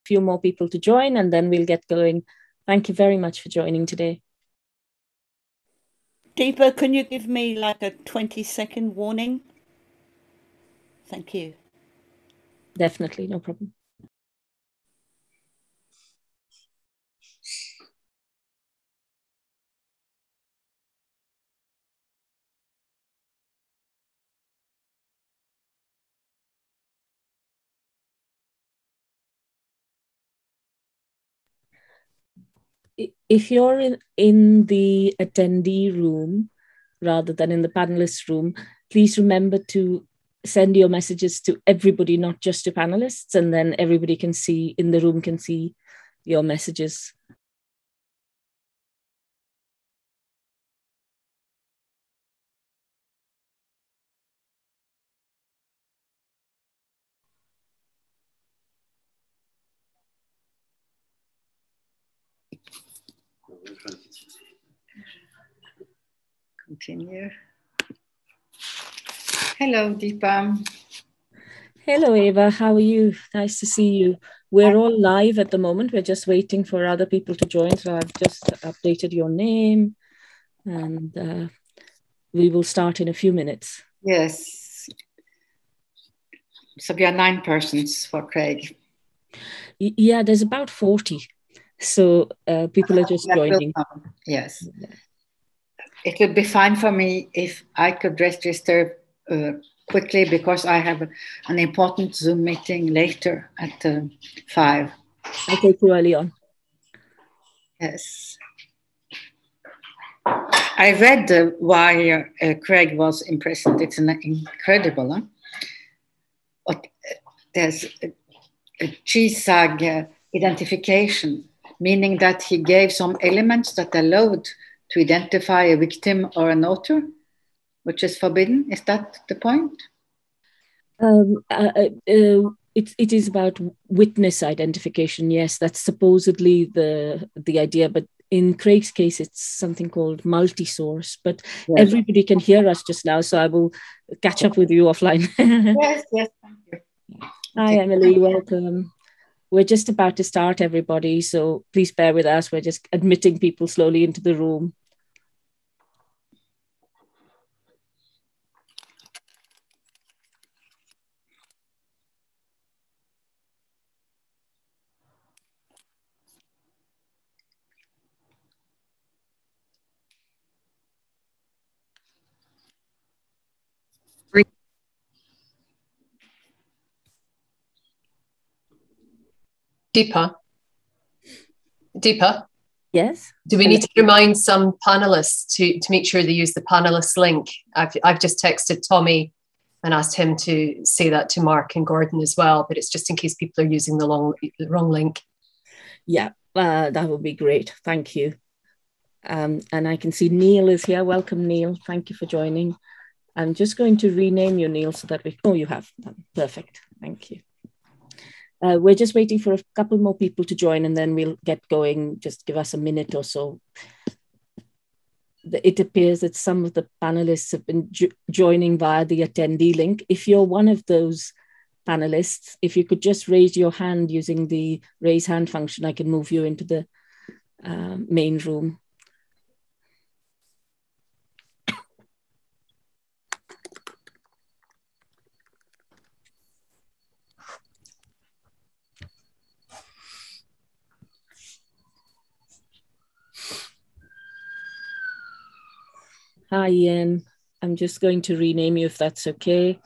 few more people to join and then we'll get going. Thank you very much for joining today. Deepa, can you give me like a 20-second warning? Thank you. Definitely, no problem. If you're in the attendee room rather than in the panelist room, please remember to send your messages to everybody, not just to panelists, and then everybody can see in the room can see your messages. Continue. Hello, Deepa. Hello, Eva. How are you? Nice to see you. We're all live at the moment. We're just waiting for other people to join. So I've just updated your name and we will start in a few minutes. Yes. So we are 9 persons for Craig. Yeah, there's about 40. So people are just joining. Yes. It would be fine for me if I could register quickly because I have an important Zoom meeting later at 5. I'll take you early on. Yes. I read why Craig was imprisoned. It's incredible. Huh? But there's a jigsaw identification, meaning that he gave some elements that allowed to identify a victim or an author, which is forbidden. Is that the point? It is about witness identification. Yes, that's supposedly the idea. But in Craig's case, it's something called multi-source. But yes, everybody can hear us just now, so I will catch up with you offline. Yes, thank you. Hi, Okay. Emily, welcome. We're just about to start, everybody, so please bear with us. We're just admitting people slowly into the room. Deepa? Yes? Do we need to remind some panelists to make sure they use the panelist link? I've just texted Tommy and asked him to say that to Mark and Gordon as well, but it's just in case people are using the wrong link. Yeah, that would be great. Thank you. And I can see Neil is here. Welcome, Neil. Thank you for joining. I'm just going to rename you, Neil, so that we... Oh, you have. Perfect. Thank you. We're just waiting for a couple more people to join and then we'll get going. Just give us a minute or so. It appears that some of the panelists have been joining via the attendee link. If you're one of those panelists, if you could just raise your hand using the raise hand function, I can move you into the main room. Hi, Ian. I'm just going to rename you if that's okay.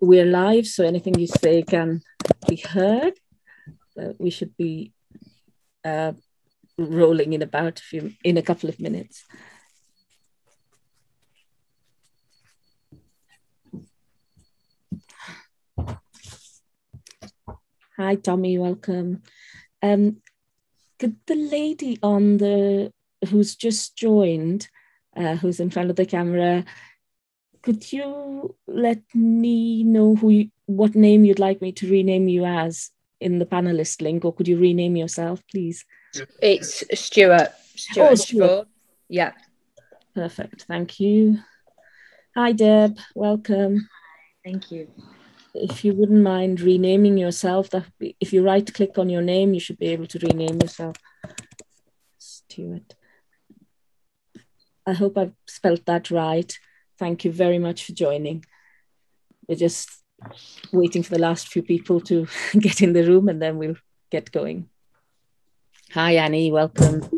We're live, so anything you say can be heard. We should be rolling in about in a couple of minutes. Hi, Tommy. Welcome. Could the lady on who's just joined, who's in front of the camera, could you let me know what name you'd like me to rename you as in the panelist link, or could you rename yourself, please? It's Stuart. Stuart. Yeah. Perfect. Thank you. Hi, Deb. Welcome. Thank you. if you wouldn't mind renaming yourself, if you right-click on your name, you should be able to rename yourself. Stuart. I hope I've spelt that right. Thank you very much for joining. We're just waiting for the last few people to get in the room, and then we'll get going. Hi, Annie, welcome.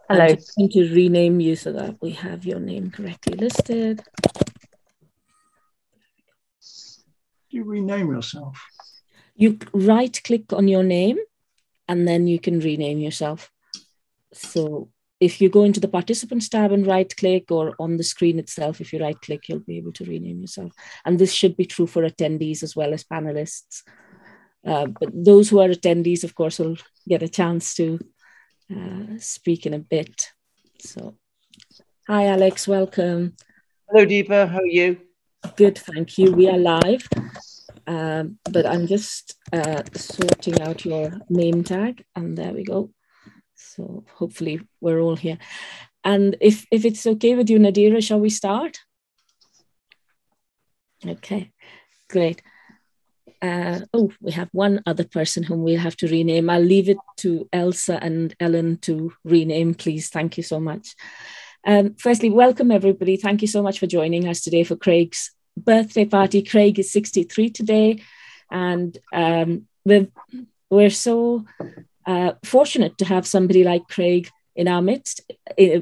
Hello. I'm just going to rename you so that we have your name correctly listed. Do you rename yourself? You right-click on your name, and then you can rename yourself. So if you go into the participants tab and right-click, or on the screen itself, if you right-click, you'll be able to rename yourself. And this should be true for attendees as well as panelists. But those who are attendees, of course, will get a chance to speak in a bit. So, hi, Alex, welcome. Hello, Deepa, how are you? Good, thank you. We are live, but I'm just sorting out your name tag, and there we go. So hopefully we're all here. And if it's okay with you, Nadira, shall we start? Okay, great. Oh, we have one other person whom we'll have to rename. I'll leave it to Elsa and Ellen to rename, please. Thank you so much. Firstly, welcome everybody. Thank you so much for joining us today for Craig's birthday party. Craig is 63 today, and we're so fortunate to have somebody like Craig in our midst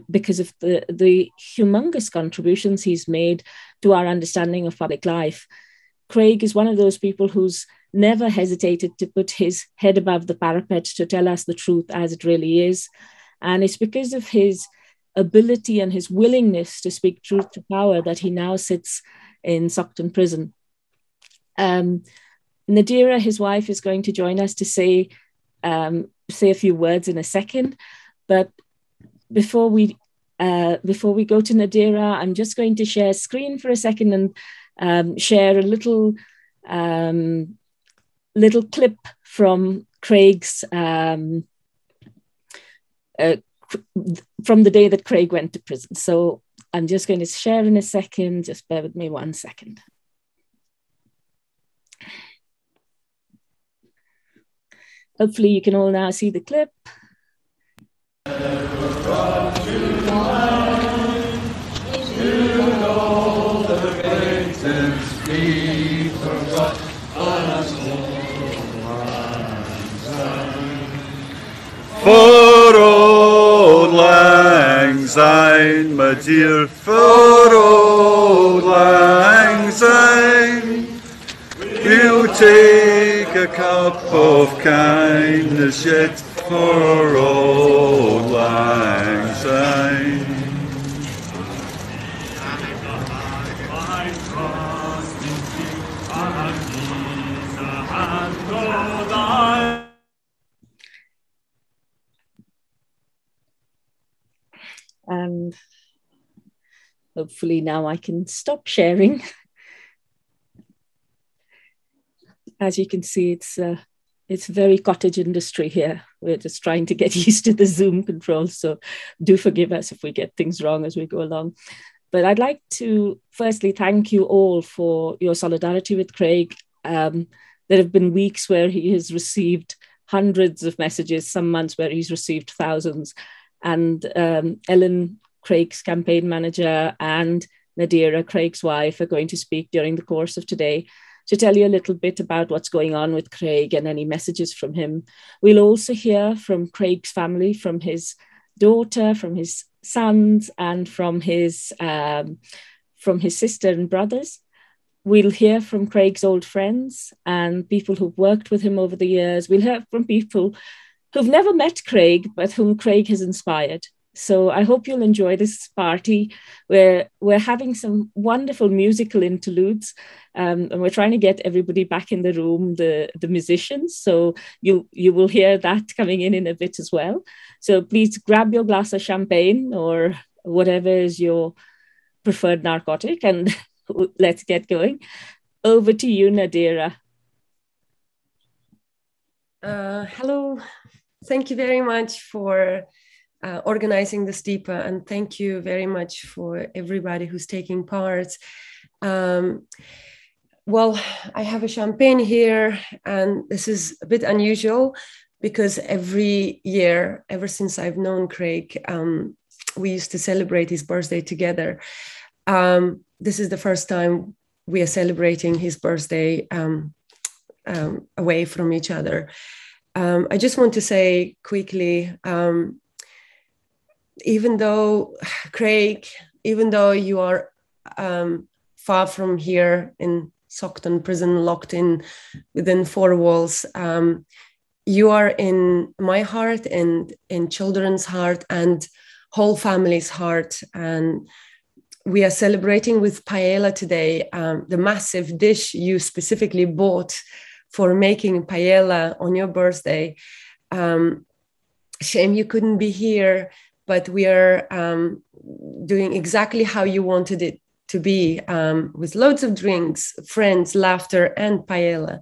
because of the humongous contributions he's made to our understanding of public life. Craig is one of those people who's never hesitated to put his head above the parapet to tell us the truth as it really is. And it's because of his ability and his willingness to speak truth to power that he now sits in Stockton prison. Nadira, his wife, is going to join us to say a few words in a second. But before we go to Nadira, I'm just going to share screen for a second and share a little clip from Craig's from the day that Craig went to prison. So I'm just going to share in a second. Just bear with me 1 second. Hopefully you can all now see the clip. For old lang syne, my dear, for old lang syne, we'll take a cup of kindness yet for old lang syne. And hopefully now I can stop sharing. As you can see, it's very cottage industry here. We're just trying to get used to the Zoom controls, so do forgive us if we get things wrong as we go along. But I'd like to firstly thank you all for your solidarity with Craig. There have been weeks where he has received hundreds of messages, some months where he's received thousands. And Ellen, Craig's campaign manager, and Nadira, Craig's wife, are going to speak during the course of today to tell you a little bit about what's going on with Craig and any messages from him. We'll also hear from Craig's family, from his daughter, from his sons, and from his sister and brothers. We'll hear from Craig's old friends and people who've worked with him over the years. We'll hear from people who've never met Craig, but whom Craig has inspired. So I hope you'll enjoy this party where we're having some wonderful musical interludes, and we're trying to get everybody back in the room, the musicians. So you will hear that coming in a bit as well. So please grab your glass of champagne or whatever is your preferred narcotic, and let's get going. Over to you, Nadira. Hello. Thank you very much for organizing this, Deepa, and thank you very much for everybody who's taking part. Well, I have a champagne here, and this is a bit unusual because every year, ever since I've known Craig, we used to celebrate his birthday together. This is the first time we are celebrating his birthday away from each other. I just want to say quickly, even though, Craig, even though you are far from here in Stockton prison, locked in within four walls, you are in my heart and in children's heart and whole family's heart. And we are celebrating with paella today, the massive dish you specifically bought for making paella on your birthday. Shame you couldn't be here, but we are doing exactly how you wanted it to be, with loads of drinks, friends, laughter, and paella.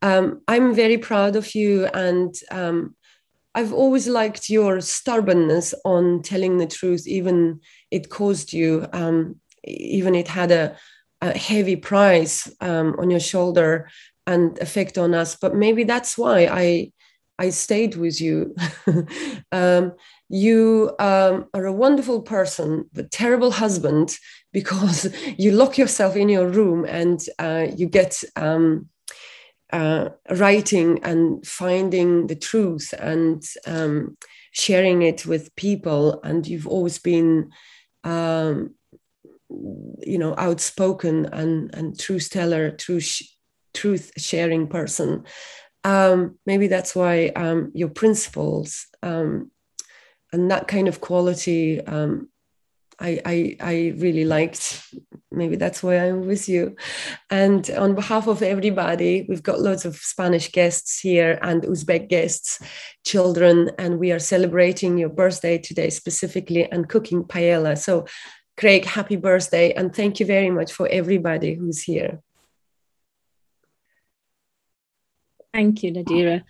I'm very proud of you, and I've always liked your stubbornness on telling the truth, even it caused you, even it had a heavy price on your shoulder and effect on us. But maybe that's why I stayed with you. You are a wonderful person, but terrible husband, because you lock yourself in your room and you get writing and finding the truth and sharing it with people. And you've always been, outspoken and truth teller, truth sharing person. Maybe that's why your principles and that kind of quality I really liked. Maybe that's why I'm with you. And on behalf of everybody, we've got lots of Spanish guests here and Uzbek guests, children, and we are celebrating your birthday today specifically and cooking paella. So Craig, happy birthday, and thank you very much for everybody who's here. Thank you, Nadira.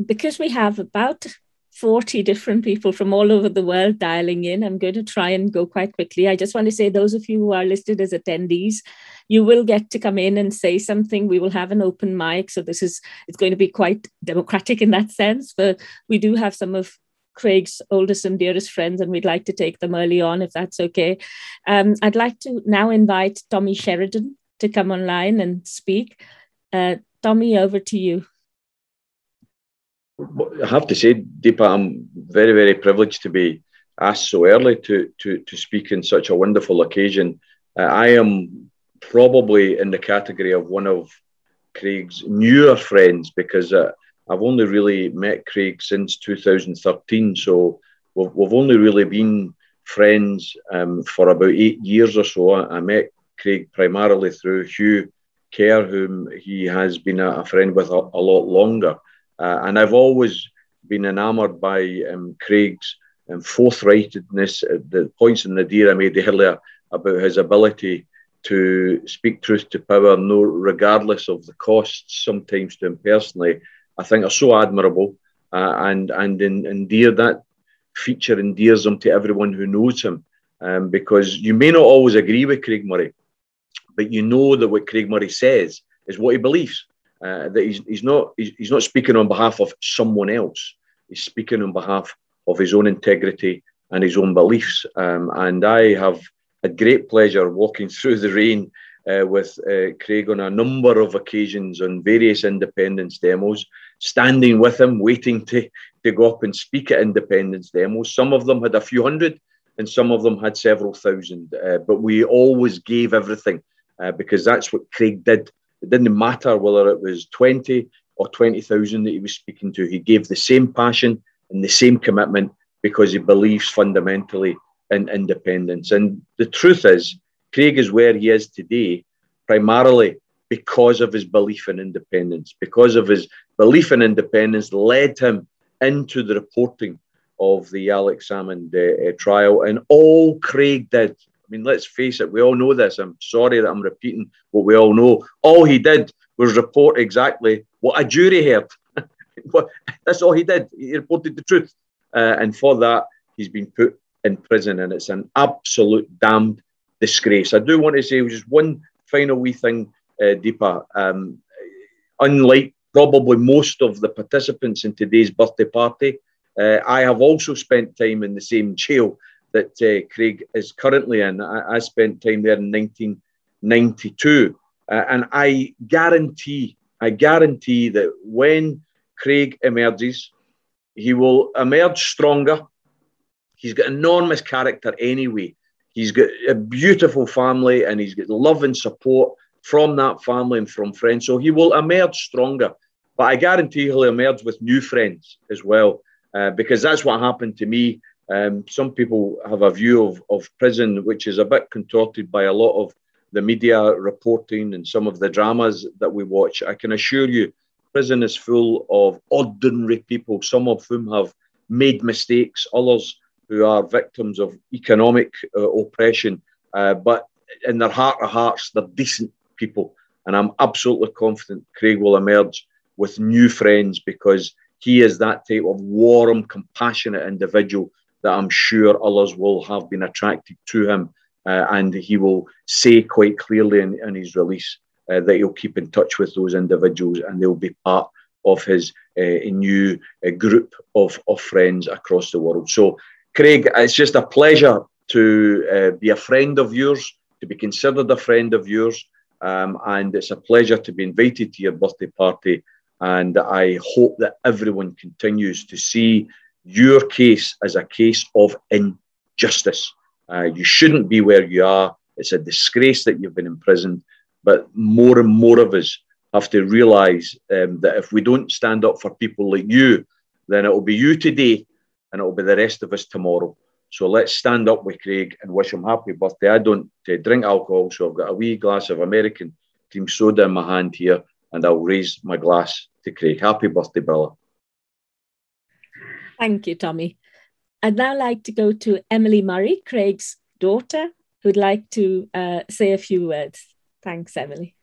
Because we have about 40 different people from all over the world dialing in, I'm going to try and go quite quickly. I just want to say, those of you who are listed as attendees, you will get to come in and say something. We will have an open mic, so it's going to be quite democratic in that sense, but we do have some of Craig's oldest and dearest friends, and we'd like to take them early on, if that's okay. I'd like to now invite Tommy Sheridan to come online and speak. Tommy, over to you. I have to say, Deepa, I'm very, very privileged to be asked so early to speak in such a wonderful occasion. I am probably in the category of one of Craig's newer friends, because I've only really met Craig since 2013. So we've only really been friends for about 8 years or so. I met Craig primarily through Hugh Kerr, whom he has been a friend with a lot longer. And I've always been enamoured by Craig's forthrightness, the points in Nadira made earlier about his ability to speak truth to power, regardless of the costs, sometimes to him personally, I think are so admirable. And that feature endears him to everyone who knows him, because you may not always agree with Craig Murray, but you know that what Craig Murray says is what he believes. That he's not speaking on behalf of someone else. He's speaking on behalf of his own integrity and his own beliefs. And I have had great pleasure walking through the rain with Craig on a number of occasions on various independence demos, standing with him, waiting to go up and speak at independence demos. Some of them had a few hundred and some of them had several thousand. But we always gave everything because that's what Craig did. It didn't matter whether it was 20 or 20,000 that he was speaking to. He gave the same passion and the same commitment because he believes fundamentally in independence. And the truth is, Craig is where he is today primarily because of his belief in independence. Because of his belief in independence led him into the reporting of the Alex Salmond trial. And all Craig did, I mean, let's face it, we all know this. I'm sorry that I'm repeating what we all know. All he did was report exactly what a jury heard. That's all he did. He reported the truth. And for that, he's been put in prison. And it's an absolute damned disgrace. I do want to say just one final wee thing Deepa. Unlike probably most of the participants in today's birthday party, I have also spent time in the same jail that Craig is currently in. I spent time there in 1992. And I guarantee that when Craig emerges, he will emerge stronger. He's got enormous character anyway. He's got a beautiful family, and he's got love and support from that family and from friends. So he will emerge stronger. But I guarantee he'll emerge with new friends as well, because that's what happened to me. Some people have a view of prison which is a bit contorted by a lot of the media reporting and some of the dramas that we watch. I can assure you, prison is full of ordinary people, some of whom have made mistakes, others who are victims of economic oppression, but in their heart of hearts, they're decent people. And I'm absolutely confident Craig will emerge with new friends, because he is that type of warm, compassionate individual that I'm sure others will have been attracted to him. And he will say quite clearly in his release that he'll keep in touch with those individuals, and they'll be part of his new group of friends across the world. So, Craig, it's just a pleasure to be a friend of yours, to be considered a friend of yours, and it's a pleasure to be invited to your birthday party. And I hope that everyone continues to see your case as a case of injustice. You shouldn't be where you are. It's a disgrace that you've been imprisoned. But more and more of us have to realise that if we don't stand up for people like you, then it will be you today and it will be the rest of us tomorrow. So let's stand up with Craig and wish him happy birthday. I don't drink alcohol, so I've got a wee glass of American cream soda in my hand here, and I'll raise my glass to Craig. Happy birthday, brother. Thank you, Tommy. I'd now like to go to Emily Murray, Craig's daughter, who'd like to say a few words. Thanks, Emily.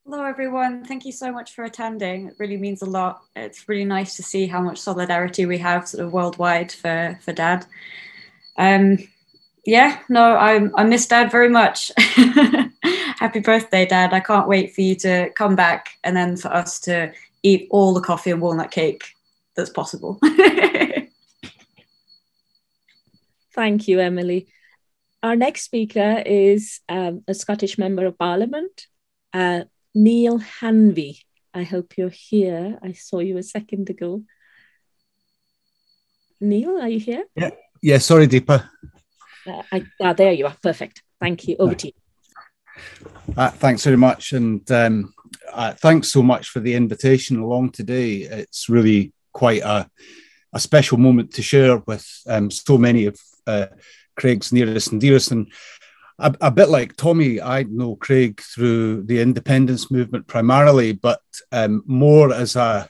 Hello, everyone. Thank you so much for attending. It really means a lot. It's really nice to see how much solidarity we have sort of worldwide for Dad. Yeah, no, I miss Dad very much. Happy birthday, Dad. I can't wait for you to come back and then for us to eat all the coffee and walnut cake that's possible. Thank you, Emily. Our next speaker is a Scottish Member of Parliament, Neil Hanvey. I hope you're here. I saw you a second ago. Neil, are you here? Yeah. Sorry, Deepa. There you are. Perfect. Thank you. Over to you. Thanks very much. And thanks so much for the invitation along today. It's really quite a special moment to share with so many of Craig's nearest and dearest. And a bit like Tommy, I know Craig through the independence movement primarily, but more as an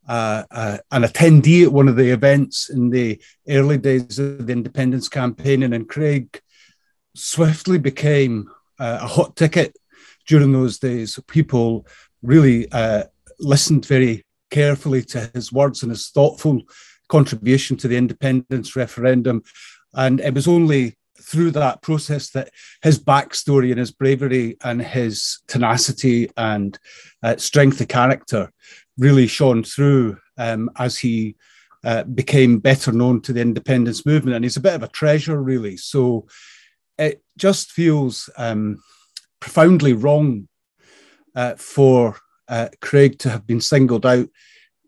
attendee at one of the events in the early days of the independence campaigning. And Craig swiftly became a hot ticket during those days. People really listened very carefully to his words and his thoughtful contribution to the independence referendum. And it was only through that process that his backstory and his bravery and his tenacity and strength of character really shone through as he became better known to the independence movement. And he's a bit of a treasure, really. So it just feels profoundly wrong for Craig to have been singled out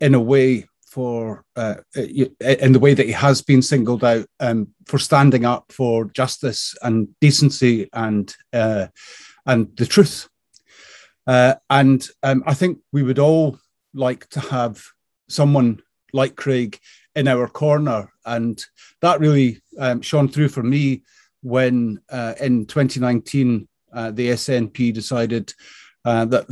in a way in the way that he has been singled out for standing up for justice and decency and the truth. And I think we would all like to have someone like Craig in our corner. And that really shone through for me when in 2019, the SNP decided that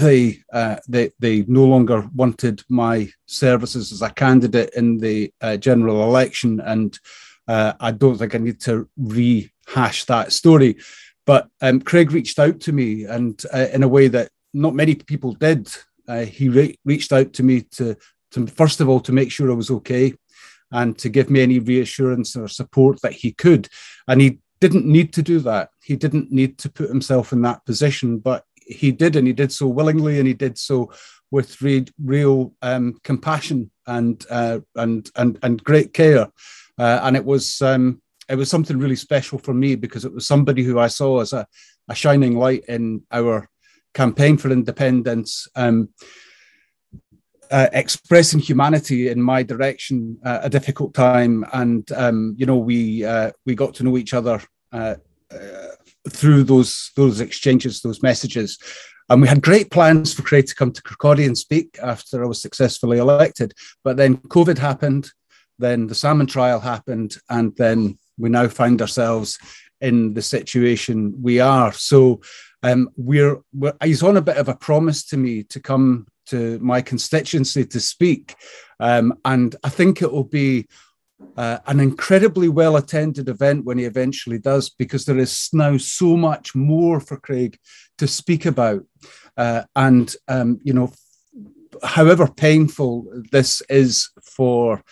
they no longer wanted my services as a candidate in the general election. And I don't think I need to rehash that story. But Craig reached out to me, and in a way that not many people did. He reached out to me to first of all, to make sure I was okay and to give me any reassurance or support that he could. And he didn't need to do that. He didn't need to put himself in that position, but he did, and he did so willingly, and he did so with real compassion and great care. And it was something really special for me, because it was somebody who I saw as a shining light in our campaign for independence, expressing humanity in my direction at a difficult time. And we got to know each other through those exchanges, those messages. And we had great plans for Craig to come to Kirkcaldy and speak after I was successfully elected. But then COVID happened, then the salmon trial happened, and then we now find ourselves in the situation we are. So he's on a bit of a promise to me to come to my constituency to speak. And I think it will be an incredibly well-attended event when he eventually does, because there is now so much more for Craig to speak about. However painful this is for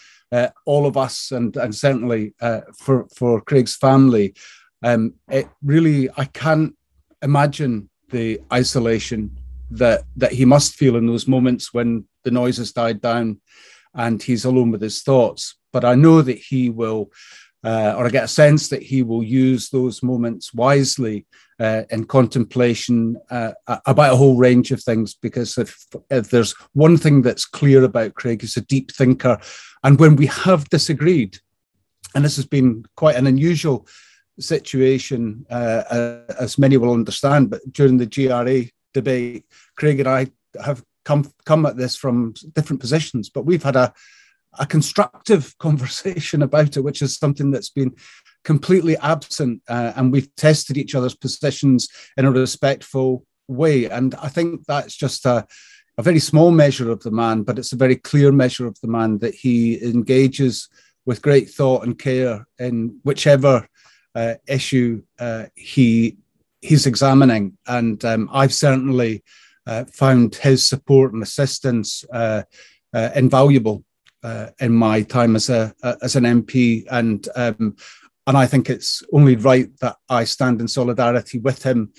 all of us, and certainly for Craig's family, it really, I can't imagine the isolation that he must feel in those moments when the noise has died down and he's alone with his thoughts. But I know that he will, or I get a sense that he will use those moments wisely in contemplation about a whole range of things, because if there's one thing that's clear about Craig, he's a deep thinker. And when we have disagreed, and this has been quite an unusual situation, as many will understand, but during the GRA debate, Craig and I have come at this from different positions, but we've had a constructive conversation about it, which is something that's been completely absent, and we've tested each other's positions in a respectful way. And I think that's just a very small measure of the man, but it's a very clear measure of the man, that he engages with great thought and care in whichever issue he's examining. And I've certainly found his support and assistance invaluable in my time as an MP, and I think it's only right that I stand in solidarity with him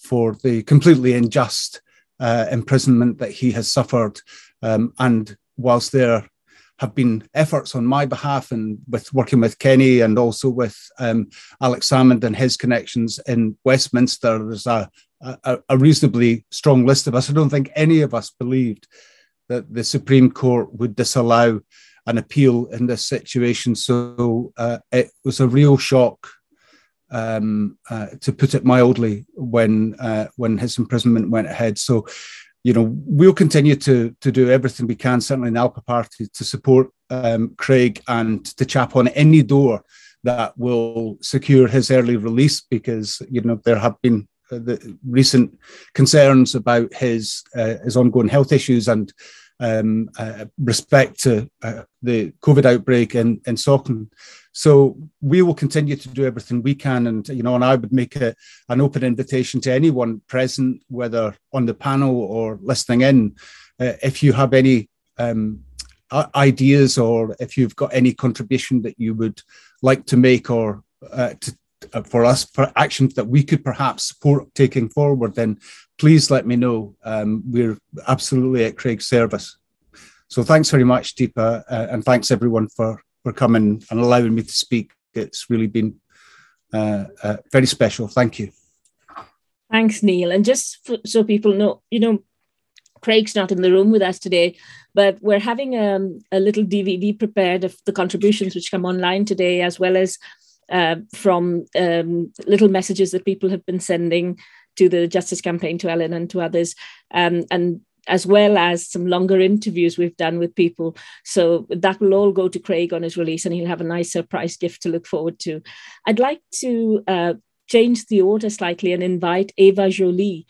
for the completely unjust imprisonment that he has suffered. And whilst there have been efforts on my behalf, and with working with Kenny and also with Alex Salmond and his connections in Westminster, there's a reasonably strong list of us. I don't think any of us believed that the Supreme Court would disallow an appeal in this situation. So it was a real shock, to put it mildly, when his imprisonment went ahead. So, we'll continue to do everything we can, certainly in the Alpha Party, to support Craig and to chap on any door that will secure his early release, because, there have been the recent concerns about his ongoing health issues and respect to the COVID outbreak in Saughton. So we will continue to do everything we can, and and I would make an open invitation to anyone present, whether on the panel or listening in, if you have any ideas, or if you've got any contribution that you would like to make, or for actions that we could perhaps support taking forward, then please let me know. We're absolutely at Craig's service. So thanks very much, Deepa, and thanks everyone for coming and allowing me to speak. It's really been very special. Thank you. Thanks, Neil. And just so people know, Craig's not in the room with us today, but we're having a little DVD prepared of the contributions which come online today, as well as from little messages that people have been sending to the Justice Campaign, to Ellen and to others, and as well as some longer interviews we've done with people. So that will all go to Craig on his release, and he'll have a nice surprise gift to look forward to. I'd like to change the order slightly and invite Eva Jolie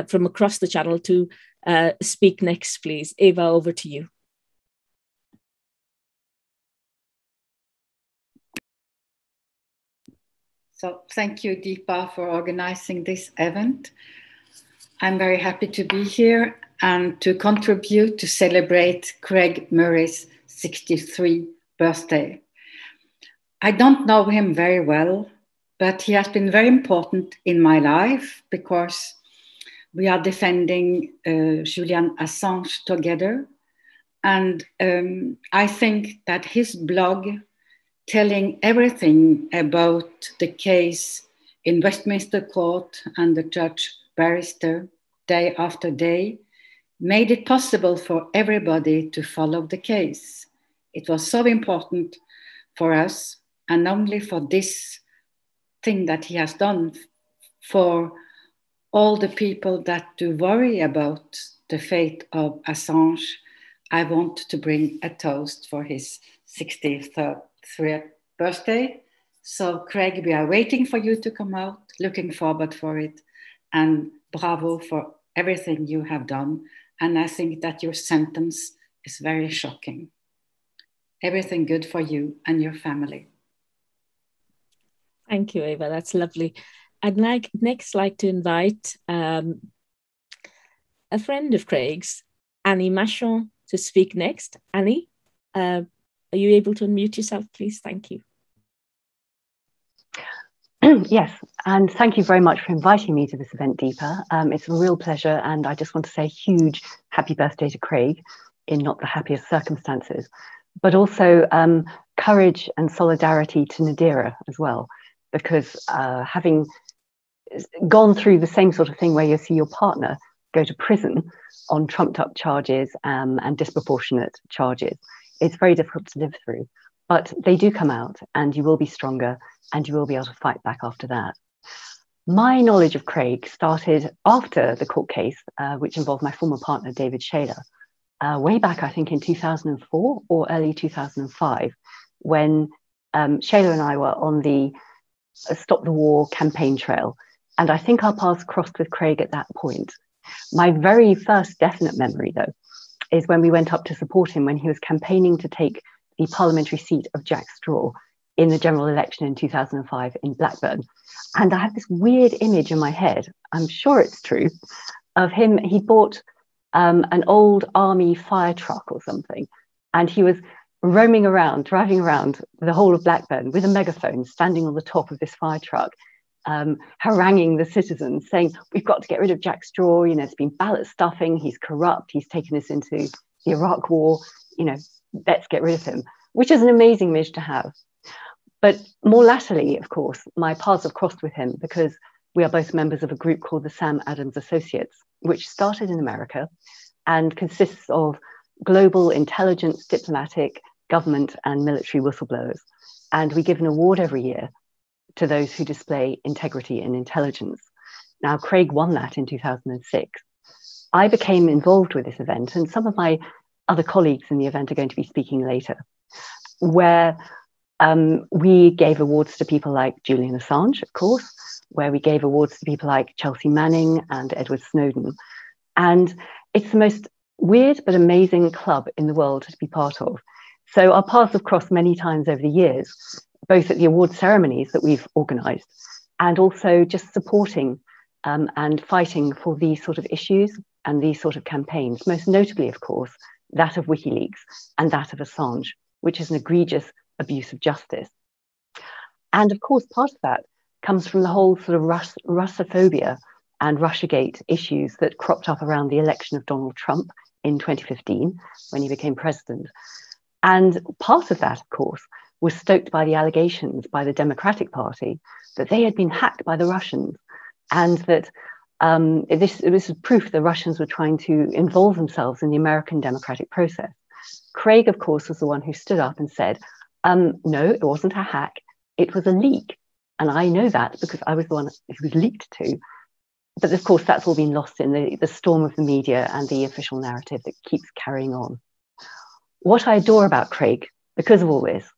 from across the channel to speak next, please. Eva, over to you. So thank you, Deepa, for organizing this event. I'm very happy to be here and to contribute to celebrate Craig Murray's 63rd birthday. I don't know him very well, but he has been very important in my life, because we are defending Julian Assange together. And I think that his blog telling everything about the case in Westminster Court and the judge barrister day after day made it possible for everybody to follow the case. It was so important for us, and not only for this thing that he has done, for all the people that do worry about the fate of Assange. I want to bring a toast for his 63rd birthday. So Craig, we are waiting for you to come out, looking forward for it, and bravo for everything you have done. And I think that your sentence is very shocking. Everything good for you and your family. Thank you, Eva. That's lovely. I'd next like to invite a friend of Craig's, Annie Machon, to speak next. Annie, are you able to unmute yourself, please? Thank you. Yes, and thank you very much for inviting me to this event, Deepa. It's a real pleasure, and I just want to say a huge happy birthday to Craig in not the happiest circumstances, but also courage and solidarity to Nadira as well, because having gone through the same sort of thing where you see your partner go to prison on trumped up charges and disproportionate charges, it's very difficult to live through. But they do come out, and you will be stronger, and you will be able to fight back after that. My knowledge of Craig started after the court case, which involved my former partner, David Shayler, way back, I think, in 2004 or early 2005, when Shayler and I were on the Stop the War campaign trail. And I think our paths crossed with Craig at that point. My very first definite memory, though, is when we went up to support him when he was campaigning to take the parliamentary seat of Jack Straw in the general election in 2005 in Blackburn. And I have this weird image in my head, I'm sure it's true, of him. He bought an old army fire truck or something, and he was roaming around, driving around the whole of Blackburn with a megaphone, standing on the top of this fire truck, haranguing the citizens, saying, we've got to get rid of Jack Straw, you know, it's been ballot stuffing, he's corrupt, he's taken us into the Iraq War, you know, let's get rid of him, which is an amazing image to have. But more latterly, of course, my paths have crossed with him because we are both members of a group called the Sam Adams Associates, which started in America and consists of global intelligence, diplomatic, government and military whistleblowers. And we give an award every year to those who display integrity and intelligence. Now, Craig won that in 2006. I became involved with this event, and some of my other colleagues in the event are going to be speaking later, where we gave awards to people like Julian Assange, of course, where we gave awards to people like Chelsea Manning and Edward Snowden. And it's the most weird but amazing club in the world to be part of. So our paths have crossed many times over the years, both at the award ceremonies that we've organised and also just supporting and fighting for these sort of issues and these sort of campaigns, most notably, of course, that of WikiLeaks and that of Assange, which is an egregious abuse of justice. And of course, part of that comes from the whole sort of Russophobia and Russiagate issues that cropped up around the election of Donald Trump in 2015 when he became president. And part of that, of course, was stoked by the allegations by the Democratic Party that they had been hacked by the Russians, and that this was proof the Russians were trying to involve themselves in the American democratic process. Craig, of course, was the one who stood up and said, no, it wasn't a hack, it was a leak. And I know that because I was the one who was leaked to. But of course, that's all been lost in the storm of the media and the official narrative that keeps carrying on. What I adore about Craig, because of all this,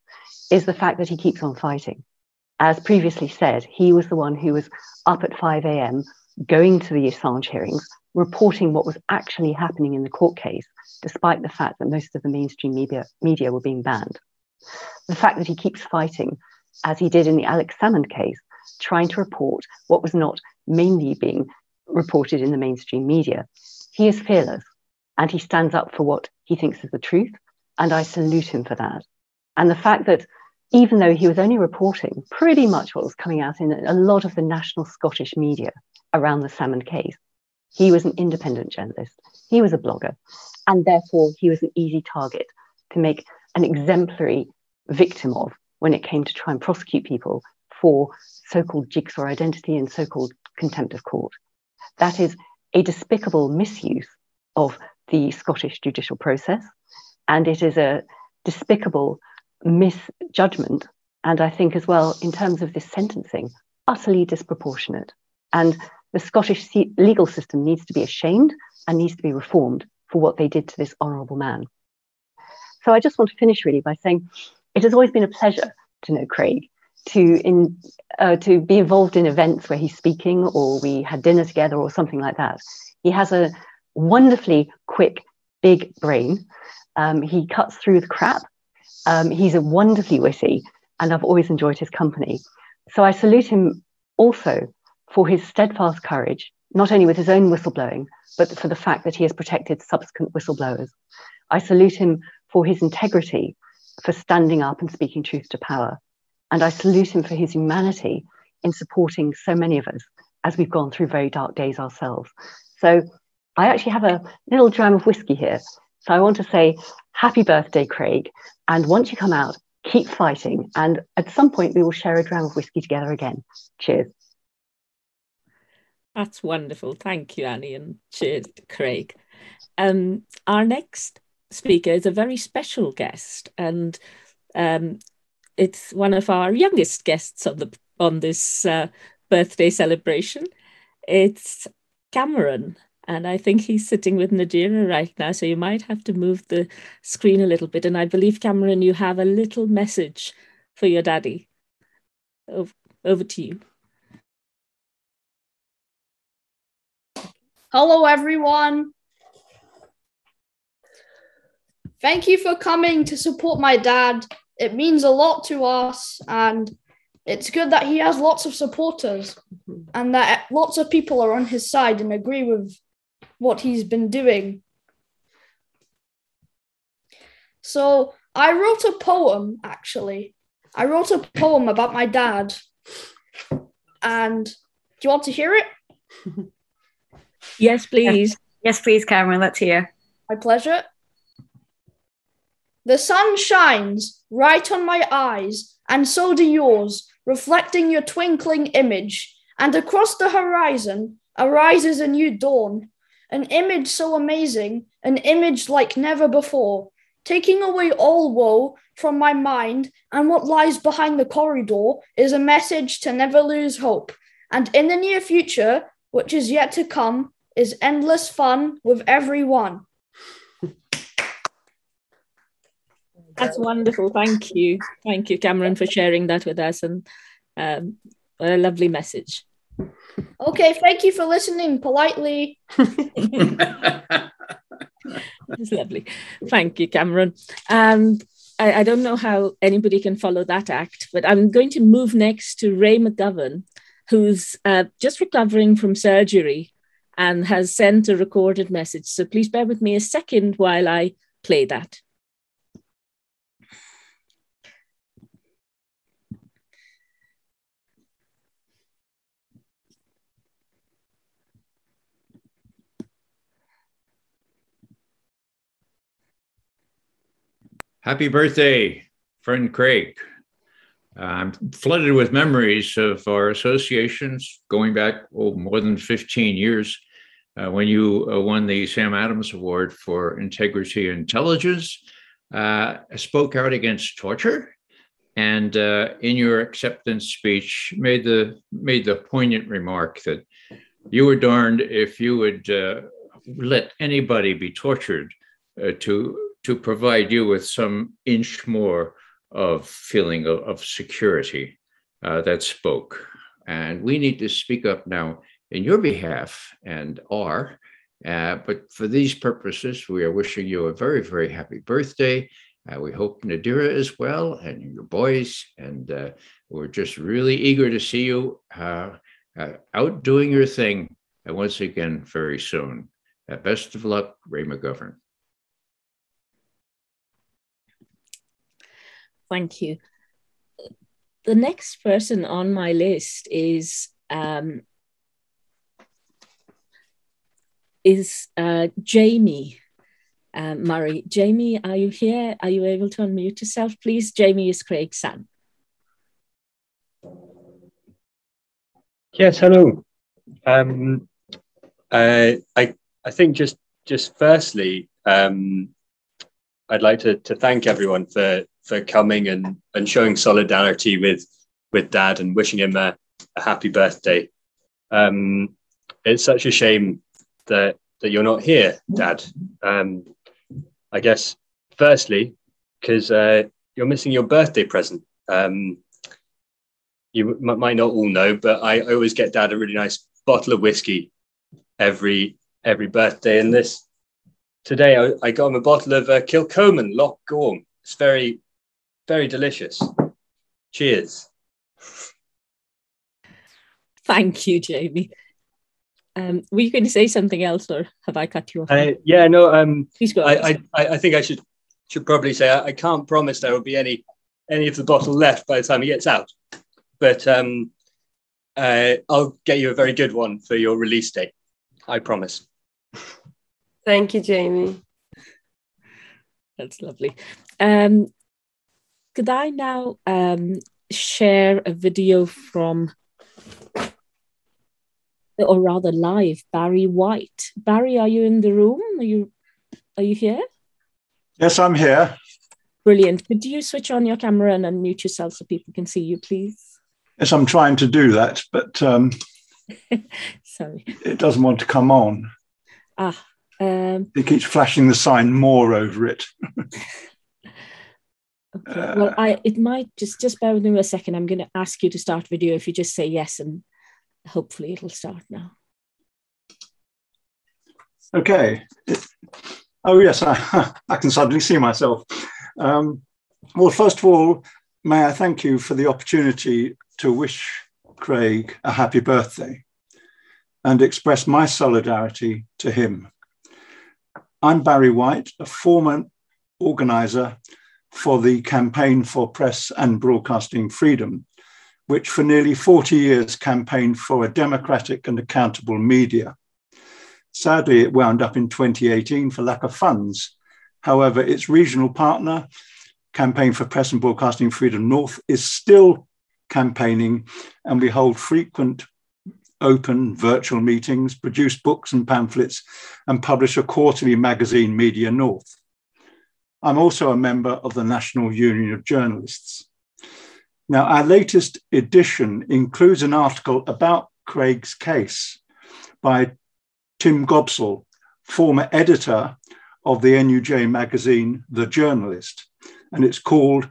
is the fact that he keeps on fighting. As previously said, he was the one who was up at 5 a.m, going to the Assange hearings, reporting what was actually happening in the court case, despite the fact that most of the mainstream media were being banned. The fact that he keeps fighting, as he did in the Alex Salmond case, trying to report what was not mainly being reported in the mainstream media. He is fearless, and he stands up for what he thinks is the truth, and I salute him for that. And the fact that even though he was only reporting pretty much what was coming out in a lot of the national Scottish media around the Salmond case, He was an independent journalist. He was a blogger. And therefore, he was an easy target to make an exemplary victim of when it came to try and prosecute people for so-called jigsaw identity and so-called contempt of court. That is a despicable misuse of the Scottish judicial process, and it is a despicable misjudgment, and I think as well, in terms of this sentencing, utterly disproportionate. And the Scottish legal system needs to be ashamed and needs to be reformed for what they did to this honourable man. So I just want to finish really by saying it has always been a pleasure to know Craig, to be involved in events where he's speaking or we had dinner together or something like that. He has a wonderfully quick, big brain. He cuts through the crap. He's a wonderfully witty, and I've always enjoyed his company. So I salute him also for his steadfast courage, not only with his own whistleblowing, but for the fact that he has protected subsequent whistleblowers. I salute him for his integrity, for standing up and speaking truth to power. And I salute him for his humanity in supporting so many of us as we've gone through very dark days ourselves. So I actually have a little dram of whiskey here. So I want to say happy birthday, Craig. And once you come out, keep fighting. And at some point, we will share a dram of whiskey together again. Cheers. That's wonderful. Thank you, Annie, and cheers to Craig. Our next speaker is a very special guest, and it's one of our youngest guests on this birthday celebration. It's Cameron, and I think he's sitting with Nadira right now, so you might have to move the screen a little bit. And I believe, Cameron, you have a little message for your daddy. Over to you. Hello, everyone. Thank you for coming to support my dad. It means a lot to us, and it's good that he has lots of supporters and that lots of people are on his side and agree with what he's been doing. So I wrote a poem, actually. I wrote a poem about my dad. And do you want to hear it? Yes, please. Yes, please, Cameron. Let's hear. My pleasure. The sun shines right on my eyes, and so do yours, reflecting your twinkling image. And across the horizon arises a new dawn, an image so amazing, an image like never before, taking away all woe from my mind, and what lies behind the corridor is a message to never lose hope. And in the near future, which is yet to come, is endless fun with everyone. That's wonderful. Thank you. Thank you, Cameron, for sharing that with us, and what a lovely message. Okay, thank you for listening politely. It's lovely. Thank you, Cameron. And I don't know how anybody can follow that act, but I'm going to move next to Ray McGovern, who's just recovering from surgery and has sent a recorded message. So please bear with me a second while I play that. Happy birthday, friend Craig. I'm flooded with memories of our associations going back more than 15 years when you won the Sam Adams Award for Integrity and Intelligence, spoke out against torture, and in your acceptance speech made the poignant remark that you were darned if you would let anybody be tortured to provide you with some inch more of feeling of security. That spoke. And we need to speak up now in your behalf and are. But for these purposes, we are wishing you a very, very happy birthday. We hope Nadira is well and your boys. And we're just really eager to see you out doing your thing. And once again, very soon. Best of luck, Ray McGovern. Thank you. The next person on my list is is Jamie Murray. Jamie, are you here? Are you able to unmute yourself, please? Jamie is Craig's son. Yes, hello. I think just firstly, I'd like to thank everyone for coming and showing solidarity with Dad and wishing him a happy birthday. It's such a shame that you're not here, Dad. I guess firstly, because you're missing your birthday present. You might not all know, but I always get Dad a really nice bottle of whiskey every birthday. And today I got him a bottle of Kilcoman Loch Gorm. It's very, very delicious. Cheers. Thank you, Jamie. Were you going to say something else, or have I cut you off? Yeah, no. Please go. I think I should probably say I can't promise there will be any of the bottle left by the time he gets out, but I'll get you a very good one for your release date. I promise. Thank you, Jamie. That's lovely. Could I now share a video from, or rather live, Barry White? Barry, are you in the room? Are you here? Yes, I'm here. Brilliant. Could you switch on your camera and unmute yourself so people can see you, please? Yes, I'm trying to do that, but sorry, it doesn't want to come on. It keeps flashing the sign "more" over it. Okay. Well, it might just bear with me a second. I'm going to ask you to start video. If you just say yes, and hopefully it'll start now. Okay. Oh yes, I can suddenly see myself. Well, first of all, may I thank you for the opportunity to wish Craig a happy birthday and express my solidarity to him. I'm Barry White, a former organizer for the Campaign for Press and Broadcasting Freedom, which for nearly 40 years campaigned for a democratic and accountable media. Sadly, it wound up in 2018 for lack of funds. However, its regional partner, Campaign for Press and Broadcasting Freedom North, is still campaigning, and we hold frequent open virtual meetings, produce books and pamphlets, and publish a quarterly magazine, Media North. I'm also a member of the National Union of Journalists. Now, our latest edition includes an article about Craig's case by Tim Gobsell, former editor of the NUJ magazine, The Journalist, and it's called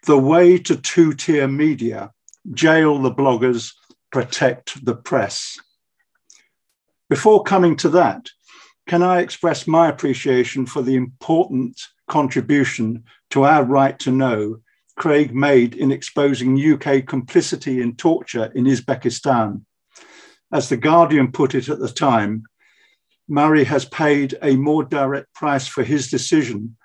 "The Way to Two-Tier Media, Jail the Bloggers, Protect the Press." Before coming to that, can I express my appreciation for the important contribution to our right to know Craig made in exposing UK complicity in torture in Uzbekistan. As The Guardian put it at the time, Murray has paid a more direct price for his decision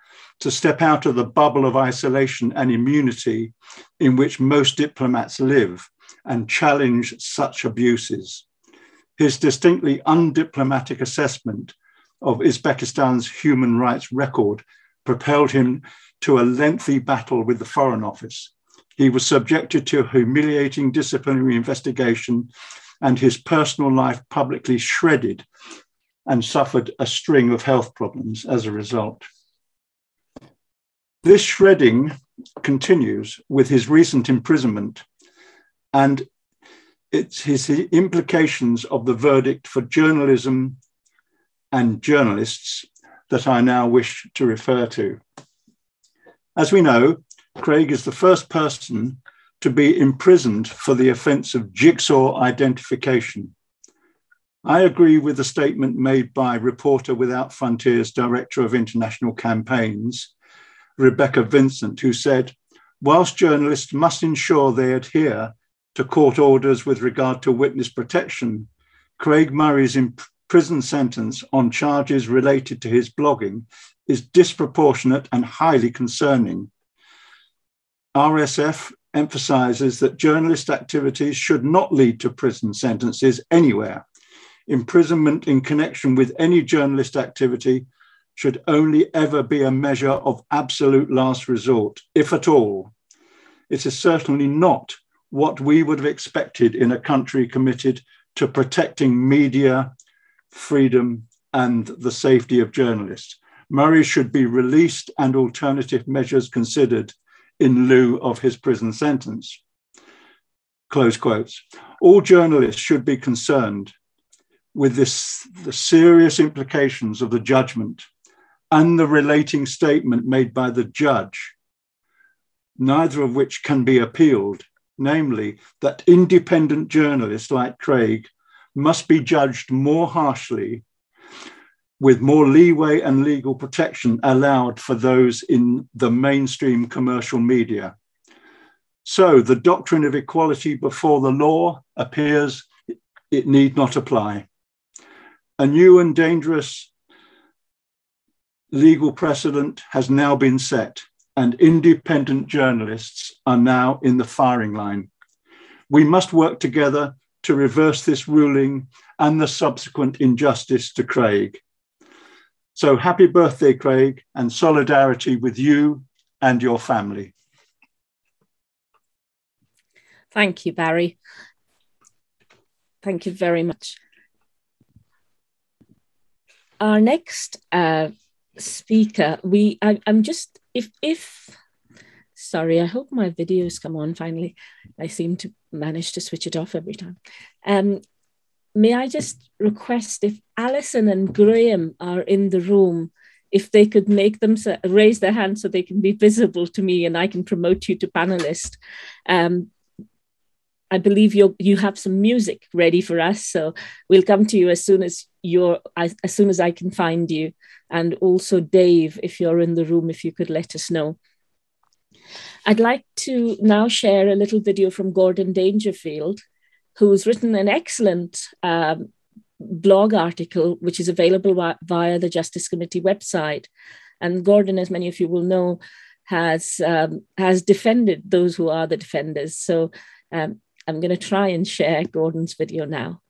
to step out of the bubble of isolation and immunity in which most diplomats live and challenge such abuses. His distinctly undiplomatic assessment of Uzbekistan's human rights record propelled him to a lengthy battle with the Foreign Office. He was subjected to a humiliating disciplinary investigation, and his personal life publicly shredded, and suffered a string of health problems as a result. This shredding continues with his recent imprisonment, and it's his implications of the verdict for journalism and journalists that I now wish to refer to. As we know, Craig is the first person to be imprisoned for the offence of jigsaw identification. I agree with the statement made by Reporter Without Frontiers Director of International Campaigns, Rebecca Vincent, who said, whilst journalists must ensure they adhere to court orders with regard to witness protection, Craig Murray's prison sentence on charges related to his blogging is disproportionate and highly concerning. RSF emphasises that journalist activities should not lead to prison sentences anywhere. imprisonment in connection with any journalist activity should only ever be a measure of absolute last resort, if at all. It is certainly not what we would have expected in a country committed to protecting media, freedom, and the safety of journalists. Murray should be released and alternative measures considered in lieu of his prison sentence. Close quotes. All journalists should be concerned with the serious implications of the judgment and the relating statement made by the judge, neither of which can be appealed, namely that independent journalists like Craig must be judged more harshly, with more leeway and legal protection allowed for those in the mainstream commercial media. So the doctrine of equality before the law appears it need not apply. A new and dangerous legal precedent has now been set, and independent journalists are now in the firing line. We must work together to reverse this ruling and the subsequent injustice to Craig. So happy birthday, Craig, and solidarity with you and your family. Thank you, Barry. Thank you very much. Our next speaker, I'm just, sorry, I hope my videos come on finally. I seem to manage to switch it off every time. May I just request if Alison and Graham are in the room, if they could make them raise their hands so they can be visible to me and I can promote you to panelist. I believe you have some music ready for us, so we'll come to you as soon as I can find you. And also Dave, if you're in the room, if you could let us know. I'd like to now share a little video from Gordon Dangerfield, who's written an excellent blog article, which is available via the Justice Committee website. And Gordon, as many of you will know, has defended those who are the defenders. So I'm going to try and share Gordon's video now.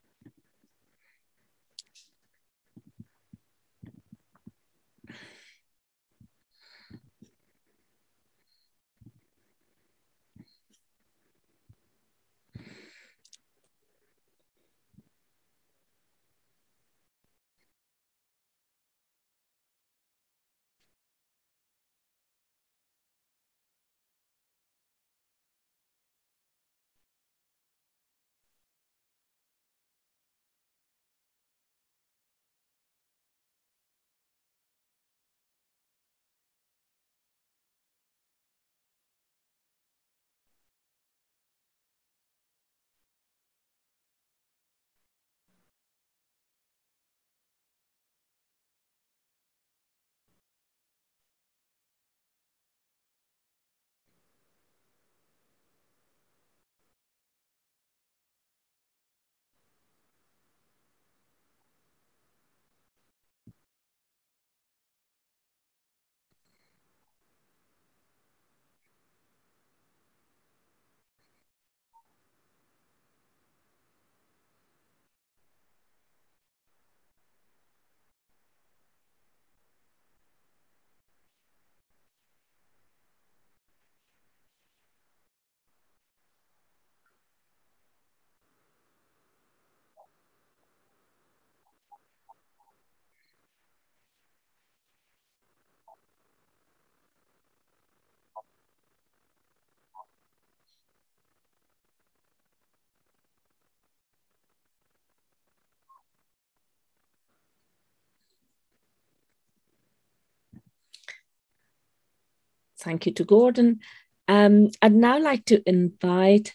Thank you to Gordon. I'd now like to invite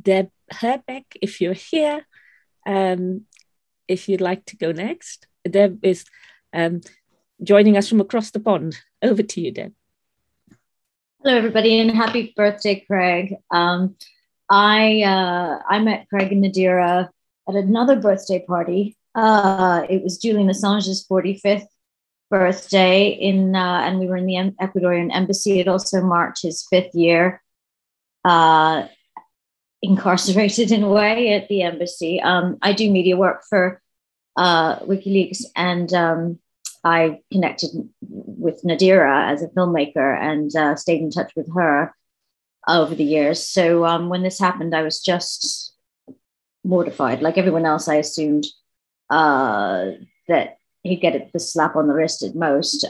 Deb Herbeck, if you're here, if you'd like to go next. Deb is joining us from across the pond. Over to you, Deb. Hello, everybody, and happy birthday, Craig. I met Craig and Nadira at another birthday party. It was Julian Assange's 45th birthday and we were in the Ecuadorian embassy. It also marked his 5th year incarcerated in a way at the embassy. I do media work for WikiLeaks, and I connected with Nadira as a filmmaker and stayed in touch with her over the years. So when this happened, I was just mortified. Like everyone else, I assumed that he'd get the slap on the wrist at most.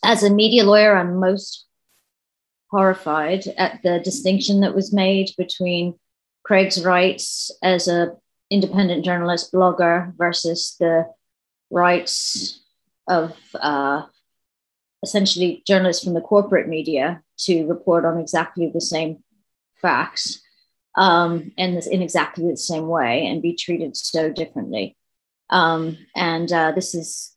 As a media lawyer, I'm most horrified at the distinction that was made between Craig's rights as an independent journalist blogger versus the rights of essentially journalists from the corporate media to report on exactly the same facts and in exactly the same way and be treated so differently. This is,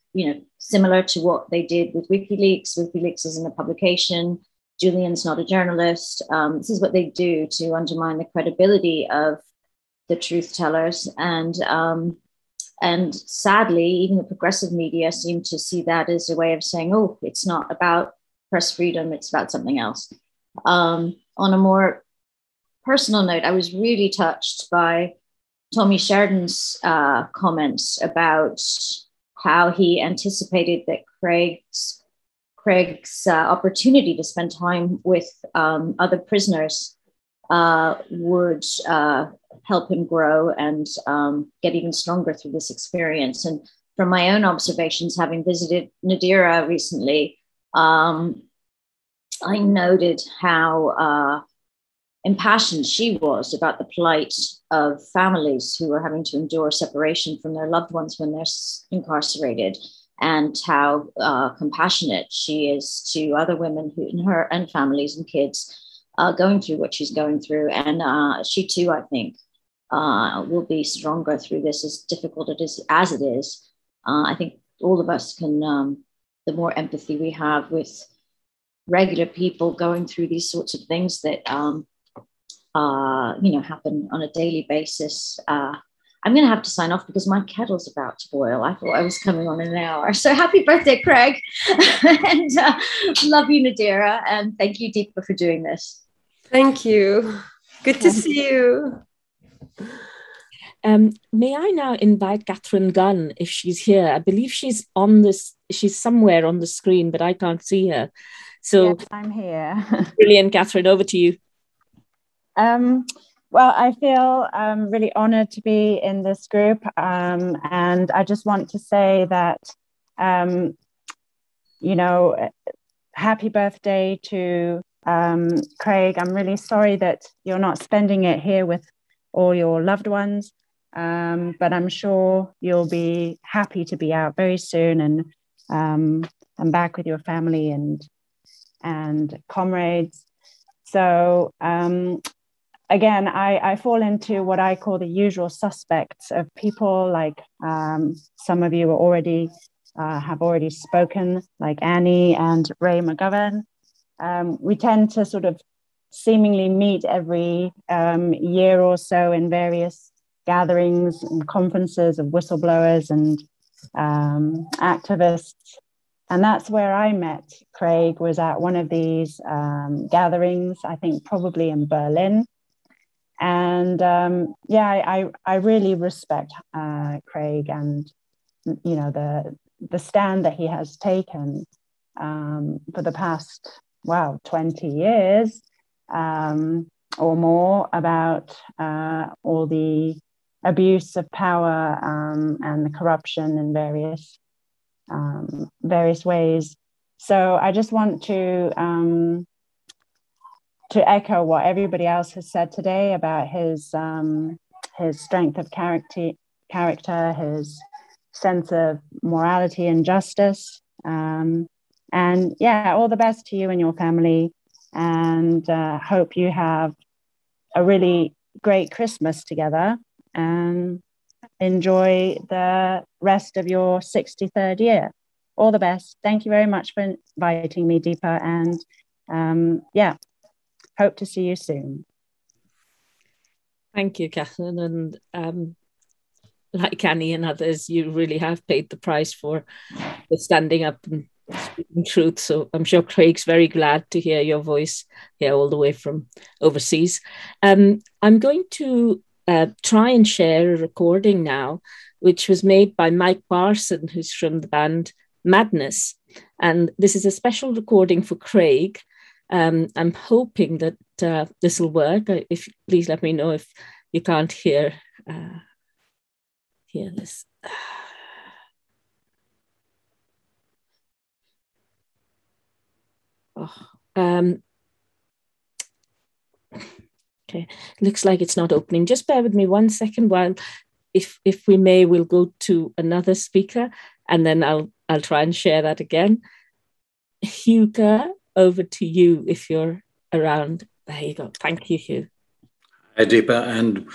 similar to what they did with WikiLeaks. WikiLeaks isn't a publication. Julian's not a journalist. This is what they do to undermine the credibility of the truth tellers. And sadly, even the progressive media seem to see that as a way of saying, oh, it's not about press freedom, it's about something else. On a more personal note, I was really touched by Tommy Sheridan's comments about how he anticipated that Craig's opportunity to spend time with other prisoners would help him grow and get even stronger through this experience. And from my own observations, having visited Nadira recently, I noted how impassioned she was about the plight of families who are having to endure separation from their loved ones when they're incarcerated, and how compassionate she is to other women who, and her and families and kids going through what she's going through. And she too, I think, will be stronger through this, as difficult as it is. I think all of us can, the more empathy we have with regular people going through these sorts of things that happen on a daily basis. I'm going to have to sign off because my kettle's about to boil. I thought I was coming on in an hour. So happy birthday, Craig. And love you, Nadira. And thank you, Deepa, for doing this. Thank you. Good to see you. May I now invite Catherine Gunn, if she's here? I believe she's on this. She's somewhere on the screen, but I can't see her. So yes, I'm here. Brilliant, Catherine, over to you. Well, I feel really honored to be in this group. And I just want to say that, happy birthday to Craig. I'm really sorry that you're not spending it here with all your loved ones. But I'm sure you'll be happy to be out very soon and back with your family and comrades. So again, I fall into what I call the usual suspects of people like some of you have already spoken, like Annie and Ray McGovern. We tend to sort of seemingly meet every year or so in various gatherings and conferences of whistleblowers and activists. And that's where I met Craig, was at one of these gatherings, I think probably in Berlin. And I really respect Craig and, the stand that he has taken for the past, 20 years or more about all the abuse of power and the corruption in various ways. So I just want to echo what everybody else has said today about his strength of character, his sense of morality and justice. And all the best to you and your family. And hope you have a really great Christmas together and enjoy the rest of your 63rd year. All the best. Thank you very much for inviting me, Deepa. And hope to see you soon. Thank you, Catherine. And like Annie and others, you really have paid the price for standing up and speaking truth. So I'm sure Craig's very glad to hear your voice here all the way from overseas. I'm going to try and share a recording now, which was made by Mike Barson, who's from the band Madness. And this is a special recording for Craig. I'm hoping that this will work. If please let me know if you can't hear this. Okay, looks like it's not opening. Just bear with me 1 second while, if we may, we'll go to another speaker, and then I'll try and share that again. Hugo, over to you if you're around. There you go. Thank you, Hugh. Hi, Deepa, and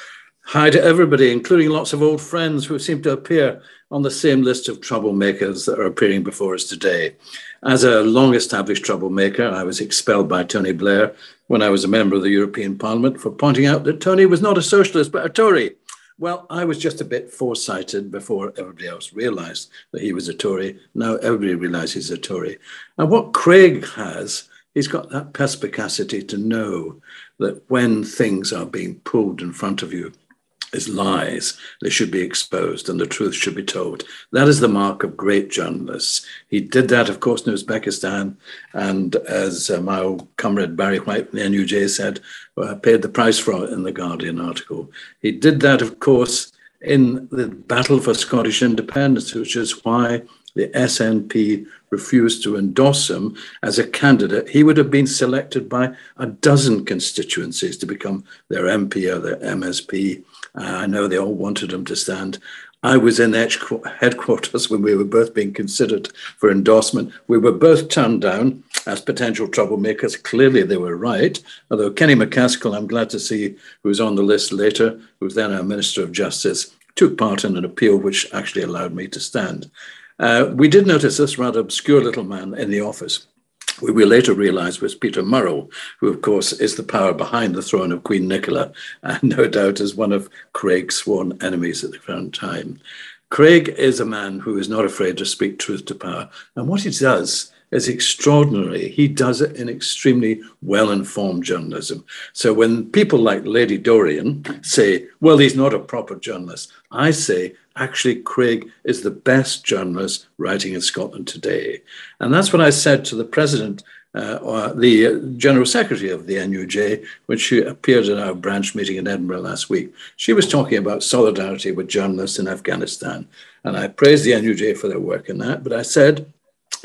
hi to everybody, including lots of old friends who seem to appear on the same list of troublemakers that are appearing before us today. As a long-established troublemaker, I was expelled by Tony Blair when I was a member of the European Parliament for pointing out that Tony was not a socialist, but a Tory. Well, I was just a bit foresighted before everybody else realised that he was a Tory. Now everybody realises he's a Tory. And what Craig has, he's got that perspicacity to know that when things are being pulled in front of you as lies, they should be exposed and the truth should be told. That is the mark of great journalists. He did that, of course, in Uzbekistan, and as my old comrade Barry White from the NUJ said, paid the price for it in the Guardian article. He did that, of course, in the battle for Scottish independence, which is why the SNP refused to endorse him as a candidate. He would have been selected by a dozen constituencies to become their MP or their MSP. I know they all wanted him to stand. I was in headquarters when we were both being considered for endorsement. We were both turned down as potential troublemakers. Clearly they were right. Although Kenny McCaskill, I'm glad to see, who was on the list later, who was then our Minister of Justice, took part in an appeal which actually allowed me to stand. We did notice this rather obscure little man in the office. We later realised was Peter Murrell, who, of course, is the power behind the throne of Queen Nicola, and no doubt is one of Craig's sworn enemies at the current time. Craig is a man who is not afraid to speak truth to power, and what he does is extraordinary. He does it in extremely well-informed journalism. So when people like Lady Dorian say, well, he's not a proper journalist, I say, actually, Craig is the best journalist writing in Scotland today. And that's what I said to the president, or the General Secretary of the NUJ, when she appeared at our branch meeting in Edinburgh last week. She was talking about solidarity with journalists in Afghanistan. And I praised the NUJ for their work in that, but I said,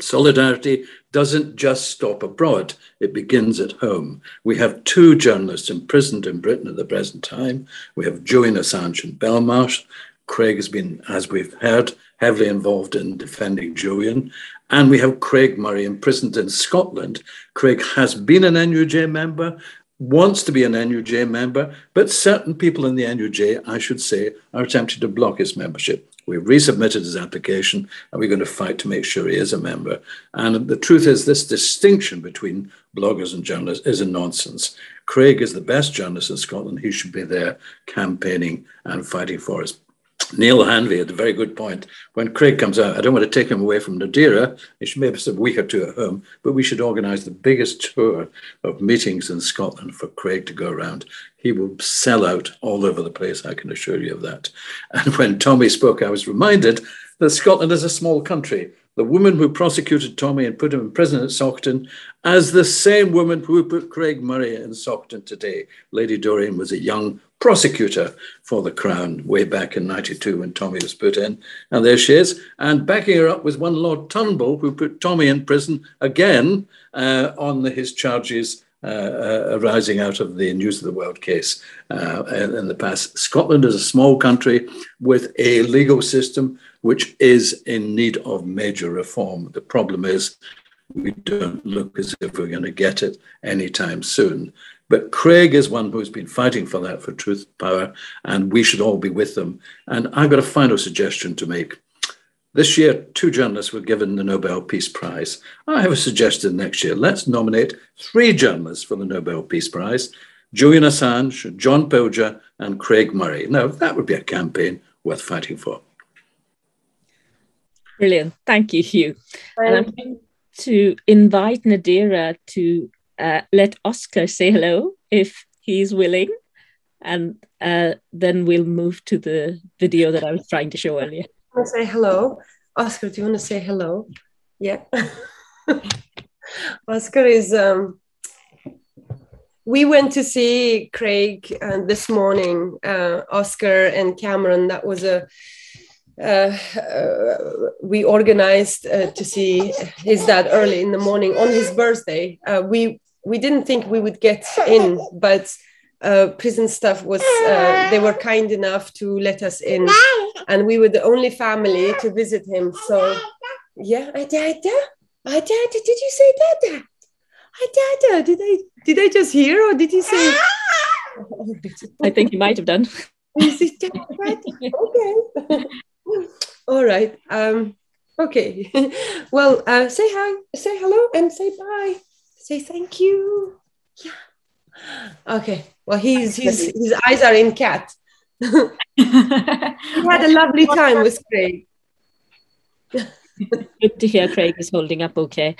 solidarity doesn't just stop abroad, it begins at home. We have 2 journalists imprisoned in Britain at the present time. We have Julian Assange in Belmarsh. Craig has been, as we've heard, heavily involved in defending Julian. And we have Craig Murray imprisoned in Scotland. Craig has been an NUJ member, wants to be an NUJ member, but certain people in the NUJ, I should say, are attempting to block his membership. We've resubmitted his application and we're going to fight to make sure he is a member. And the truth is this distinction between bloggers and journalists is a nonsense. Craig is the best journalist in Scotland. He should be there campaigning and fighting for us. Neil Hanvey had a very good point. When Craig comes out, I don't want to take him away from Nadira. He should maybe have a week or 2 at home, but we should organise the biggest tour of meetings in Scotland for Craig to go around. He will sell out all over the place, I can assure you of that. And when Tommy spoke, I was reminded that Scotland is a small country. The woman who prosecuted Tommy and put him in prison at Saughton, as the same woman who put Craig Murray in Saughton today. Lady Dorian was a young prosecutor for the Crown way back in '92 when Tommy was put in. And there she is. And backing her up was one Lord Turnbull who put Tommy in prison again on his charges arising out of the News of the World case in the past. Scotland is a small country with a legal system which is in need of major reform. The problem is we don't look as if we're going to get it anytime soon. But Craig is one who's been fighting for that, for truth, power, and we should all be with them. And I've got a final suggestion to make. This year, 2 journalists were given the Nobel Peace Prize. I have a suggestion next year. Let's nominate 3 journalists for the Nobel Peace Prize: Julian Assange, John Pilger, and Craig Murray. Now, that would be a campaign worth fighting for. Brilliant. Thank you, Hugh. And I'm going to invite Nadira to let Oscar say hello if he's willing. and then we'll move to the video that I was trying to show earlier. I want to say hello. Oscar, do you want to say hello? Yeah. Oscar is, we went to see Craig this morning, Oscar and Cameron. That was we organized to see his dad early in the morning on his birthday. We didn't think we would get in, but prison staff was, they were kind enough to let us in, and we were the only family to visit him. So yeah, did you say dada? Did I just hear, or did you say? I think you might have done. Okay. All right. Okay. Well, say hi, say hello, and say bye. Say thank you. Yeah. Okay. Well, his eyes are in cat. He had a lovely time with Craig. Good to hear Craig is holding up okay.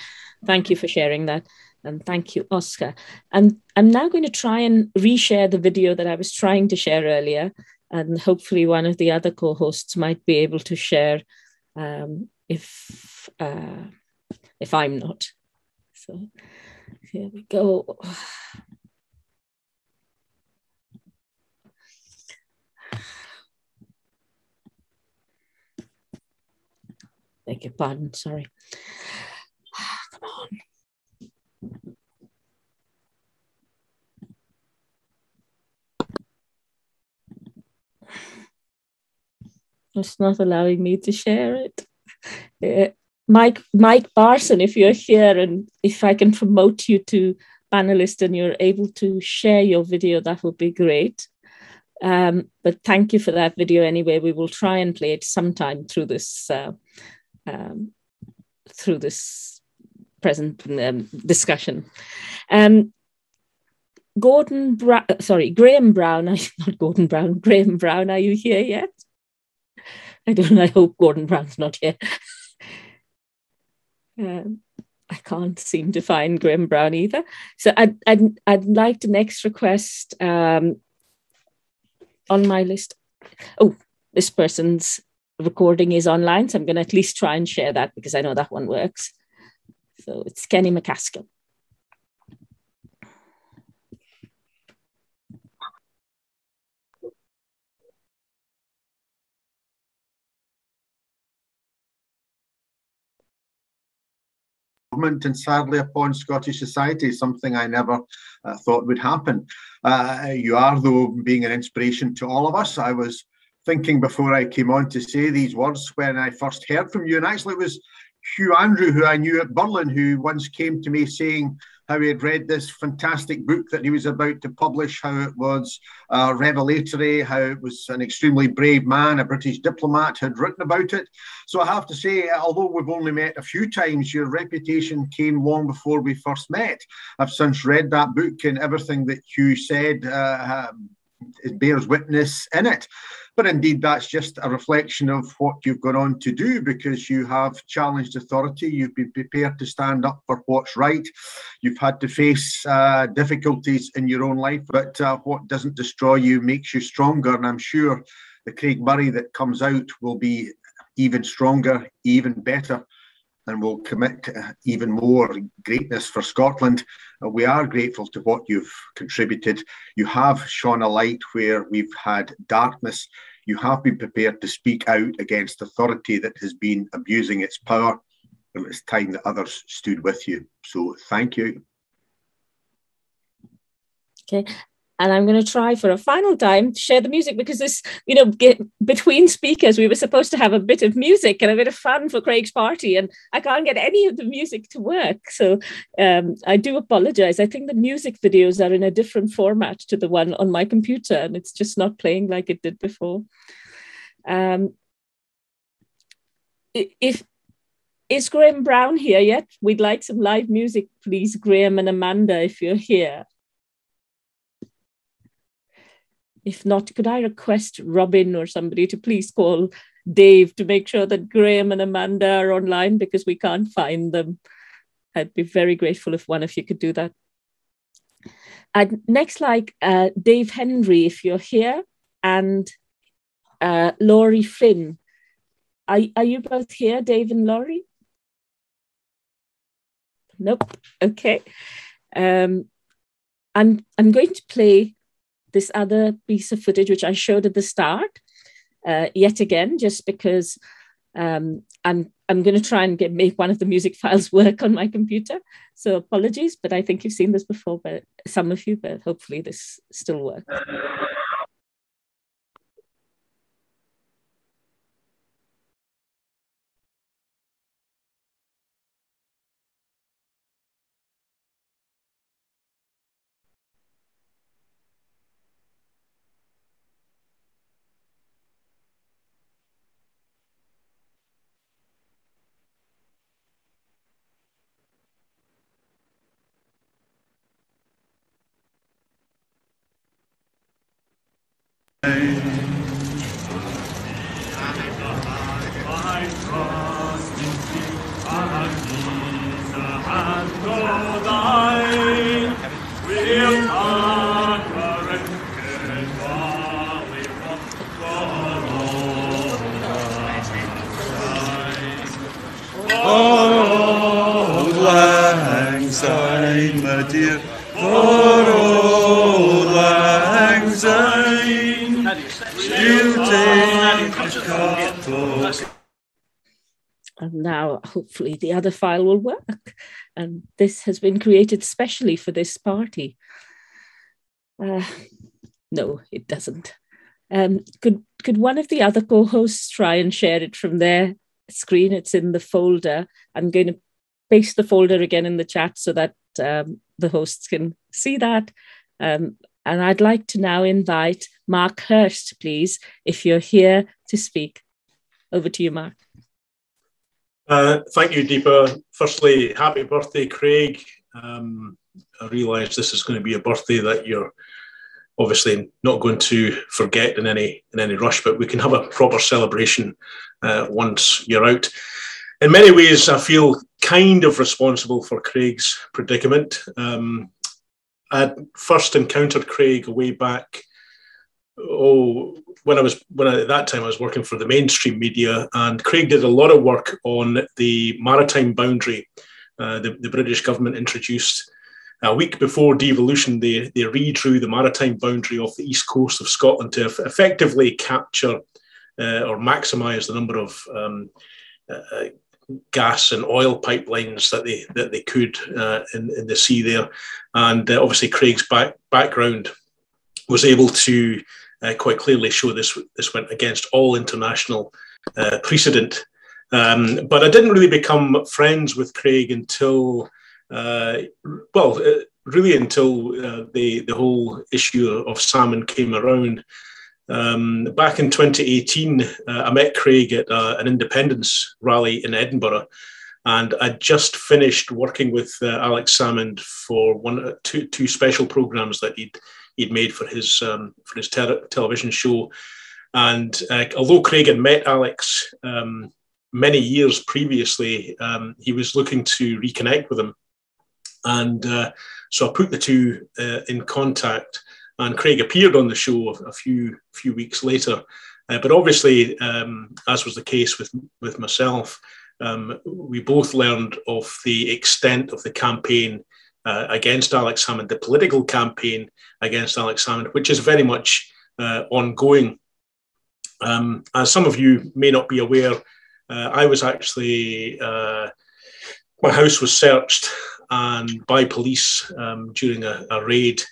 Thank you for sharing that. And thank you, Oscar. And I'm now going to try and reshare the video that I was trying to share earlier. And hopefully one of the other co-hosts might be able to share if I'm not. So here we go. Beg your pardon, sorry. Come on. It's not allowing me to share it. Mike Barson, if you're here and if I can promote you to panelist and you're able to share your video, that would be great. But thank you for that video anyway. We will try and play it sometime through this present discussion. Graham Brown, not Gordon Brown, Graham Brown, are you here yet? I hope Gordon Brown's not here. I can't seem to find Graham Brown either. So I'd like to next request on my list. Oh, this person's recording is online, so I'm going to at least try and share that because I know that one works. So it's Kenny McCaskill. And sadly upon Scottish society, something I never thought would happen. You are, though, being an inspiration to all of us. I was thinking before I came on to say these words when I first heard from you, and actually it was Hugh Andrew, who I knew at Berlin, who once came to me saying how he had read this fantastic book that he was about to publish, how it was revelatory, how it was an extremely brave man, a British diplomat, had written about it. So I have to say, although we've only met a few times, your reputation came long before we first met. I've since read that book, and everything that Hugh said it bears witness in it. But indeed, that's just a reflection of what you've gone on to do, because you have challenged authority. You've been prepared to stand up for what's right. You've had to face difficulties in your own life, but what doesn't destroy you makes you stronger. And I'm sure the Craig Murray that comes out will be even stronger, even better, and will commit even more greatness for Scotland. We are grateful to what you've contributed. You have shone a light where we've had darkness. You have been prepared to speak out against authority that has been abusing its power, and it's time that others stood with you. So thank you. Okay. And I'm going to try for a final time to share the music, because this, between speakers, we were supposed to have a bit of music and a bit of fun for Craig's party, and I can't get any of the music to work. So I do apologize. I think the music videos are in a different format to the one on my computer, and it's just not playing like it did before. Is Graham Brown here yet? We'd like some live music, please, Graham and Amanda, if you're here. If not, could I request Robin or somebody to please call Dave to make sure that Graham and Amanda are online, because we can't find them. I'd be very grateful if one of you could do that. I'd next like Dave Henry, if you're here, and Laurie Flynn. Are you both here, Dave and Laurie? Nope. Okay. I'm going to play this other piece of footage which I showed at the start, yet again, just because I'm going to try and make one of the music files work on my computer. So apologies, but I think you've seen this before, but some of you, but hopefully this still works. Auld Lang Syne, my dear, for Auld Lang Syne, we'll take a cup of... And now, hopefully, the other file will work. And this has been created specially for this party. No, it doesn't. Could one of the other co-hosts try and share it from their screen? It's in the folder. I'm going to paste the folder again in the chat so that the hosts can see that. And I'd like to now invite Mark Hurst, please, if you're here to speak. Over to you, Mark. Thank you, Deepa. Firstly, happy birthday, Craig. I realise this is going to be a birthday that you're obviously not going to forget in any rush, but we can have a proper celebration once you're out. In many ways, I feel kind of responsible for Craig's predicament. I first encountered Craig way back, when at that time I was working for the mainstream media, and Craig did a lot of work on the maritime boundary. The British government introduced a week before devolution, they redrew the maritime boundary off the east coast of Scotland to effectively capture or maximise the number of gas and oil pipelines that they could in the sea there. And obviously Craig's background was able to quite clearly show this went against all international precedent. But I didn't really become friends with Craig until, really until the whole issue of salmon came around. Back in 2018, I met Craig at an independence rally in Edinburgh, and I just finished working with Alex Salmond for two special programs that he'd made for his television show. And although Craig had met Alex many years previously, he was looking to reconnect with him. And so I put the two in contact, and Craig appeared on the show a few weeks later. But obviously, as was the case with myself, we both learned of the extent of the campaign against Alex Salmond, the political campaign against Alex Salmond, which is very much ongoing. As some of you may not be aware, I was actually, my house was searched and by police during a raid,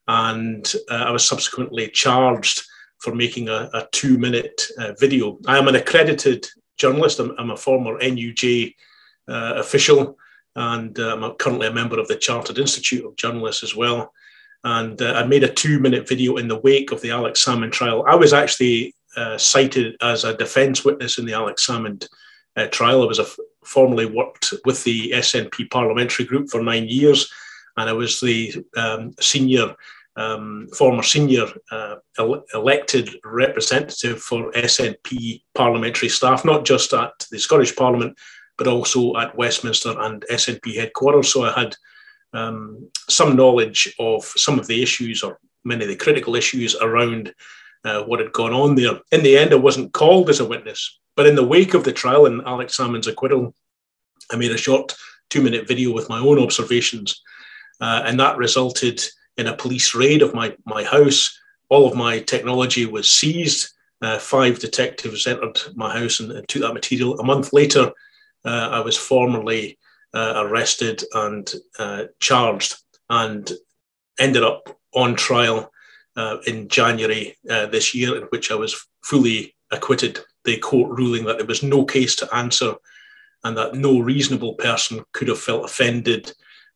and I was subsequently charged for making a 2-minute video. I am an accredited journalist. I'm a former NUJ official, and I'm currently a member of the Chartered Institute of Journalists as well. And I made a 2-minute video in the wake of the Alex Salmond trial. I was actually cited as a defence witness in the Alex Salmond trial. I was formerly worked with the SNP parliamentary group for 9 years, and I was the former senior elected representative for SNP parliamentary staff, not just at the Scottish Parliament, but also at Westminster and SNP headquarters. So I had some knowledge of some of the issues, or many of the critical issues around what had gone on there. In the end, I wasn't called as a witness, but in the wake of the trial and Alex Salmond's acquittal, I made a short 2-minute video with my own observations, and that resulted in a police raid of my house. All of my technology was seized. 5 detectives entered my house and took that material. A month later, I was formally arrested and charged, and ended up on trial in January this year, in which I was fully acquitted, the court ruling that there was no case to answer and that no reasonable person could have felt offended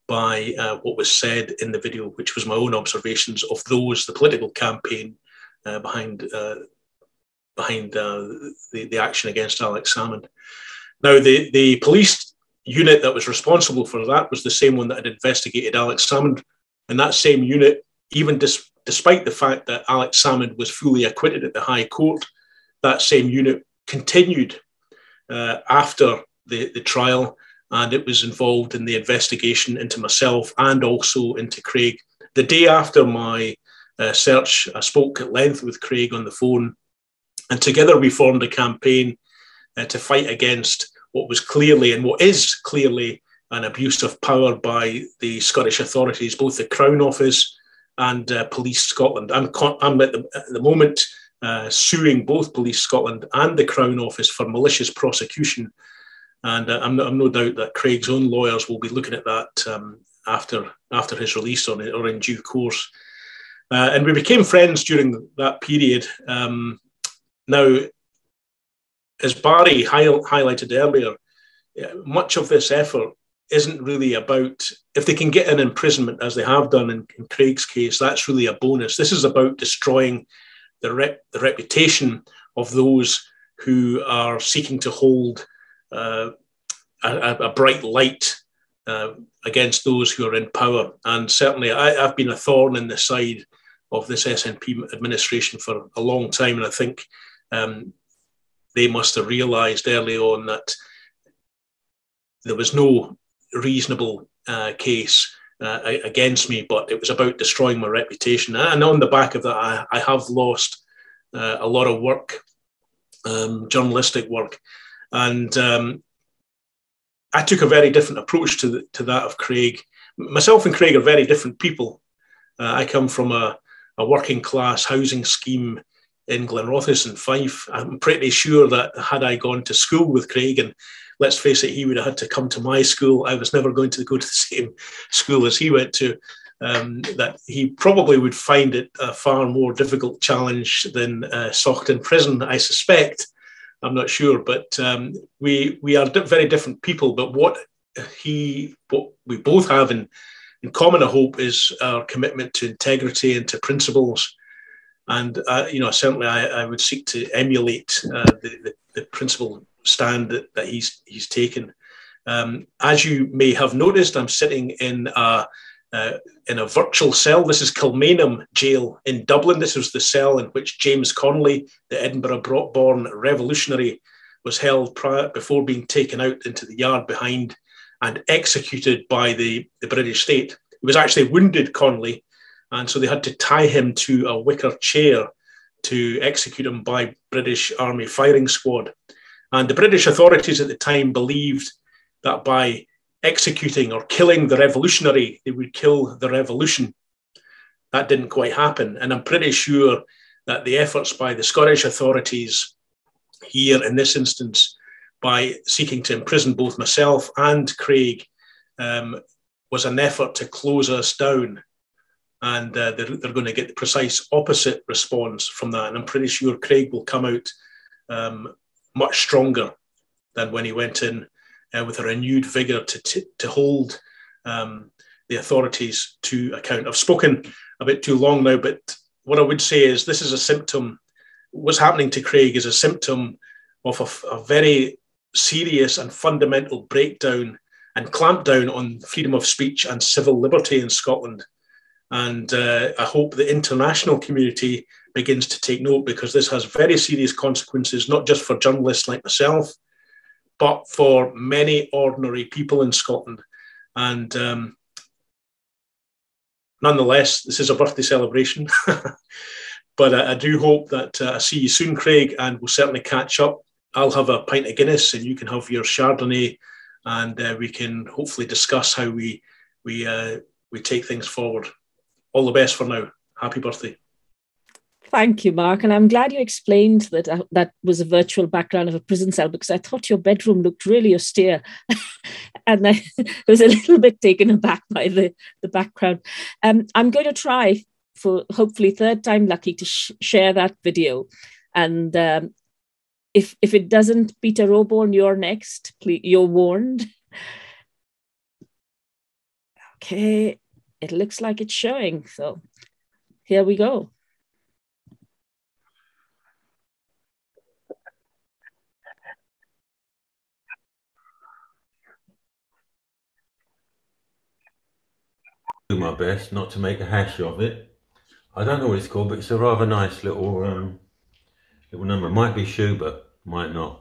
by what was said in the video, which was my own observations of the political campaign behind the action against Alex Salmond. Now, the police unit that was responsible for that was the same one that had investigated Alex Salmond, and that same unit, even despite the fact that Alex Salmond was fully acquitted at the High Court, that same unit continued after the trial, and it was involved in the investigation into myself and also into Craig. The day after my search, I spoke at length with Craig on the phone, and together we formed a campaign to fight against what was clearly, and what is clearly, an abuse of power by the Scottish authorities, both the Crown Office and Police Scotland. I'm at the moment suing both Police Scotland and the Crown Office for malicious prosecution. And I'm no doubt that Craig's own lawyers will be looking at that after his release or in due course. And we became friends during that period. Now, as Barry highlighted earlier, much of this effort isn't really about, if they can get an imprisonment as they have done in Craig's case, that's really a bonus. This is about destroying the reputation of those who are seeking to hold a bright light against those who are in power. And certainly I've been a thorn in the side of this SNP administration for a long time, and I think they must have realised early on that there was no reasonable case against me, but it was about destroying my reputation. And on the back of that, I have lost a lot of work, journalistic work. And I took a very different approach to that of Craig. Myself and Craig are very different people. I come from a working class housing scheme in Glenrothes and Fife. I'm pretty sure that had I gone to school with Craig, and let's face it, he would have had to come to my school, I was never going to go to the same school as he went to, that he probably would find it a far more difficult challenge than Saughton Prison, I suspect. I'm not sure, but we are very different people. But what we both have in common, I hope, is our commitment to integrity and to principles. And certainly I would seek to emulate the principle stand that he's taken. As you may have noticed, I'm sitting in a virtual cell. This is Kilmainham Jail in Dublin. This was the cell in which James Connolly, the Edinburgh-born revolutionary, was held before being taken out into the yard behind and executed by the British state. He was actually wounded, Connolly, and so they had to tie him to a wicker chair to execute him by British Army firing squad. And the British authorities at the time believed that by executing or killing the revolutionary, they would kill the revolution. That didn't quite happen. And I'm pretty sure that the efforts by the Scottish authorities here in this instance, by seeking to imprison both myself and Craig, was an effort to close us down. And they're going to get the precise opposite response from that. And I'm pretty sure Craig will come out much stronger than when he went in, with a renewed vigour to hold the authorities to account. I've spoken a bit too long now, but what I would say is this is a symptom. What's happening to Craig is a symptom of a very serious and fundamental breakdown and clampdown on freedom of speech and civil liberty in Scotland. And I hope the international community begins to take note, because this has very serious consequences, not just for journalists like myself, but for many ordinary people in Scotland. And nonetheless, this is a birthday celebration. But I do hope that I see you soon, Craig, and we'll certainly catch up. I'll have a pint of Guinness and you can have your Chardonnay, and we can hopefully discuss how we take things forward. All the best for now. Happy birthday. Thank you, Mark. And I'm glad you explained that that was a virtual background of a prison cell, because I thought your bedroom looked really austere. And I was a little bit taken aback by the background. I'm going to try, for hopefully third time lucky, to share that video. And if it doesn't, Peter Oborn, you're next. Please, you're warned. Okay, it looks like it's showing. So here we go. Do my best not to make a hash of it. I don't know what it's called, but it's a rather nice little little number. It might be Schubert, might not.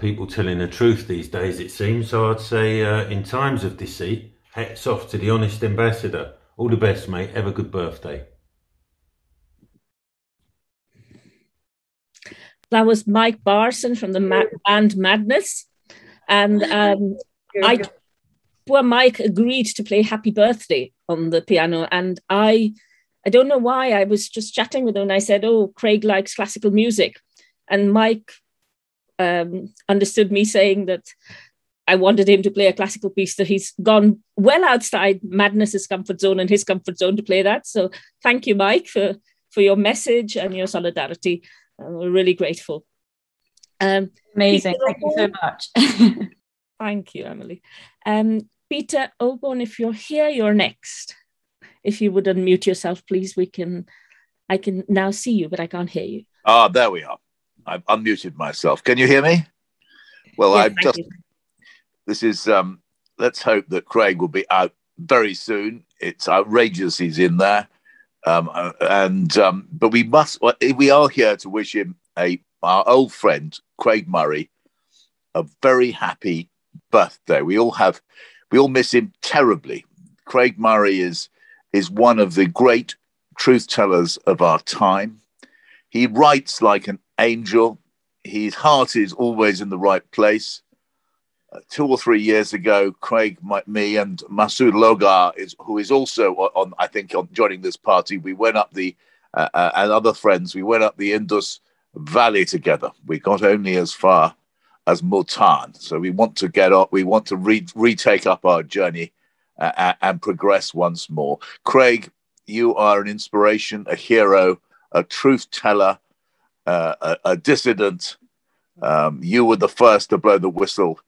People telling the truth these days, it seems. So I'd say in times of deceit, hats off to the honest ambassador. All the best, mate. Have a good birthday. That was Mike Barson from the band Madness. And poor Mike agreed to play Happy Birthday on the piano. And I don't know why, I was just chatting with him and I said, oh, Craig likes classical music. And Mike understood me saying that I wanted him to play a classical piece, that he's gone well outside Madness's comfort zone and his comfort zone to play that. So thank you, Mike, for your message and your solidarity. We're really grateful. Amazing. Thank you so much. Thank you, Emily. Peter Oborn, if you're here, you're next. If you would unmute yourself, please, I can now see you, but I can't hear you. Ah, there we are. I've unmuted myself. Can you hear me? Well, yes, this is, let's hope that Craig will be out very soon. It's outrageous he's in there. But we are here to wish him, our old friend, Craig Murray, a very happy birthday. We all miss him terribly. Craig Murray is one of the great truth tellers of our time. He writes like an angel. His heart is always in the right place. 2 or 3 years ago, Craig, me, and Masood Logar, who is also joining this party, we went up and other friends, we went up the Indus Valley together. We got only as far as Multan. So we want to get up, we want to retake up our journey and progress once more. Craig, you are an inspiration, a hero, a truth teller, a dissident. You were the first to blow the whistle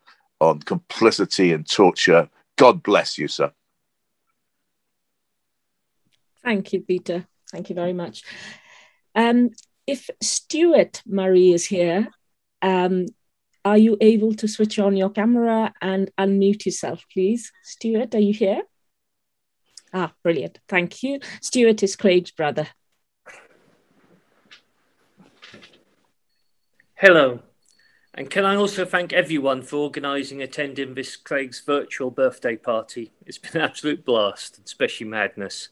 on complicity and torture. God bless you, sir. Thank you, Peter. Thank you very much. If Stuart Murray is here, are you able to switch on your camera and unmute yourself, please? Stuart, are you here? Ah, brilliant. Thank you. Stuart is Craig's brother. Hello. And can I also thank everyone for organising attending this Craig's virtual birthday party. It's been an absolute blast, especially madness.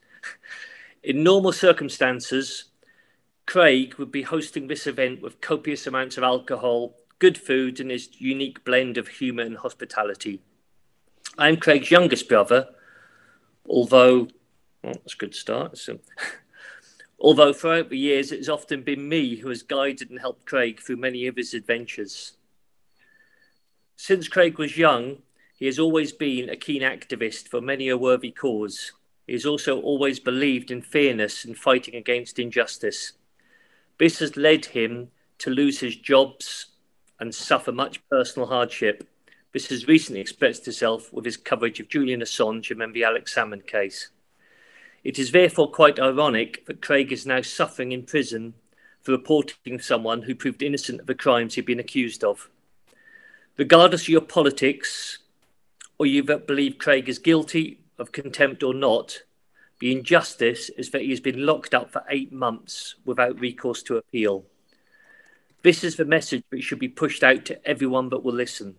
In normal circumstances, Craig would be hosting this event with copious amounts of alcohol, good food, and his unique blend of humour and hospitality. I'm Craig's youngest brother, although, well, that's a good start. Although throughout the years, it has often been me who has guided and helped Craig through many of his adventures. Since Craig was young, he has always been a keen activist for many a worthy cause. He has also always believed in fairness and fighting against injustice. This has led him to lose his jobs and suffer much personal hardship. This has recently expressed itself with his coverage of Julian Assange and then the Alex Salmond case. It is therefore quite ironic that Craig is now suffering in prison for reporting someone who proved innocent of the crimes he'd been accused of. Regardless of your politics, or you believe Craig is guilty of contempt or not, the injustice is that he has been locked up for 8 months without recourse to appeal. This is the message which should be pushed out to everyone that will listen.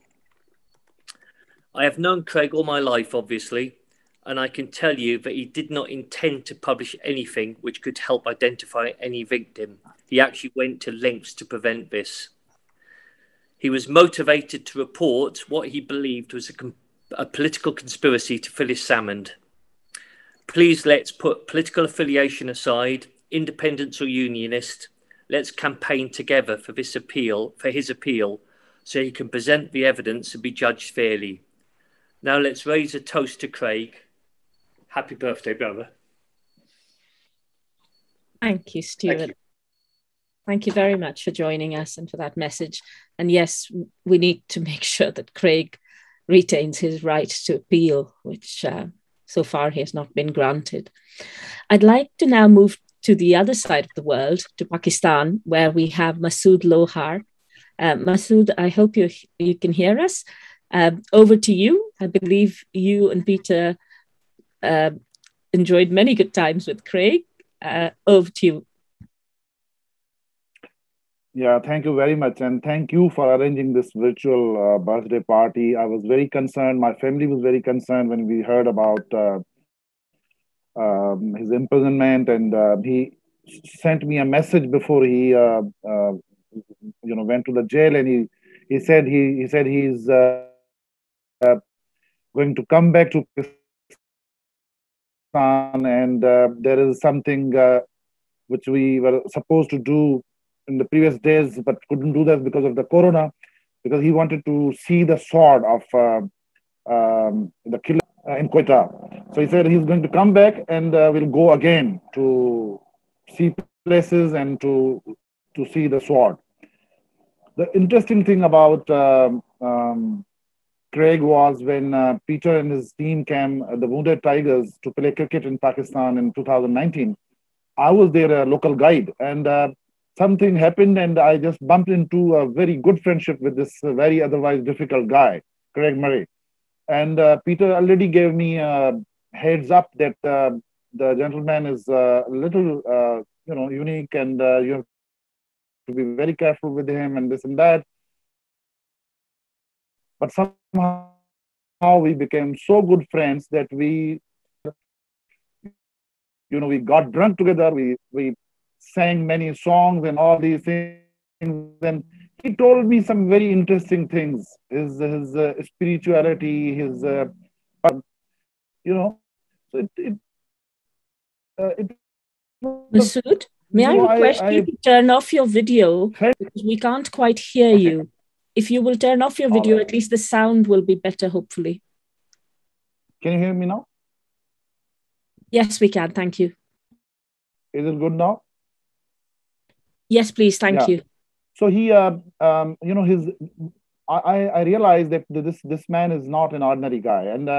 I have known Craig all my life, obviously, and I can tell you that he did not intend to publish anything which could help identify any victim. He actually went to lengths to prevent this. He was motivated to report what he believed was a political conspiracy to Phyllis Salmond. Please let's put political affiliation aside, independence or unionist. Let's campaign together for this appeal, for his appeal, so he can present the evidence and be judged fairly. Now let's raise a toast to Craig. Happy birthday, brother. Thank you, Stuart. Thank you very much for joining us and for that message. And yes, we need to make sure that Craig retains his right to appeal, which so far he has not been granted. I'd like to now move to the other side of the world, to Pakistan, where we have Masood Lohar. Masood, I hope you can hear us. Over to you. I believe you and Peter enjoyed many good times with Craig. Over to you. Yeah, thank you very much. And thank you for arranging this virtual birthday party. I was very concerned. My family was very concerned when we heard about his imprisonment, and he sent me a message before he went to the jail, and he said he's going to come back to Pakistan, and there is something which we were supposed to do in the previous days, but couldn't do that because of the corona, because he wanted to see the sword of the killer in Quetta. So he said he's going to come back and we'll go again to see places and to see the sword. The interesting thing about Craig was when Peter and his team came, the Wounded Tigers, to play cricket in Pakistan in 2019. I was their local guide, and something happened, and I just bumped into a very good friendship with this very otherwise difficult guy, Craig Murray. And Peter already gave me a heads up that the gentleman is a little, unique, and you have to be very careful with him and this and that. But somehow we became so good friends that we got drunk together. We sang many songs and all these things. And he told me some very interesting things. His spirituality, his so it Masood, may I request you to turn off your video, because we can't quite hear you. If you will turn off your video, at least the sound will be better, hopefully. Can you hear me now? Yes, we can. Thank you. Is it good now? Yes, please. Thank you. So he, I realized that this man is not an ordinary guy. And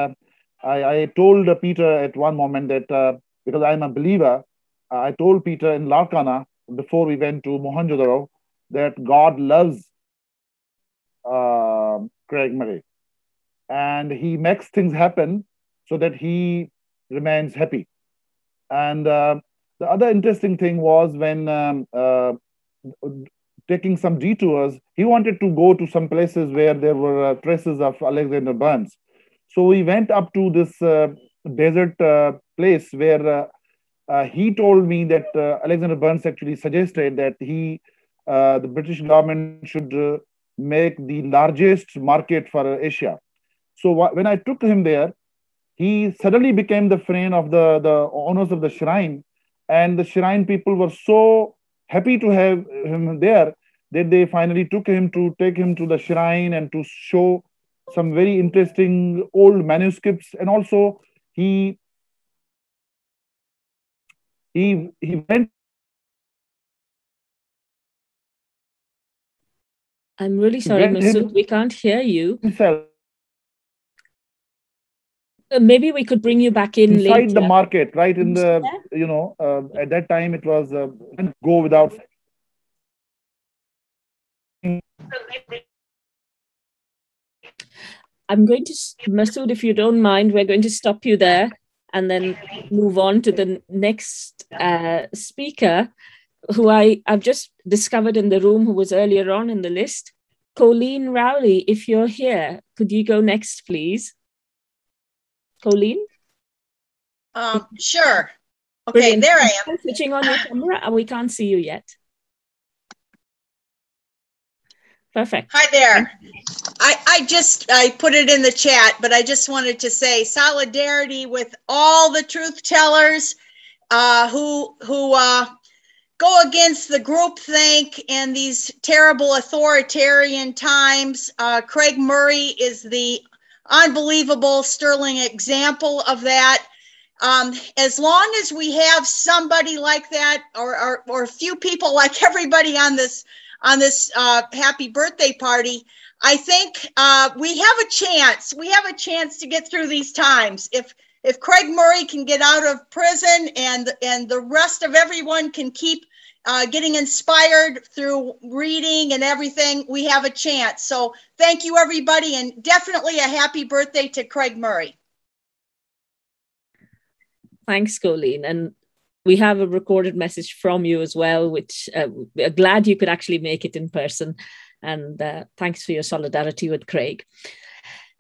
I told Peter at one moment that because I'm a believer, I told Peter in Larkana before we went to Mohenjo-daro that God loves Craig Murray, and he makes things happen so that he remains happy. And the other interesting thing was when taking some detours, he wanted to go to some places where there were traces of Alexander Burns. So we went up to this desert place where he told me that Alexander Burns actually suggested that the British government should make the largest market for Asia. So when I took him there, he suddenly became the friend of the owners of the shrine, and the shrine people were so happy to have him there that they finally take him to the shrine and to show some very interesting old manuscripts. And also he went. I'm really sorry, Masood, we can't hear you. Himself. Maybe we could bring you back in inside later. The market, right in the, at that time it was go without. I'm going to, Masood, if you don't mind, we're going to stop you there and then move on to the next speaker, who I've just discovered in the room, who was earlier on in the list. Colleen Rowley, if you're here, could you go next, please? Colleen? Sure. Okay, Brilliant. there I am. Switching on your camera, and we can't see you yet. Perfect. Hi there. I put it in the chat, but I just wanted to say solidarity with all the truth tellers who go against the groupthink in these terrible authoritarian times. Craig Murray is the unbelievable, sterling example of that. As long as we have somebody like that, or a few people like everybody on this happy birthday party, I think we have a chance. We have a chance to get through these times. If Craig Murray can get out of prison and the rest of everyone can keep getting inspired through reading and everything, we have a chance. So thank you, everybody, and definitely a happy birthday to Craig Murray. Thanks, Colleen. And we have a recorded message from you as well, which we're glad you could actually make it in person. And thanks for your solidarity with Craig.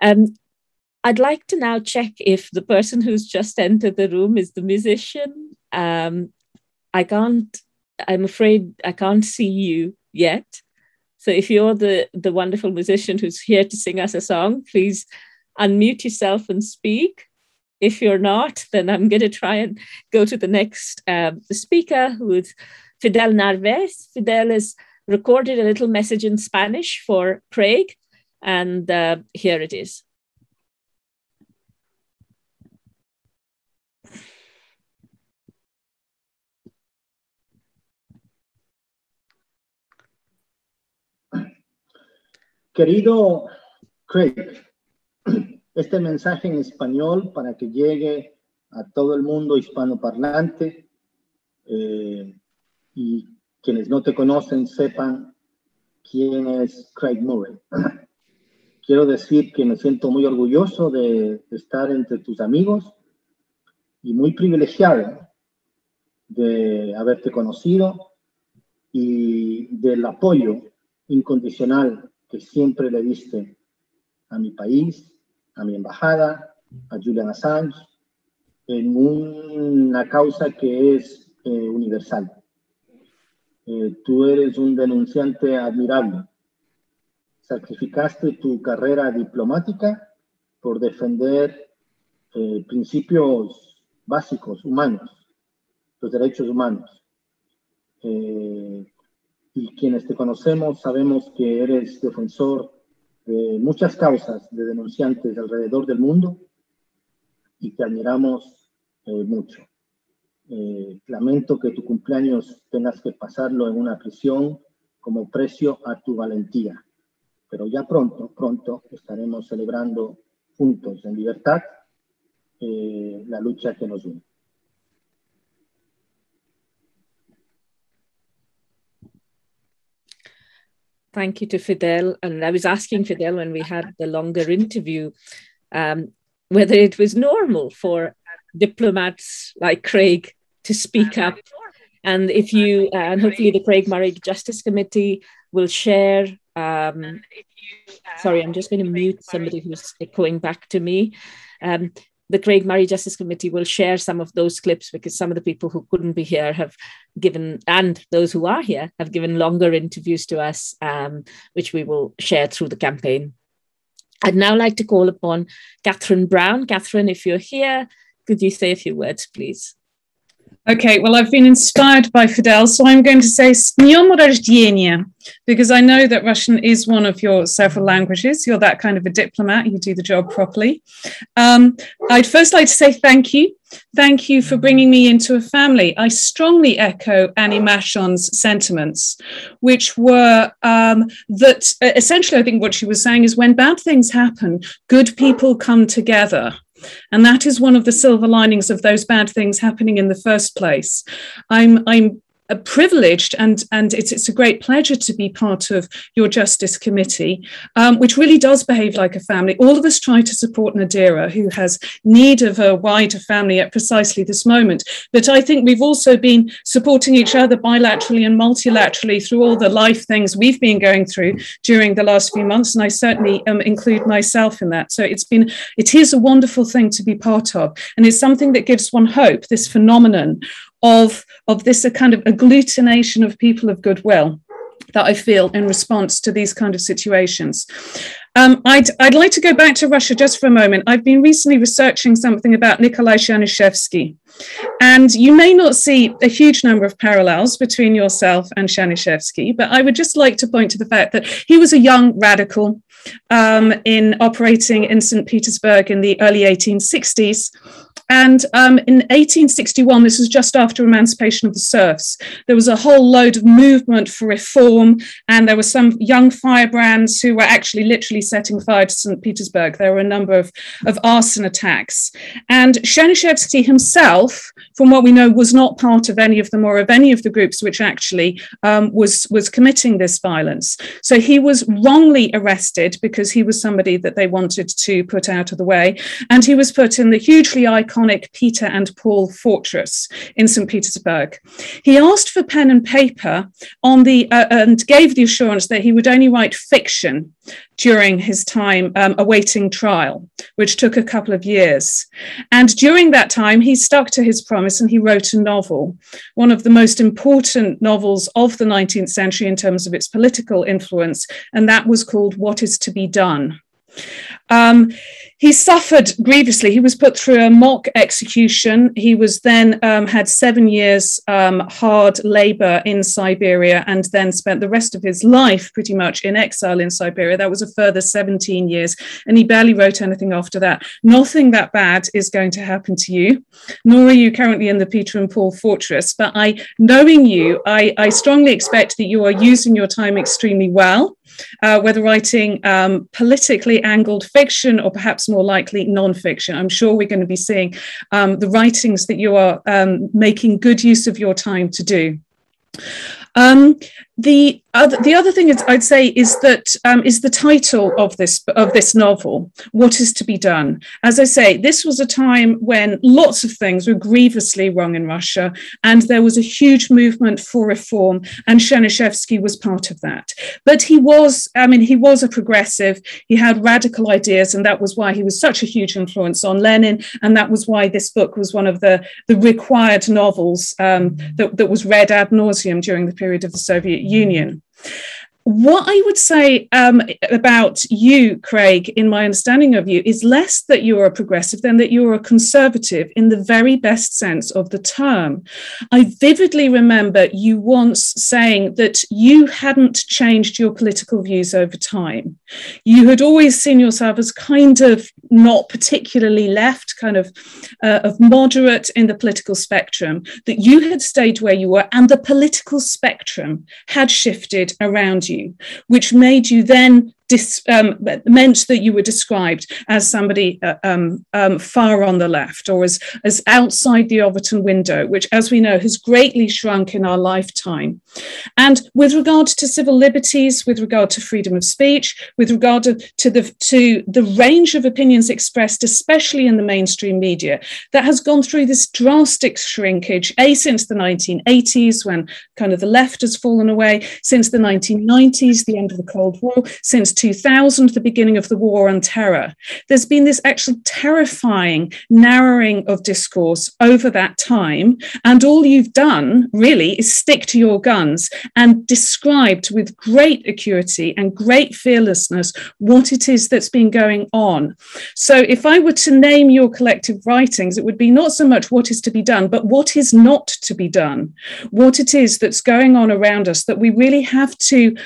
I'd like to now check if the person who's just entered the room is the musician. I'm afraid I can't see you yet. So if you're the wonderful musician who's here to sing us a song, please unmute yourself and speak. If you're not, then I'm going to try and go to the next speaker, who is Fidel Narvaez. Fidel has recorded a little message in Spanish for Craig, and here it is. Querido Craig, este mensaje en español para que llegue a todo el mundo hispanoparlante y quienes no te conocen sepan quién es Craig Murray. Quiero decir que me siento muy orgulloso de estar entre tus amigos y muy privilegiado de haberte conocido y del apoyo incondicional que siempre le diste a mi país, a mi embajada, a Julian Assange, en una causa que es universal. Tú eres un denunciante admirable. Sacrificaste tu carrera diplomática por defender principios básicos, humanos, los derechos humanos. Y quienes te conocemos sabemos que eres defensor de muchas causas de denunciantes alrededor del mundo y te admiramos mucho. Lamento que tu cumpleaños tengas que pasarlo en una prisión como precio a tu valentía. pero ya pronto estaremos celebrando juntos en libertad la lucha que nos une. Thank you to Fidel. And I was asking Fidel when we had the longer interview whether it was normal for diplomats like Craig to speak up. And if you, and hopefully the Craig Murray Justice Committee will share, sorry, I'm just going to mute somebody who's echoing back to me. The Craig Murray Justice Committee will share some of those clips because some of the people who couldn't be here have given, and those who are here, have given longer interviews to us, which we will share through the campaign. I'd now like to call upon Catherine Brown. Catherine, if you're here, could you say a few words, please? Okay, well, I've been inspired by Fidel, so I'm going to say "S dnем rождения," because I know that Russian is one of your several languages. You're that kind of a diplomat. You do the job properly. I'd first like to say thank you. Thank you for bringing me into a family. I strongly echo Annie Machon's sentiments, which were that essentially I think what she was saying is when bad things happen, good people come together. And that is one of the silver linings of those bad things happening in the first place. I'm privileged and it's a great pleasure to be part of your Justice Committee, which really does behave like a family. All of us try to support Nadira, who has need of a wider family at precisely this moment. But I think we've also been supporting each other bilaterally and multilaterally through all the life things we've been going through during the last few months. And I certainly include myself in that. So it is a wonderful thing to be part of. And it's something that gives one hope, this phenomenon of this a kind of agglutination of people of goodwill that I feel in response to these kind of situations. I'd like to go back to Russia just for a moment. I've been recently researching something about Nikolai Chernyshevsky, and you may not see a huge number of parallels between yourself and Chernyshevsky, but I would just like to point to the fact that he was a young radical in operating in St. Petersburg in the early 1860s. And in 1861, this was just after emancipation of the serfs, there was a whole load of movement for reform, and there were some young firebrands who were actually literally setting fire to St. Petersburg. There were a number of arson attacks. And Chernyshevsky himself, from what we know, was not part of any of them or of any of the groups which actually was committing this violence. So he was wrongly arrested because he was somebody that they wanted to put out of the way. And he was put in the hugely iconic Peter and Paul Fortress in St. Petersburg. He asked for pen and paper on and gave the assurance that he would only write fiction during his time awaiting trial, which took a couple of years. And during that time, he stuck to his promise and he wrote a novel, one of the most important novels of the 19th century in terms of its political influence, and that was called What Is to Be Done. He suffered grievously. He was put through a mock execution. He was then had 7 years hard labor in Siberia and then spent the rest of his life pretty much in exile in Siberia. That was a further 17 years. And he barely wrote anything after that. Nothing that bad is going to happen to you, nor are you currently in the Peter and Paul Fortress. But knowing you, I strongly expect that you are using your time extremely well, whether writing politically angled fiction or perhaps more likely non-fiction. I'm sure we're going to be seeing the writings that you are making good use of your time to do. The other thing I'd say is that is the title of this novel, What Is to Be Done. As I say, this was a time when lots of things were grievously wrong in Russia, and there was a huge movement for reform, and Chernyshevsky was part of that. But he was a progressive. He had radical ideas, and that was why he was such a huge influence on Lenin, and that was why this book was one of the required novels that was read ad nauseum during the period of the Soviet Union. What I would say about you, Craig, in my understanding of you, is less that you're a progressive than that you're a conservative in the very best sense of the term. I vividly remember you once saying that you hadn't changed your political views over time. You had always seen yourself as kind of not particularly left, kind of moderate in the political spectrum, that you had stayed where you were and the political spectrum had shifted around you, which made you then meant that you were described as somebody far on the left, or as outside the Overton window, which, as we know, has greatly shrunk in our lifetime. And with regard to civil liberties, with regard to freedom of speech, with regard to the range of opinions expressed, especially in the mainstream media, that has gone through this drastic shrinkage, since the 1980s, when kind of the left has fallen away, since the 1990s, the end of the Cold War, since 2000, the beginning of the war on terror. There's been this actually terrifying narrowing of discourse over that time. And all you've done really is stick to your guns and described with great acuity and great fearlessness what it is that's been going on. So if I were to name your collective writings, it would be not so much what is to be done, but what is not to be done, what it is that's going on around us that we really have to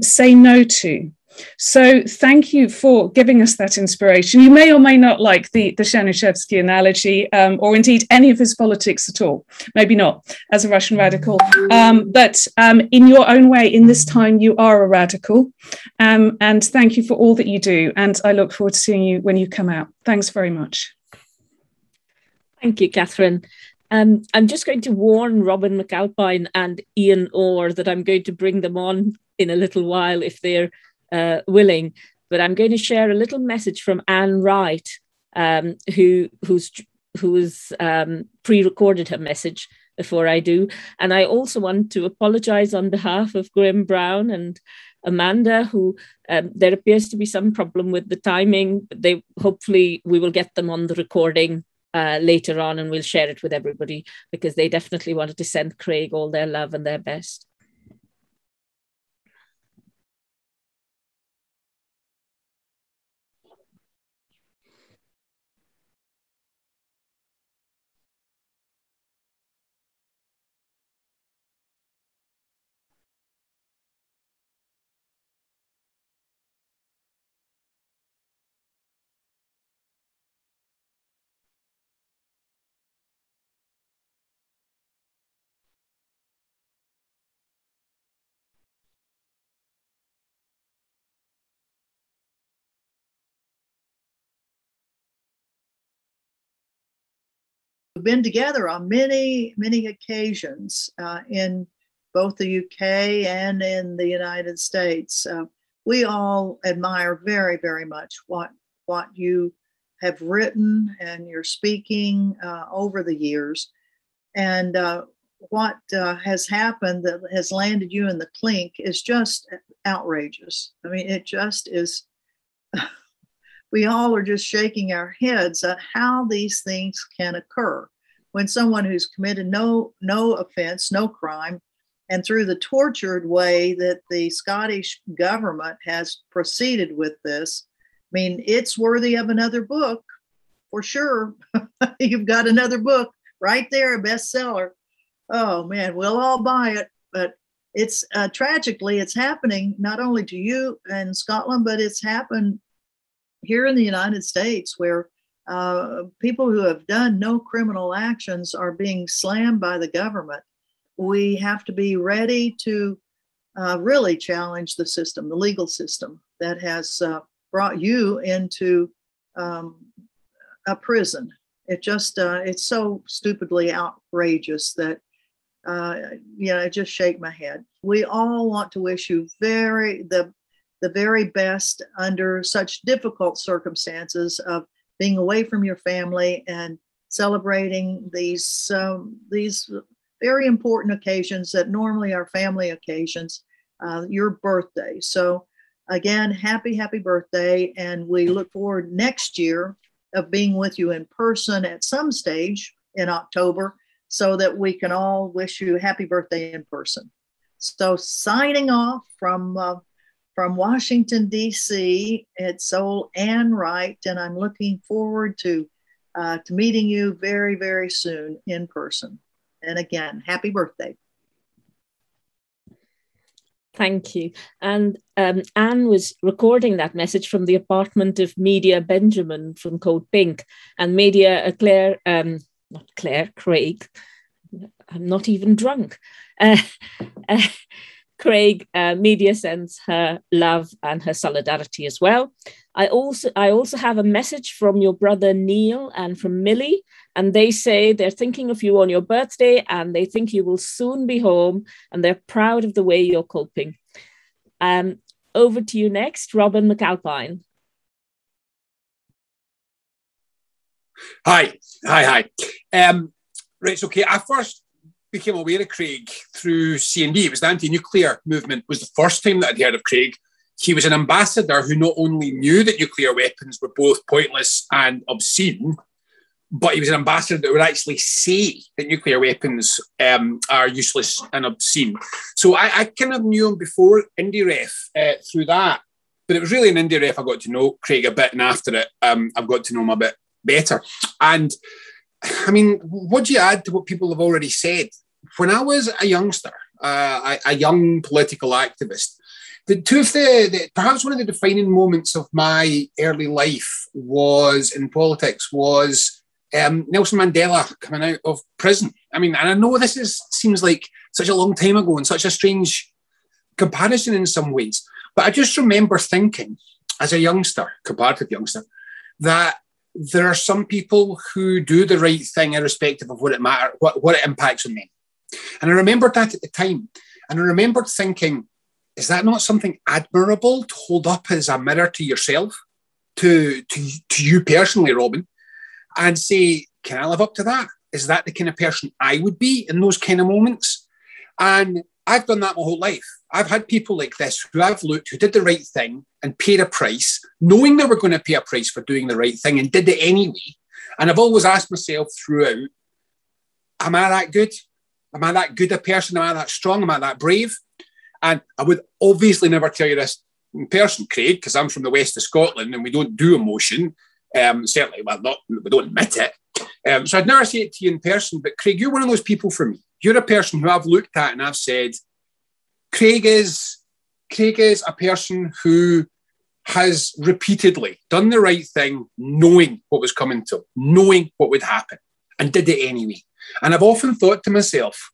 say no to. So thank you for giving us that inspiration. You may or may not like the Januszewski analogy, or indeed any of his politics at all. Maybe not as a Russian radical, but in your own way, in this time, you are a radical. And thank you for all that you do. And I look forward to seeing you when you come out. Thanks very much. Thank you, Catherine. I'm just going to warn Robin McAlpine and Ian Orr that I'm going to bring them on in a little while if they're willing, but I'm going to share a little message from Anne Wright, who's pre-recorded her message before I do. And I also want to apologize on behalf of Graham Brown and Amanda, who there appears to be some problem with the timing, but hopefully we will get them on the recording later on, and we'll share it with everybody, because they definitely wanted to send Craig all their love and their best. We've been together on many, many occasions in both the UK and in the United States. We all admire very, very much what you have written and your speaking over the years. And what has happened that has landed you in the clink is just outrageous. I mean, it just is. We all are just shaking our heads at how these things can occur when someone who's committed no offense, no crime, and through the tortured way that the Scottish government has proceeded with this. I mean, it's worthy of another book for sure. You've got another book right there, a bestseller. Oh man, we'll all buy it. But it's tragically, it's happening not only to you in Scotland, but it's happened here in the United States, where people who have done no criminal actions are being slammed by the government. We have to be ready to really challenge the system, the legal system that has brought you into a prison. It just, it's so stupidly outrageous that, I just shake my head. We all want to wish you the very best under such difficult circumstances of being away from your family and celebrating these very important occasions that normally are family occasions, your birthday. So again, happy birthday. And we look forward next year of being with you in person at some stage in October, so that we can all wish you a happy birthday in person. So signing off from Washington, D.C., it's old Anne Wright, and I'm looking forward to meeting you very, very soon in person. And again, happy birthday. Thank you. And Anne was recording that message from the apartment of Media Benjamin from Code Pink, and Craig, I'm not even drunk. Craig, media sends her love and her solidarity as well. I also have a message from your brother Neil and from Millie, and they say they're thinking of you on your birthday and they think you will soon be home and they're proud of the way you're coping. Over to you next, Robin McAlpine. Hi. Right, okay, I first became aware of Craig through C&D. It was the anti-nuclear movement was the first time that I'd heard of Craig. He was an ambassador who not only knew that nuclear weapons were both pointless and obscene, but he was an ambassador that would actually say that nuclear weapons are useless and obscene. So I kind of knew him before IndieRef through that. But it was really in IndieRef I got to know Craig a bit, and after it, I've got to know him a bit better. And I mean, what do you add to what people have already said? When I was a youngster, a young political activist, perhaps one of the defining moments of my early life was in politics was Nelson Mandela coming out of prison. I mean, and I know this seems like such a long time ago and such a strange comparison in some ways, but I just remember thinking as a youngster, comparative youngster, that there are some people who do the right thing irrespective of what it impacts on them. And I remembered that at the time. And I remembered thinking, is that not something admirable to hold up as a mirror to yourself, to you personally, Robin, and say, can I live up to that? Is that the kind of person I would be in those kind of moments? And I've done that my whole life. I've had people like this who I've looked, who did the right thing and paid a price, knowing they were going to pay a price for doing the right thing and did it anyway. And I've always asked myself throughout, am I that good? Am I that good a person? Am I that strong? Am I that brave? And I would obviously never tell you this in person, Craig, because I'm from the west of Scotland and we don't do emotion. Certainly, we don't admit it. So I'd never say it to you in person, but Craig, you're one of those people for me. You're a person who I've looked at and I've said, Craig is a person who has repeatedly done the right thing, knowing what was coming to him, knowing what would happen, and did it anyway. And I've often thought to myself,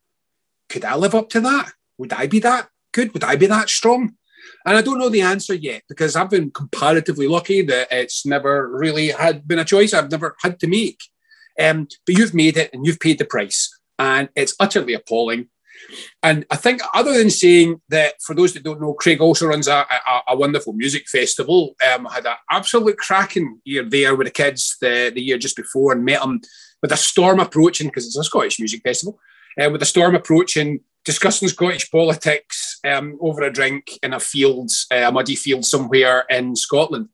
could I live up to that? Would I be that good? Would I be that strong? And I don't know the answer yet, because I've been comparatively lucky that it's never really been a choice I've never had to make. But you've made it and you've paid the price. And it's utterly appalling. And I think, other than saying that, for those that don't know, Craig also runs a wonderful music festival. I had an absolute cracking year there with the kids the year just before, and met him with a storm approaching, because it's a Scottish music festival, with a storm approaching, discussing Scottish politics over a drink in a muddy field somewhere in Scotland.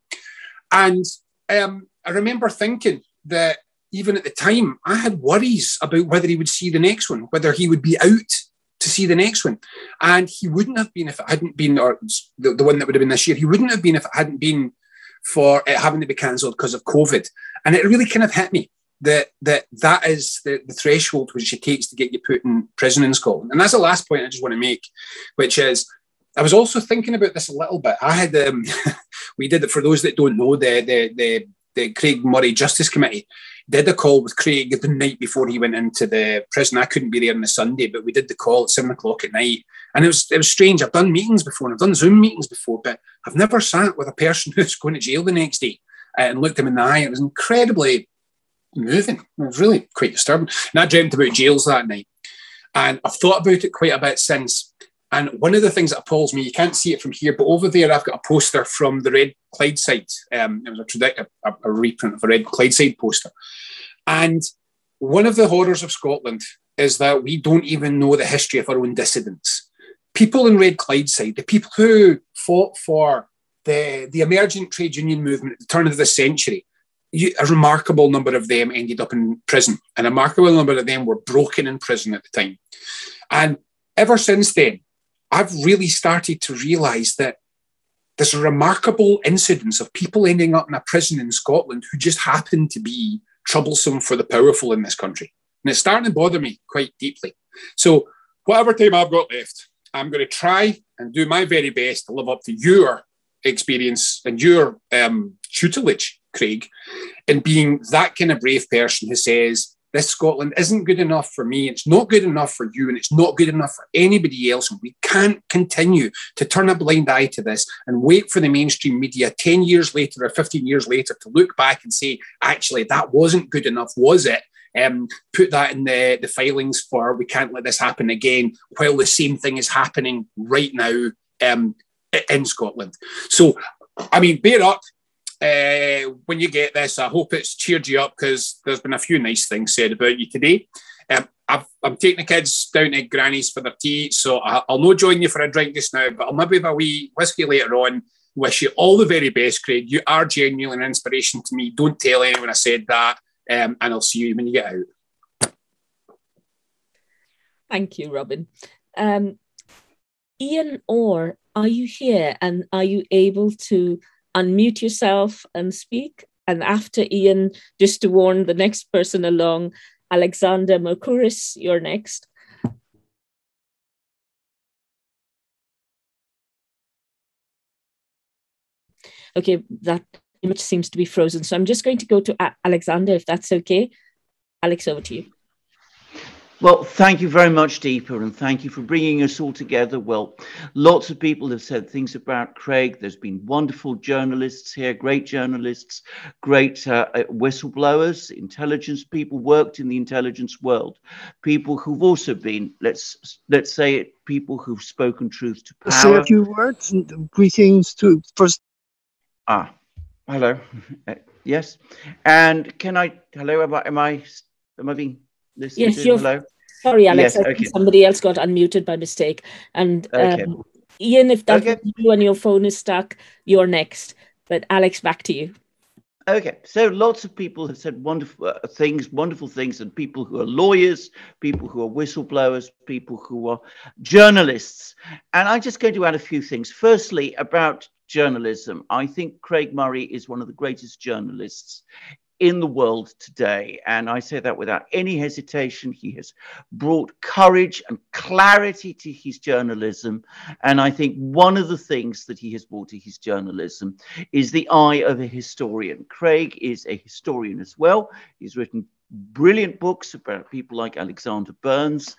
And I remember thinking that even at the time, I had worries about whether he would see the next one, whether he would be out to see the next one. And he wouldn't have been if it hadn't been, or the one that would have been this year, he wouldn't have been if it hadn't been for it having to be cancelled because of COVID. And it really kind of hit me that is the threshold which it takes to get you put in prison in Scotland. And that's the last point I just want to make, which is, I was also thinking about this a little bit. I had, we did it, for those that don't know, the Craig Murray Justice Committee did a call with Craig the night before he went into the prison. I couldn't be there on the Sunday, but we did the call at 7:00 at night. And it was strange. I've done meetings before and I've done Zoom meetings before, but I've never sat with a person who's going to jail the next day and looked him in the eye. It was incredibly moving. It was really quite disturbing. And I dreamt about jails that night. And I've thought about it quite a bit since. And one of the things that appalls me, you can't see it from here, but over there I've got a poster from the Red Clydeside. It was a reprint of a Red Clydeside poster. And one of the horrors of Scotland is that we don't even know the history of our own dissidents. People in Red Clydeside, the people who fought for the emergent trade union movement at the turn of the century, a remarkable number of them ended up in prison, and a remarkable number of them were broken in prison at the time. And ever since then, I've really started to realise that there's a remarkable incidence of people ending up in a prison in Scotland who just happen to be troublesome for the powerful in this country. And it's starting to bother me quite deeply. So whatever time I've got left, I'm going to try and do my very best to live up to your experience and your tutelage, Craig, in being that kind of brave person who says, this Scotland isn't good enough for me, it's not good enough for you, and it's not good enough for anybody else. And we can't continue to turn a blind eye to this and wait for the mainstream media 10 years later or 15 years later to look back and say, actually, that wasn't good enough, was it? Put that in the filings for we can't let this happen again, while the same thing is happening right now in Scotland. So, I mean, bear up. When you get this, I hope it's cheered you up, because there's been a few nice things said about you today. I'm taking the kids down to Granny's for their tea, so I'll not join you for a drink just now, but I'll maybe have a wee whiskey later on. Wish you all the very best, Craig. You are genuinely an inspiration to me. Don't tell anyone I said that, and I'll see you when you get out. Thank you, Robin. Ian Orr, are you here, and are you able to unmute yourself and speak? And after Ian, just to warn the next person along, Alexander Mercouris, you're next. Okay, that image seems to be frozen. So I'm just going to go to Alexander, if that's okay. Alex, over to you. Well, thank you very much, Deepa, and thank you for bringing us all together. Well, lots of people have said things about Craig. There's been wonderful journalists here, great journalists, great whistleblowers, intelligence people, worked in the intelligence world, people who've also been, let's say it, people who've spoken truth to power. Say a few words and greetings to first. Hello. Yes. And can I, hello, am I being listened yes, to? you're, hello? Sorry, Alex, Yes, I think somebody else got unmuted by mistake. And Ian, if that's you and your phone is stuck, you're next. But Alex, back to you. Okay, so lots of people have said wonderful things, and people who are lawyers, people who are whistleblowers, people who are journalists. And I'm just going to add a few things. Firstly, about journalism. I think Craig Murray is one of the greatest journalists in the world today. And I say that without any hesitation. He has brought courage and clarity to his journalism. And I think one of the things that he has brought to his journalism is the eye of a historian. Craig is a historian as well. He's written brilliant books about people like Alexander Burns.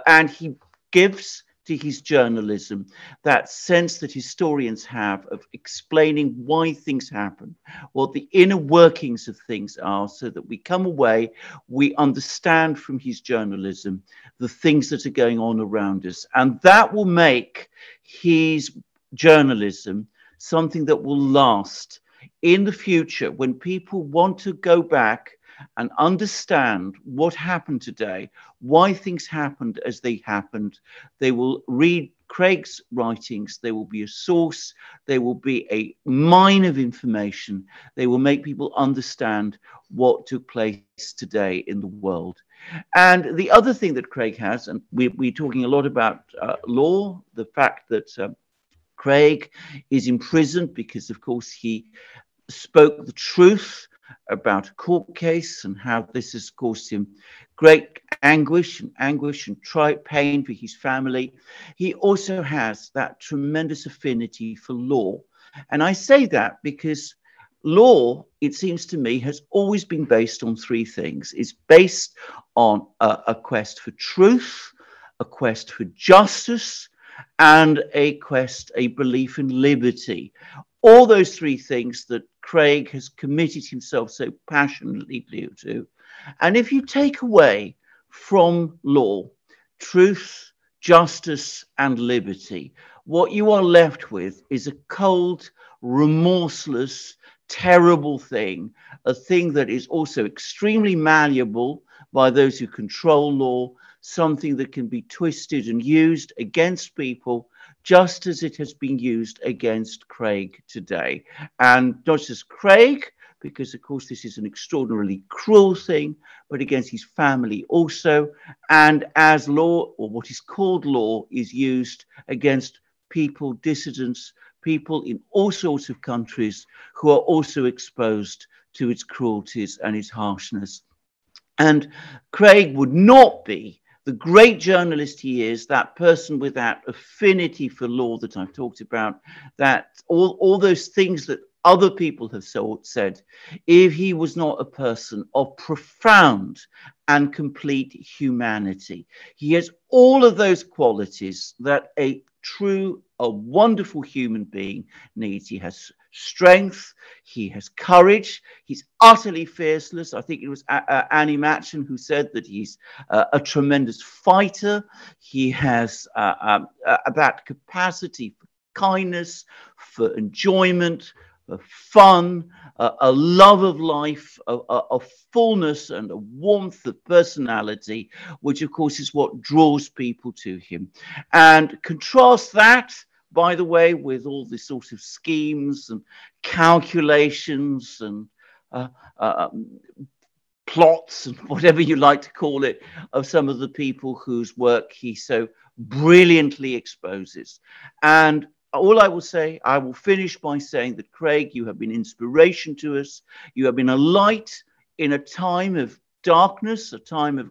And he gives to his journalism that sense that historians have of explaining why things happen, what the inner workings of things are, so that we come away, we understand from his journalism the things that are going on around us. And that will make his journalism something that will last in the future. When people want to go back and understand what happened today, why things happened as they happened, they will read Craig's writings. They will be a source. They will be a mine of information. They will make people understand what took place today in the world. And the other thing that Craig has, and we're talking a lot about law, the fact that Craig is imprisoned because, of course, he spoke the truth about a court case and how this has caused him great anguish and pain for his family. He also has that tremendous affinity for law. And I say that because law, it seems to me, has always been based on three things. It's based on a quest for truth, a quest for justice, and a belief in liberty. All those three things that Craig has committed himself so passionately to. And if you take away from law truth, justice, and liberty, what you are left with is a cold, remorseless, terrible thing, a thing that is also extremely malleable by those who control law, something that can be twisted and used against people, just as it has been used against Craig today. And not just Craig, because of course this is an extraordinarily cruel thing, but against his family also. And as law, or what is called law, is used against people, dissidents, people in all sorts of countries who are also exposed to its cruelties and its harshness. And Craig would not be the great journalist he is, that person with that affinity for law that I've talked about, that all those things that other people have said, if he was not a person of profound and complete humanity. He has all of those qualities that a wonderful human being needs. He has strength, he has courage, he's utterly fearless. I think it was Annie Matchon who said that he's a tremendous fighter. He has that capacity for kindness, for enjoyment, for fun, a love of life, a fullness and a warmth of personality, which of course is what draws people to him. And contrast that, by the way, with all the sort of schemes and calculations and plots and whatever you like to call it of some of the people whose work he so brilliantly exposes. And all I will say, I will finish by saying that, Craig, you have been inspiration to us. You have been a light in a time of darkness, a time of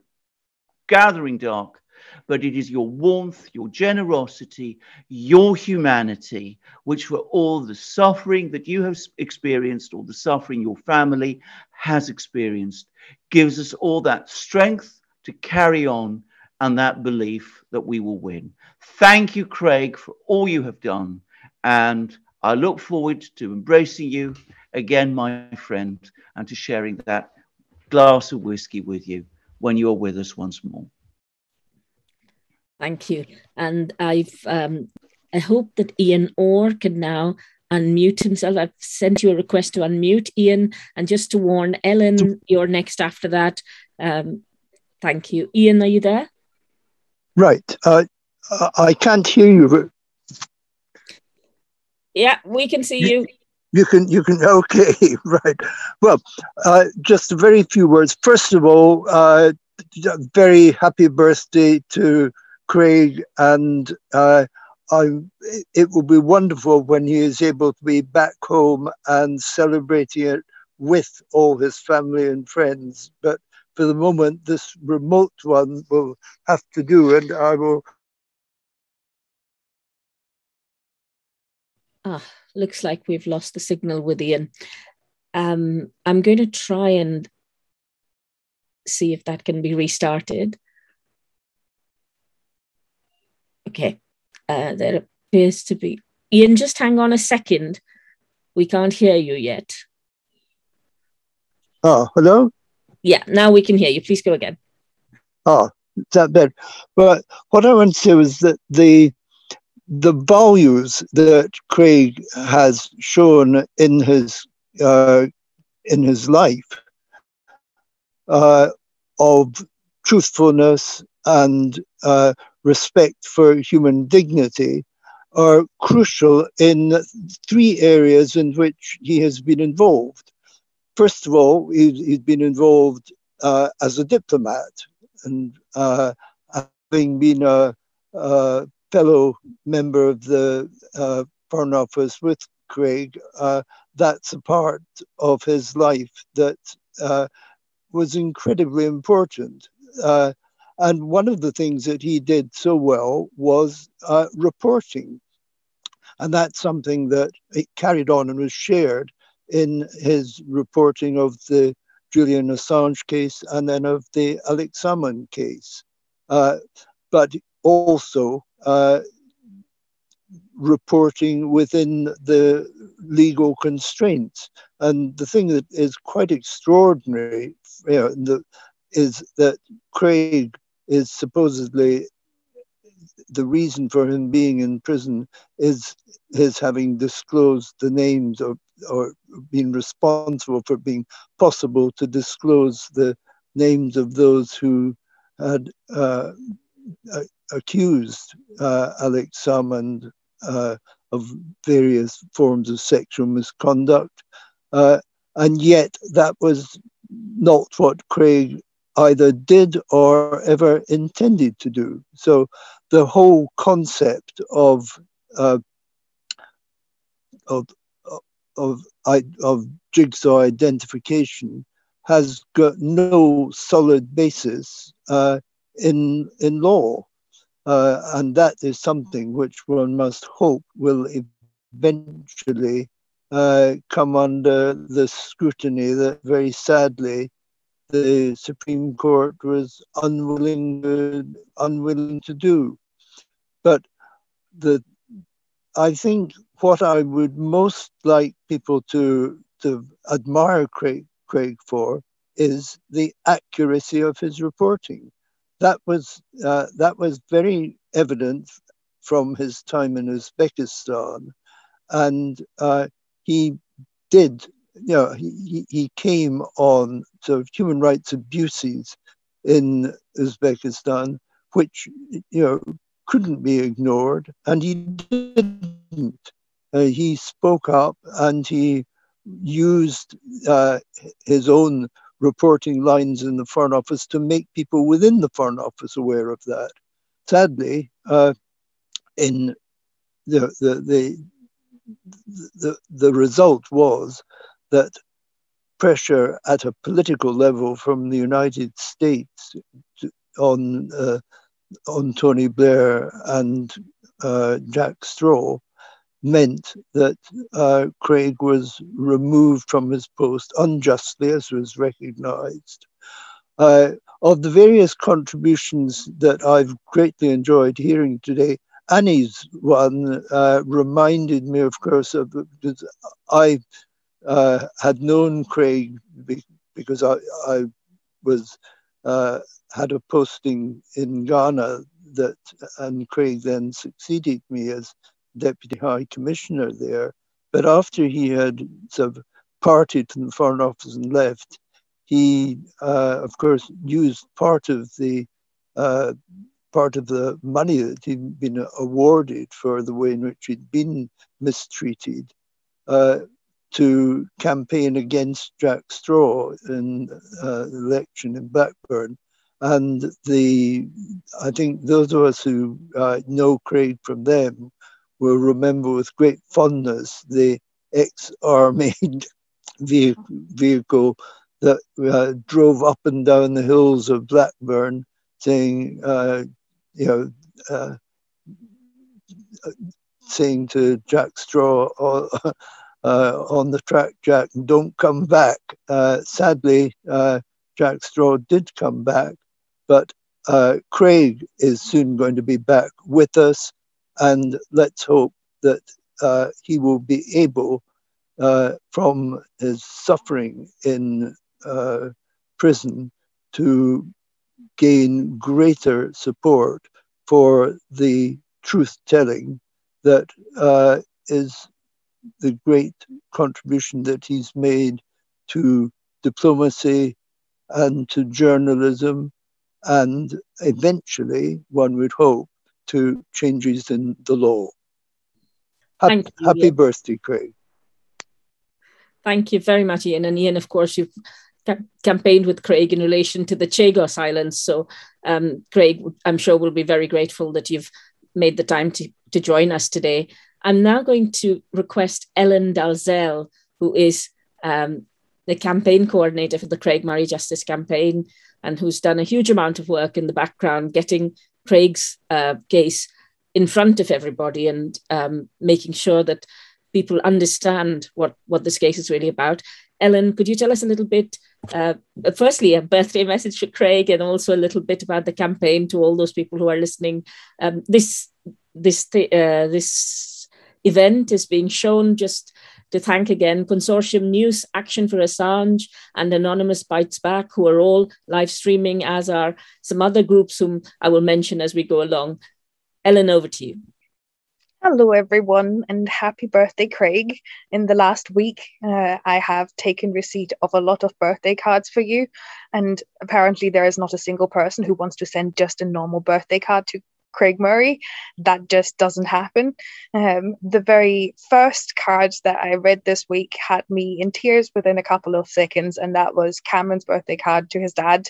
gathering dark. But it is your warmth, your generosity, your humanity, which for all the suffering that you have experienced, or the suffering your family has experienced, gives us all that strength to carry on and that belief that we will win. Thank you, Craig, for all you have done. And I look forward to embracing you again, my friend, and to sharing that glass of whiskey with you when you're with us once more. Thank you. And I hope that Ian Orr can now unmute himself. I've sent you a request to unmute, Ian, and just to warn Ellen, you're next after that. Thank you. Ian, are you there? Right. I can't hear you, but yeah, we can see you. You can, okay, right. Well, just a very few words. First of all, very happy birthday to Craig, and it will be wonderful when he is able to be back home and celebrating it with all his family and friends. But for the moment, this remote one will have to do, and I will. Looks like we've lost the signal with Ian. I'm going to try and see if that can be restarted. Okay, there appears to be. Ian, just hang on a second. We can't hear you yet. Oh, hello? Yeah, now we can hear you. Please go again. Oh, that better. But what I want to say was that the values that Craig has shown in his life of truthfulness and respect for human dignity are crucial in 3 areas in which he has been involved. First of all, he's been involved as a diplomat, and having been a fellow member of the Foreign Office with Craig, that's a part of his life that was incredibly important. And one of the things that he did so well was reporting. And that's something that it carried on and was shared in his reporting of the Julian Assange case and then of the Alex Salmond case. But also reporting within the legal constraints. And the thing that is quite extraordinary is that Craig is supposedly, the reason for him being in prison is his having disclosed the names or being responsible for being possible to disclose the names of those who had accused Alex Salmond of various forms of sexual misconduct. And yet that was not what Craig either did or ever intended to do. So the whole concept of jigsaw identification has got no solid basis in law. And that is something which one must hope will eventually come under the scrutiny that very sadly the Supreme Court was unwilling to do. But I think what I would most like people to admire Craig for is the accuracy of his reporting. That was very evident from his time in Uzbekistan, and he did, he came on sort of human rights abuses in Uzbekistan, which couldn't be ignored, and he didn't. He spoke up and he used his own reporting lines in the Foreign Office to make people within the Foreign Office aware of that. Sadly, in the result was that pressure at a political level from the United States on Tony Blair and Jack Straw meant that Craig was removed from his post unjustly, as was recognized. Of the various contributions that I've greatly enjoyed hearing today, Annie's one reminded me, of course, of, because I had known Craig because I was had a posting in Ghana and Craig then succeeded me as Deputy High Commissioner there. But after he had sort of parted from the Foreign Office and left, he, of course, used part of the money that he'd been awarded for the way in which he'd been mistreated to campaign against Jack Straw in the election in Blackburn. And I think those of us who know Craig from them will remember with great fondness the XR-made vehicle that drove up and down the hills of Blackburn, saying, saying to Jack Straw on the track, Jack, don't come back. Sadly, Jack Straw did come back, but Craig is soon going to be back with us, and let's hope that he will be able, from his suffering in prison, to gain greater support for the truth-telling that is the great contribution that he's made to diplomacy and to journalism, and eventually, one would hope, to changes in the law. Happy birthday, Craig. Thank you very much, Ian. And Ian, of course, you've campaigned with Craig in relation to the Chagos Islands. So Craig, I'm sure, will be very grateful that you've made the time to join us today. I'm now going to request Ellen Dalzell, who is the campaign coordinator for the Craig Murray Justice Campaign, and who's done a huge amount of work in the background, getting Craig's case in front of everybody and making sure that people understand what this case is really about. Ellen, could you tell us a little bit, firstly, a birthday message for Craig, and also a little bit about the campaign to all those people who are listening? This event is being shown just to thank again Consortium News, Action for Assange, and Anonymous Bites Back, who are all live streaming, as are some other groups whom I will mention as we go along. Ellen, over to you. Hello, everyone, and happy birthday, Craig. In the last week, I have taken receipt of a lot of birthday cards for you, and apparently there is not a single person who wants to send just a normal birthday card to Craig Murray. That just doesn't happen. The very first card that I read this week had me in tears within a couple of seconds, and that was Cameron's birthday card to his dad.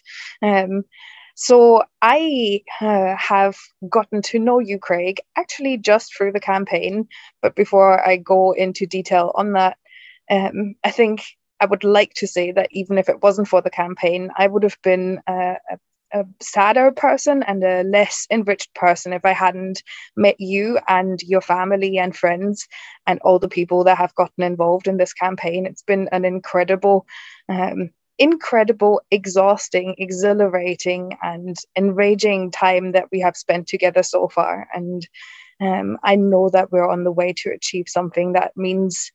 So I have gotten to know you, Craig, actually just through the campaign. But before I go into detail on that, I think I would like to say that even if it wasn't for the campaign, I would have been a a sadder person and a less enriched person if I hadn't met you and your family and friends and all the people that have gotten involved in this campaign. It's been an incredible, exhausting, exhilarating, and enraging time that we have spent together so far. And I know that we're on the way to achieve something that means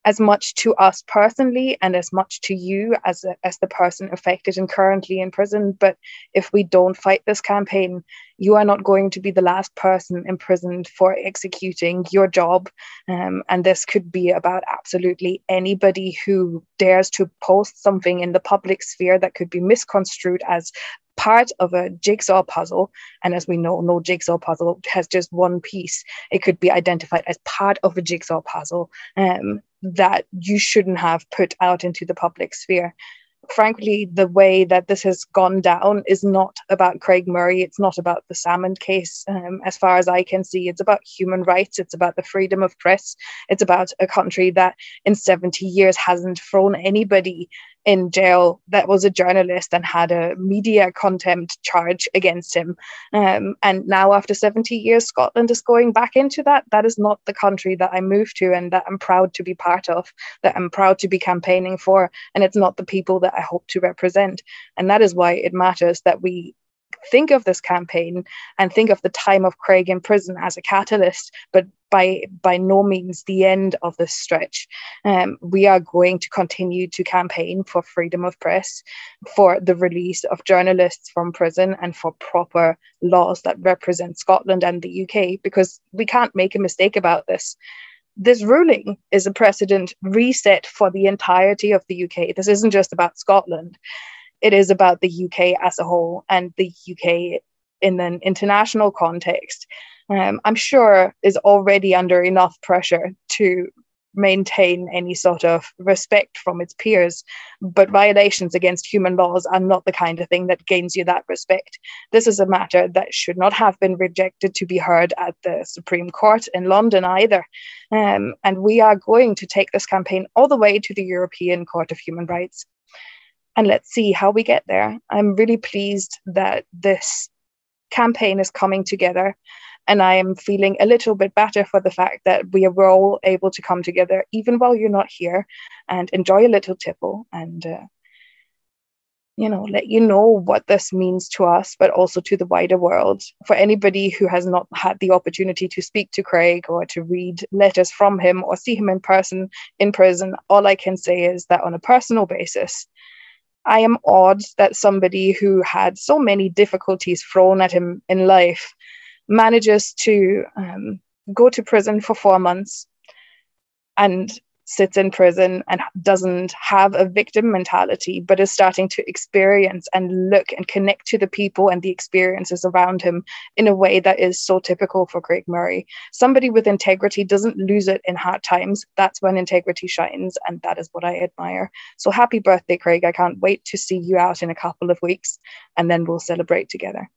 as much to us personally and as much to you as the person affected and currently in prison. But if we don't fight this campaign, you are not going to be the last person imprisoned for executing your job. And this could be about absolutely anybody who dares to post something in the public sphere that could be misconstrued as part of a jigsaw puzzle. And as we know, no jigsaw puzzle has just one piece. It could be identified as part of a jigsaw puzzle that you shouldn't have put out into the public sphere. Frankly, the way that this has gone down is not about Craig Murray. It's not about the Salmond case. As far as I can see, it's about human rights. It's about the freedom of press. It's about a country that in 70 years hasn't thrown anybody in jail that was a journalist and had a media contempt charge against him. And now after 70 years, Scotland is going back into that. That is not the country that I moved to and that I'm proud to be part of, that I'm proud to be campaigning for. And it's not the people that I hope to represent. And that is why it matters that we think of this campaign and think of the time of Craig in prison as a catalyst, but by no means the end of this stretch. We are going to continue to campaign for freedom of press, for the release of journalists from prison, and for proper laws that represent Scotland and the UK, because we can't make a mistake about this. This ruling is a precedent reset for the entirety of the UK. This isn't just about Scotland. It is about the UK as a whole, and the UK in an international context, I'm sure is already under enough pressure to maintain any sort of respect from its peers. But violations against human laws are not the kind of thing that gains you that respect. This is a matter that should not have been rejected to be heard at the Supreme Court in London either. And we are going to take this campaign all the way to the European Court of Human Rights. And let's see how we get there. I'm really pleased that this campaign is coming together. And I am feeling a little bit better for the fact that we were all able to come together, even while you're not here, and enjoy a little tipple and, let you know what this means to us, but also to the wider world. For anybody who has not had the opportunity to speak to Craig or to read letters from him or see him in person in prison, all I can say is that on a personal basis, I am awed that somebody who had so many difficulties thrown at him in life manages to go to prison for 4 months and sits in prison and doesn't have a victim mentality, but is starting to experience and look and connect to the people and the experiences around him in a way that is so typical for Craig Murray. Somebody with integrity doesn't lose it in hard times. That's when integrity shines, and that is what I admire. So happy birthday, Craig. I can't wait to see you out in a couple of weeks, and then we'll celebrate together.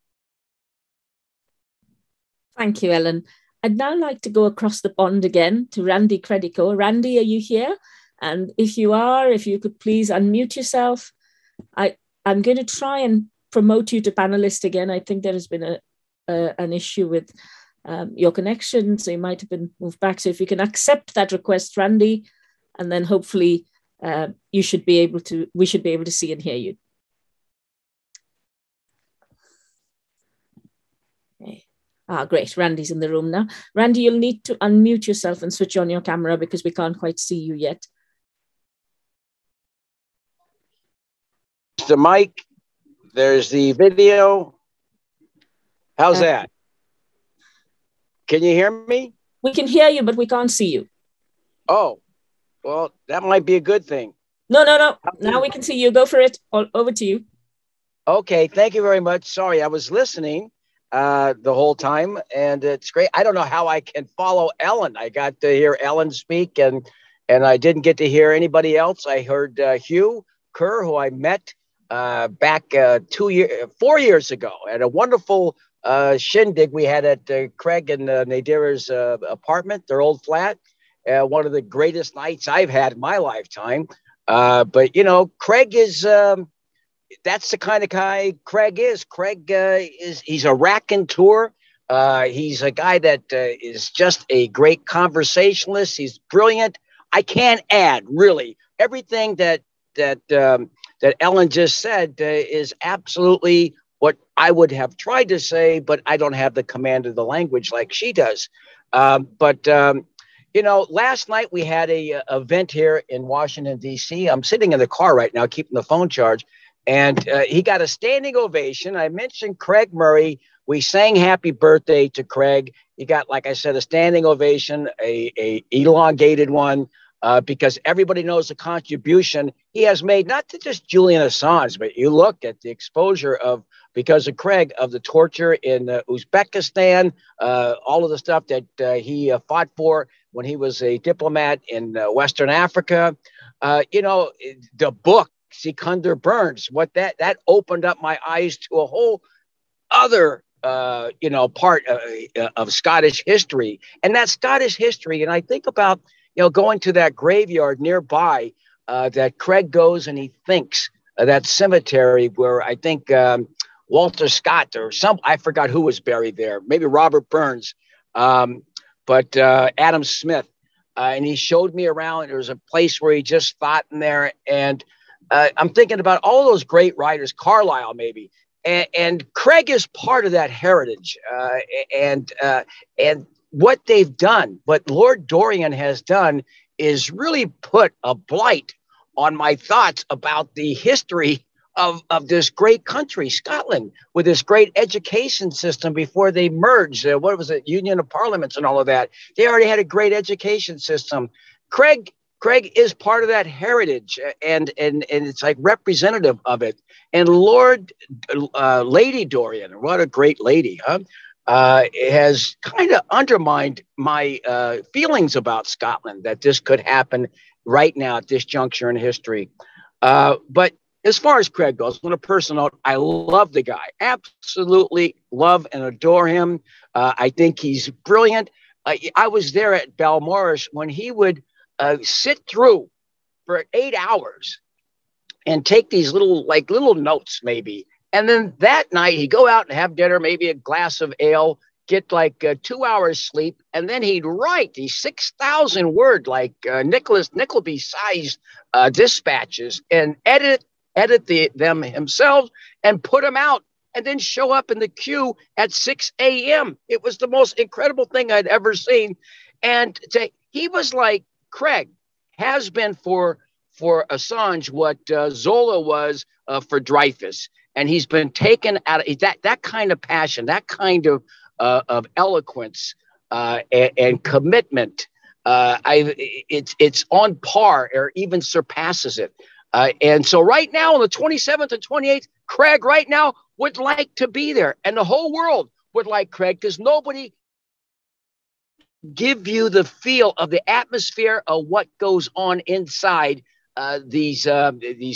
Thank you, Ellen. I'd now like to go across the pond again to Randy Credico. Randy, are you here? And if you are, if you could please unmute yourself. I'm going to try and promote you to panelist again. I think there has been an issue with your connection, so you might have been moved back. So if you can accept that request, Randy, and then hopefully we should be able to see and hear you. Okay. Great. Randy's in the room now. Randy, you'll need to unmute yourself and switch on your camera because we can't quite see you yet. The mic, there's the video. How's that? Can you hear me? We can hear you, but we can't see you. Oh, well, that might be a good thing. No. Now we can see you. Go for it. Over to you. Okay. Thank you very much. Sorry, I was listening the whole time, and it's great. I don't know how I can follow Ellen. I got to hear Ellen speak, and I didn't get to hear anybody else. I heard Hugh Kerr, who I met back 4 years ago at a wonderful shindig we had at Craig and Nadira's apartment, their old flat. One of the greatest nights I've had in my lifetime. But, you know, Craig is that's the kind of guy Craig is. Craig he's a raconteur. He's a guy that is just a great conversationalist. He's brilliant. I can't add really everything that Ellen just said is absolutely what I would have tried to say, but I don't have the command of the language like she does. You know, last night we had a event here in Washington, D.C. I'm sitting in the car right now, keeping the phone charged, and he got a standing ovation. I mentioned Craig Murray. We sang happy birthday to Craig. He got, like I said, a standing ovation, a elongated one, because everybody knows the contribution he has made, not to just Julian Assange, but you look at the exposure of, because of Craig, of the torture in Uzbekistan, all of the stuff that he fought for when he was a diplomat in Western Africa. You know, the book, Sikander Burns, what that opened up my eyes to a whole other you know, part of Scottish history. And that Scottish history, and I think about, you know, going to that graveyard nearby that Craig goes and he thinks, that cemetery where I think Walter Scott or I forgot who was buried there, maybe Robert Burns, but Adam Smith. And he showed me around. There was a place where he just thought in there. And I'm thinking about all those great writers, Carlyle maybe. And Craig is part of that heritage. And what they've done, what Lord Dorian has done, is really put a blight on my thoughts about the history of this great country, Scotland, with this great education system before they merged. What was it? Union of Parliaments and all of that. They already had a great education system. Craig is part of that heritage, and it's like representative of it. And Lady Dorian, what a great lady, huh? Has kind of undermined my feelings about Scotland, that this could happen right now at this juncture in history. But as far as Craig goes, on a personal note, I love the guy. Absolutely love and adore him. I think he's brilliant. I was there at Balmoral when he would sit through for 8 hours and take these little notes maybe. And then that night he'd go out and have dinner, maybe a glass of ale, get like 2 hours sleep. And then he'd write these 6,000 word, like Nicholas Nickleby sized dispatches and edit them himself and put them out, and then show up in the queue at 6 a.m. It was the most incredible thing I'd ever seen. And he was like, Craig has been for Assange what Zola was for Dreyfus. And he's been taken out of that kind of passion, that kind of eloquence and commitment. It's on par or even surpasses it. And so right now on the 27th and 28th, Craig right now would like to be there. And the whole world would like Craig, because nobody give you the feel of the atmosphere of what goes on inside these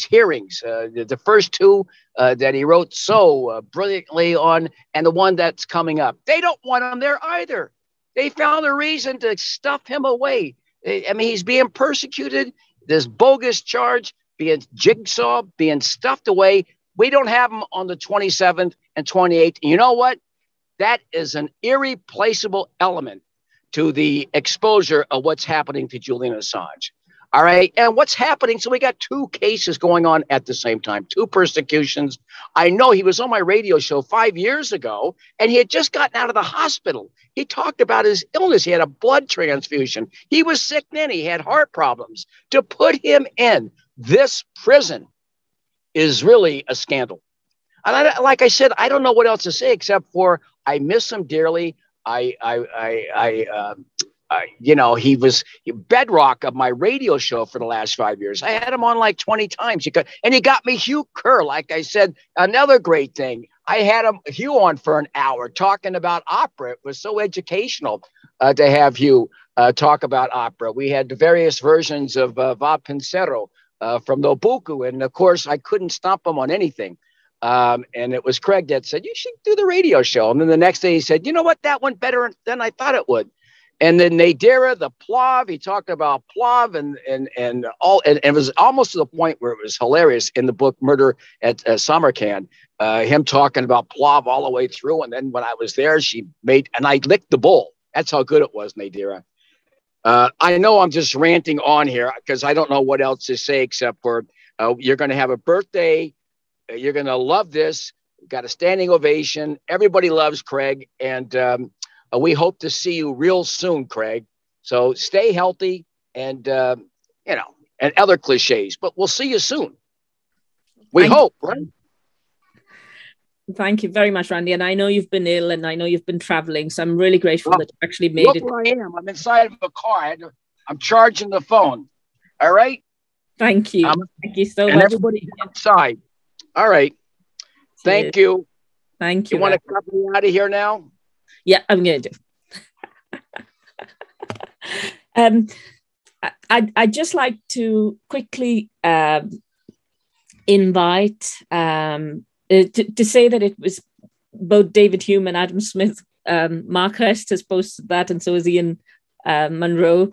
hearings. The first two that he wrote so brilliantly on, and the one that's coming up. They don't want him there either. They found a reason to stuff him away. I mean, he's being persecuted. This bogus charge, being jigsaw, being stuffed away. We don't have him on the 27th and 28th. And you know what? That is an irreplaceable element to the exposure of what's happening to Julian Assange. All right. And what's happening? So we got two cases going on at the same time, two persecutions. I know he was on my radio show 5 years ago, and he had just gotten out of the hospital. He talked about his illness. He had a blood transfusion. He was sick then. He had heart problems. To put him in this prison is really a scandal. And like I said, I don't know what else to say except for I miss him dearly. You know, he was bedrock of my radio show for the last 5 years. I had him on like 20 times. And he got me Hugh Kerr. Like I said, another great thing. I had Hugh on for an hour talking about opera. It was so educational to have Hugh talk about opera. We had the various versions of Va Pensero from Nobuku. And of course, I couldn't stomp him on anything. And it was Craig that said, you should do the radio show. And then the next day he said, you know what, that went better than I thought it would. And then Nadira, the Plav, he talked about Plav and all, and it was almost to the point where it was hilarious in the book Murder at Samarkand, him talking about Plav all the way through. And then when I was there, and I licked the bowl. That's how good it was, Nadira. I know I'm just ranting on here because I don't know what else to say except for you're going to have a birthday. You're going to love this. Got a standing ovation. Everybody loves Craig. And we hope to see you real soon, Craig. So stay healthy and, and other cliches, but we'll see you soon. We hope, right? Thank you very much, Randy. And I know you've been ill and I know you've been traveling. So I'm really grateful that you actually made it. Look where I am. I'm inside of a car. I'm charging the phone. All right. Thank you. Thank you so much. And everybody outside. All right. Thank you. Thank you. You want to cut me out of here now? Yeah, I'm going to do. I'd just like to quickly invite to say that it was both David Hume and Adam Smith. Mark Hurst has posted that, and so is Ian Munro,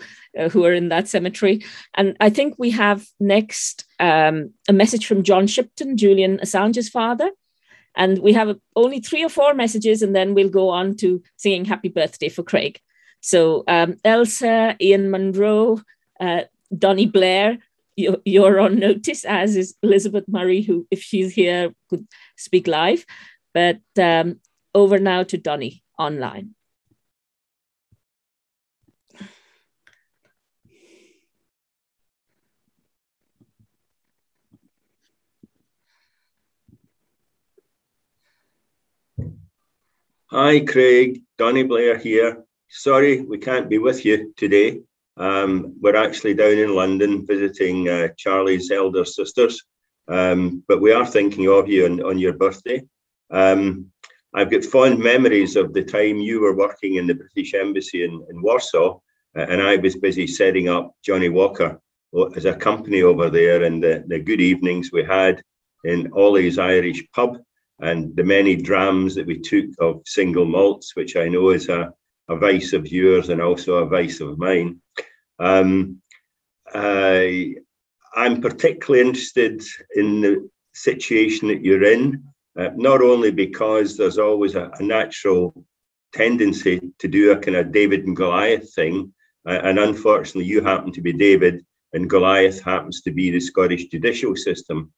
who are in that cemetery. And I think we have next a message from John Shipton, Julian Assange's father. And we have only 3 or 4 messages, and then we'll go on to singing Happy Birthday for Craig. So Elsa, Ian Munro, Donnie Blair, you're on notice, as is Elizabeth Murray, who, if she's here, could speak live. But over now to Donnie online. Hi, Craig. Donnie Blair here. Sorry, we can't be with you today. We're actually down in London visiting Charlie's elder sisters, but we are thinking of you on your birthday. I've got fond memories of the time you were working in the British Embassy in Warsaw, and I was busy setting up Johnny Walker as a company over there, and the good evenings we had in Ollie's Irish pub, and the many drams that we took of single malts, which I know is a vice of yours and also a vice of mine. I'm particularly interested in the situation that you're in, not only because there's always a natural tendency to do a kind of David and Goliath thing, and unfortunately you happen to be David and Goliath happens to be the Scottish judicial system.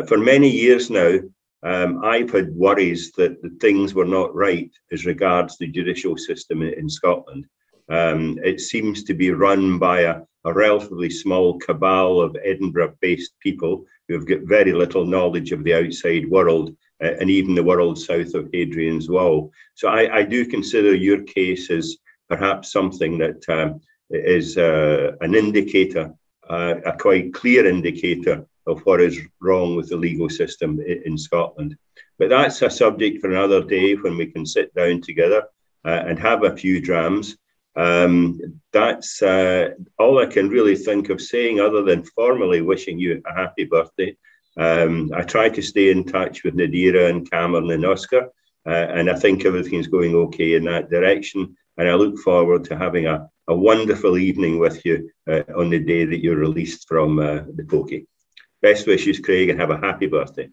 For many years now, I've had worries that things were not right as regards the judicial system in Scotland. It seems to be run by a relatively small cabal of Edinburgh-based people who have got very little knowledge of the outside world, and even the world south of Hadrian's Wall. So I do consider your case as perhaps something that is an indicator, a quite clear indicator of what is wrong with the legal system in Scotland. But that's a subject for another day when we can sit down together and have a few drams. That's all I can really think of saying other than formally wishing you a happy birthday. I try to stay in touch with Nadira and Cameron and Oscar, and I think everything's going okay in that direction. And I look forward to having a wonderful evening with you on the day that you're released from the pokey. Best wishes, Craig, and have a happy birthday.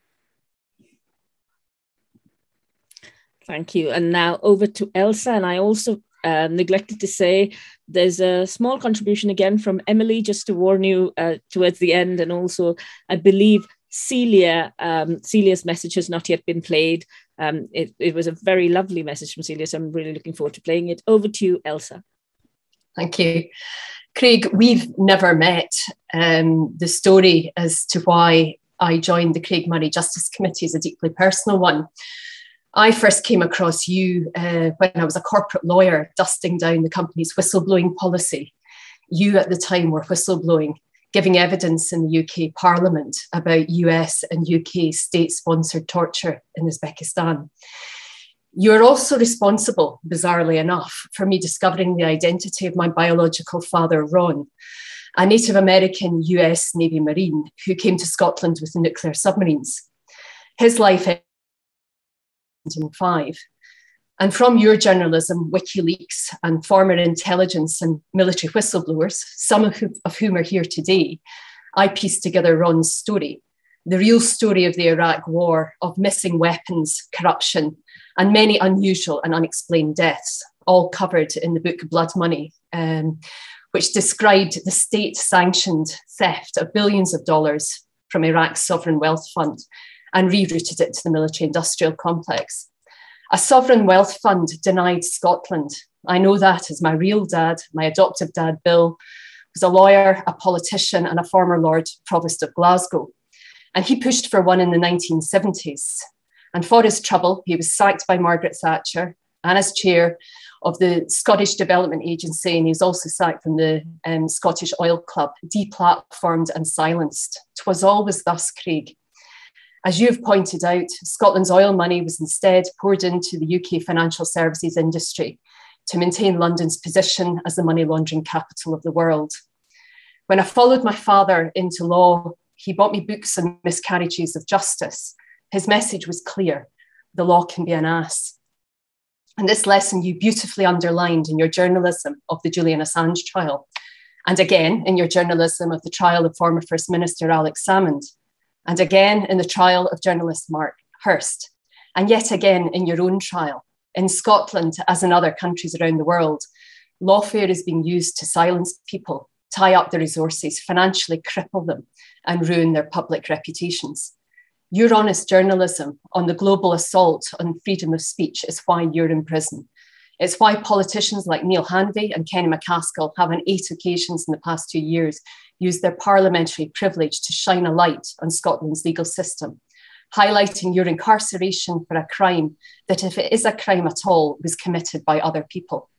Thank you. And now over to Elsa. And I also neglected to say there's a small contribution again from Emily, just to warn you towards the end. And also, I believe Celia's message has not yet been played. It was a very lovely message from Celia, so I'm really looking forward to playing it. Over to you, Elsa. Thank you. Craig, we've never met. The story as to why I joined the Craig Murray Justice Committee is a deeply personal one. I first came across you when I was a corporate lawyer dusting down the company's whistleblowing policy. You at the time were whistleblowing, giving evidence in the UK Parliament about US and UK state-sponsored torture in Uzbekistan. You're also responsible, bizarrely enough, for me discovering the identity of my biological father, Ron, a Native American US Navy Marine who came to Scotland with the nuclear submarines. His life ended in 2005. And from your journalism, WikiLeaks, and former intelligence and military whistleblowers, some of whom are here today, I pieced together Ron's story, the real story of the Iraq war, of missing weapons, corruption, and many unusual and unexplained deaths, all covered in the book Blood Money, which described the state-sanctioned theft of billions of dollars from Iraq's sovereign wealth fund and rerouted it to the military-industrial complex. A sovereign wealth fund denied Scotland. I know that as my real dad, my adoptive dad, Bill, was a lawyer, a politician, and a former Lord Provost of Glasgow. And he pushed for one in the 1970s. And for his trouble, he was sacked by Margaret Thatcher and as chair of the Scottish Development Agency, and he was also sacked from the Scottish Oil Club, deplatformed and silenced. 'Twas always thus, Craig. As you have pointed out, Scotland's oil money was instead poured into the UK financial services industry to maintain London's position as the money laundering capital of the world. When I followed my father into law, he bought me books on miscarriages of justice. His message was clear: the law can be an ass. And this lesson you beautifully underlined in your journalism of the Julian Assange trial, and again in your journalism of the trial of former First Minister Alex Salmond, and again in the trial of journalist Mark Hurst, and yet again in your own trial. In Scotland, as in other countries around the world, lawfare is being used to silence people, tie up their resources, financially cripple them, and ruin their public reputations. Your honest journalism on the global assault on freedom of speech is why you're in prison. It's why politicians like Neil Hanvey and Kenny MacAskill have on 8 occasions in the past 2 years used their parliamentary privilege to shine a light on Scotland's legal system, highlighting your incarceration for a crime that, if it is a crime at all, was committed by other people.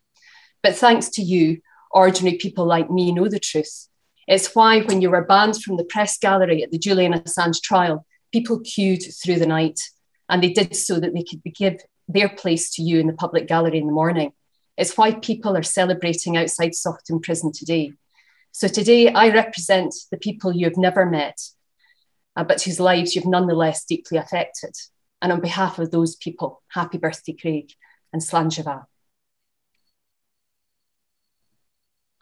But thanks to you, ordinary people like me know the truth. It's why when you were banned from the press gallery at the Julian Assange trial, people queued through the night, and they did so that they could give their place to you in the public gallery in the morning. It's why people are celebrating outside Saughton Prison today. So today I represent the people you have never met, but whose lives you've nonetheless deeply affected. And on behalf of those people, happy birthday, Craig, and Slán Siva.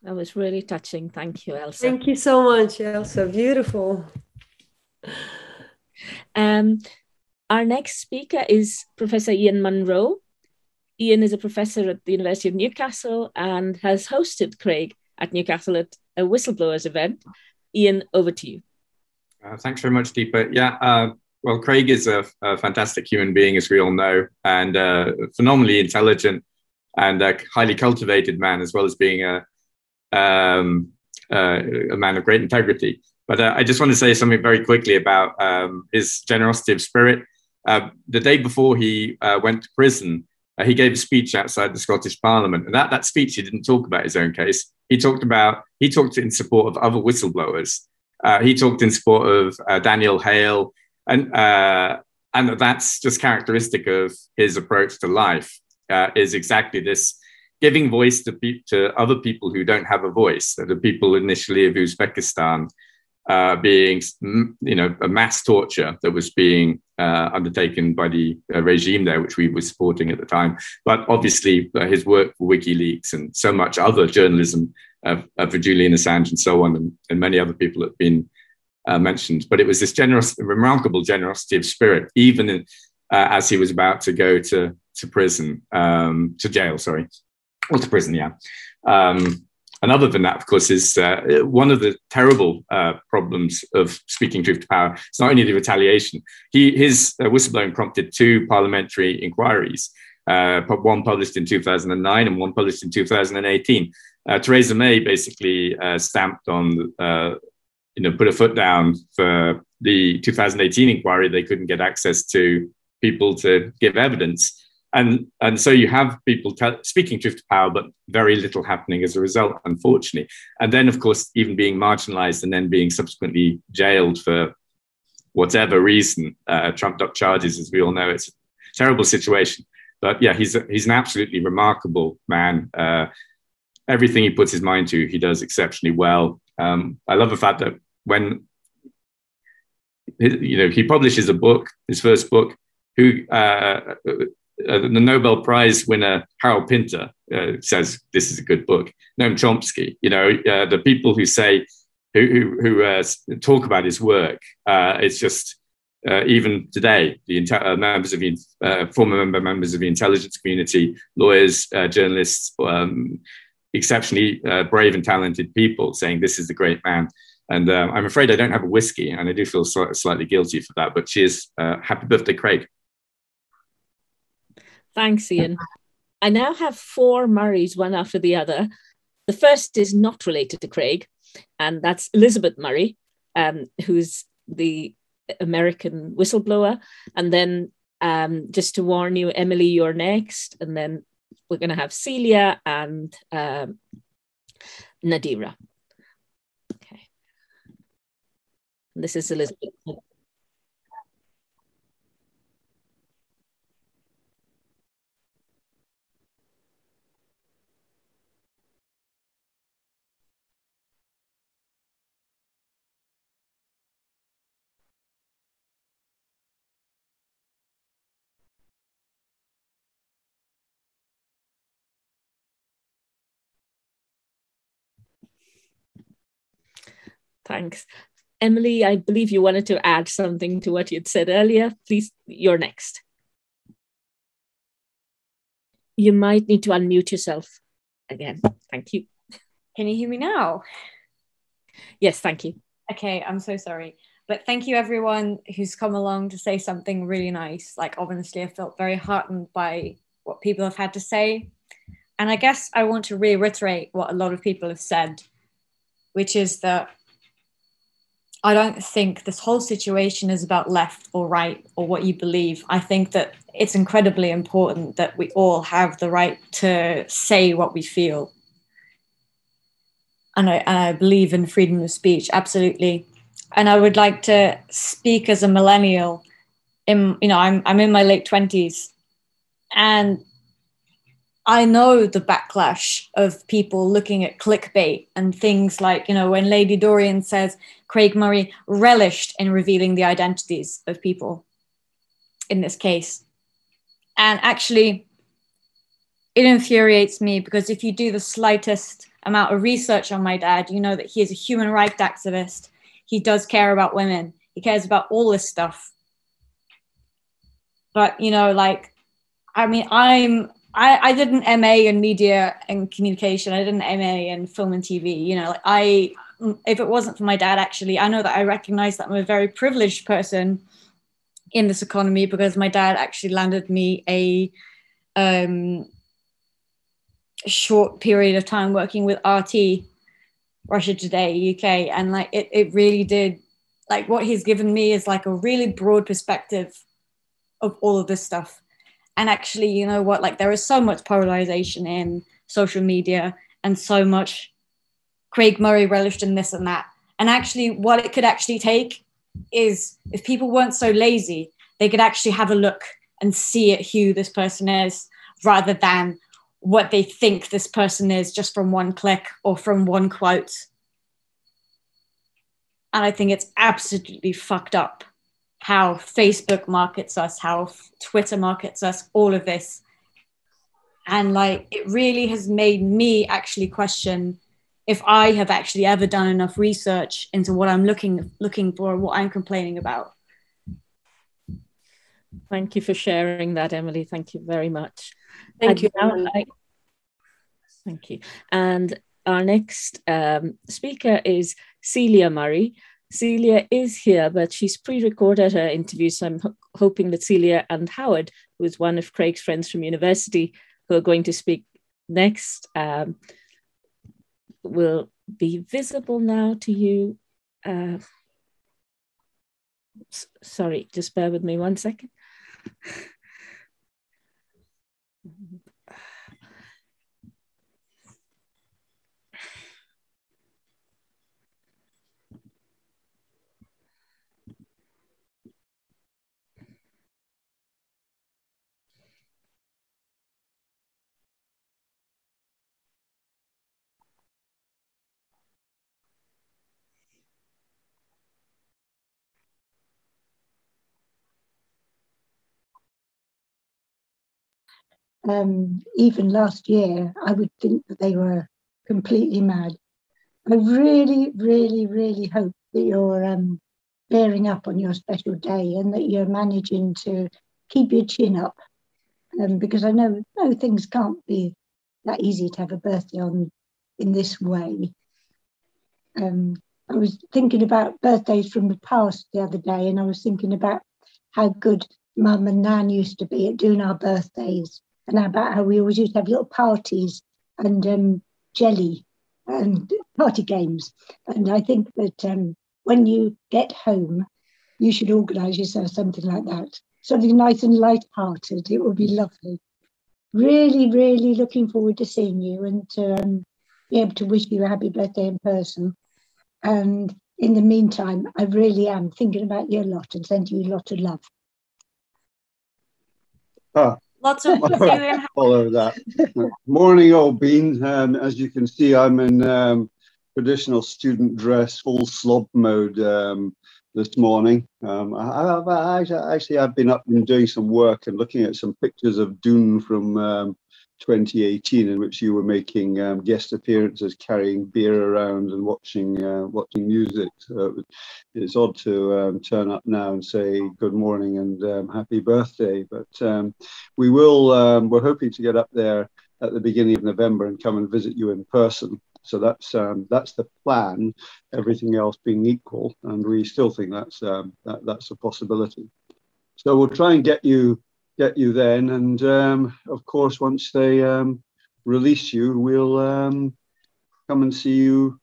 That was really touching. Thank you, Elsa. Thank you so much, Elsa. Beautiful. Our next speaker is Professor Ian Munro. Ian is a professor at the University of Newcastle and has hosted Craig at Newcastle at a whistleblowers event. Ian, over to you. Thanks very much, Deepa. Yeah, well, Craig is a fantastic human being, as we all know, and phenomenally intelligent and a highly cultivated man, as well as being a man of great integrity. But I just want to say something very quickly about his generosity of spirit. The day before he went to prison, he gave a speech outside the Scottish Parliament. And that speech, he didn't talk about his own case. He talked in support of other whistleblowers. He talked in support of Daniel Hale. And that's just characteristic of his approach to life, is exactly this: giving voice to other people who don't have a voice. The people initially of Uzbekistan, being, a mass torture that was being undertaken by the regime there, which we were supporting at the time. But obviously his work for WikiLeaks and so much other journalism for Julian Assange and so on, and many other people have been mentioned. But it was this remarkable generosity of spirit, even as he was about to go to prison, to jail, sorry, or to prison, yeah. And other than that, of course, is one of the terrible problems of speaking truth to power. It's not only the retaliation. His whistleblowing prompted 2 parliamentary inquiries, one published in 2009 and one published in 2018. Theresa May basically stamped on, put a foot down for the 2018 inquiry. They couldn't get access to people to give evidence. And so you have people speaking truth to power, but very little happening as a result, unfortunately. And then, of course, even being marginalized and then being subsequently jailed for whatever reason, trumped up charges, as we all know. It's a terrible situation. But yeah, he's an absolutely remarkable man. Everything he puts his mind to, he does exceptionally well. I love the fact that when he publishes a book, his first book, the Nobel Prize winner Harold Pinter says this is a good book. Noam Chomsky, the people who say who talk about his work. It's just even today, the members of the former members of the intelligence community, lawyers, journalists, exceptionally brave and talented people saying this is the great man. And I'm afraid I don't have a whiskey, and I do feel slightly guilty for that. But cheers. Happy birthday, Craig. Thanks, Ian. I now have 4 Murrays, one after the other. The first is not related to Craig, and that's Elizabeth Murray, who's the American whistleblower. And then just to warn you, Emily, you're next. And then we're going to have Celia and Nadira. Okay. And this is Elizabeth. Thanks. Emily, I believe you wanted to add something to what you'd said earlier. Please, you're next. You might need to unmute yourself again. Thank you. Can you hear me now? Yes, thank you. Okay, I'm so sorry. But thank you everyone who's come along to say something really nice. Like, obviously, I felt very heartened by what people have had to say. And I guess I want to reiterate what a lot of people have said, which is that I don't think this whole situation is about left or right or what you believe. I think that it's incredibly important that we all have the right to say what we feel. And I believe in freedom of speech, absolutely. And I would like to speak as a millennial. I'm in my late 20s, and I know the backlash of people looking at clickbait and things like, when Lady Dorian says Craig Murray relished in revealing the identities of people in this case. And actually, it infuriates me because if you do the slightest amount of research on my dad, you know that he is a human rights activist. He does care about women. He cares about all this stuff. But, I did an MA in media and communication. I did an MA in film and TV. If it wasn't for my dad, actually, I know that I recognize that I'm a very privileged person in this economy because my dad actually landed me a short period of time working with RT, Russia Today, UK. And it really did, what he's given me is a really broad perspective of all of this stuff. And actually, you know what, there is so much polarization in social media and so much Craig Murray relished in this and that. And actually what it could actually take is if people weren't so lazy, they could actually have a look and see it who this person is rather than what they think this person is just from one click or from one quote. And I think it's absolutely fucked up how Facebook markets us, how Twitter markets us, all of this. And it really has made me actually question if I have actually ever done enough research into what I'm looking for, what I'm complaining about. Thank you for sharing that, Emily. Thank you very much. Thank you. Thank you. And our next speaker is Celia Murray. Celia is here, but she's pre-recorded her interview, so I'm hoping that Celia and Howard, who is one of Craig's friends from university, who are going to speak next, will be visible now to you. Sorry, just bear with me 1 second. even last year, I would think that they were completely mad. I really, really, really hope that you're bearing up on your special day and that you're managing to keep your chin up. Because I know things can't be that easy to have a birthday on in this way. I was thinking about birthdays from the past the other day, and I was thinking about how good Mum and Nan used to be at doing our birthdays, and about how we always used to have little parties and jelly and party games. And I think that when you get home, you should organise yourself something like that. Something nice and light-hearted. It would be lovely. Really, really looking forward to seeing you and to be able to wish you a happy birthday in person. And in the meantime, I really am thinking about you a lot and sending you a lot of love. Lots of follow that. Morning, all beans. As you can see, I'm in traditional student dress, full slob mode this morning. I've been up and doing some work and looking at some pictures of Doon from 2018, in which you were making guest appearances, carrying beer around and watching music. So it's odd to turn up now and say good morning and happy birthday. But we will. We're hoping to get up there at the beginning of November and come and visit you in person. So that's the plan. Everything else being equal, and we still think that's a possibility. So we'll try and get you then, and of course once they release you, we'll come and see you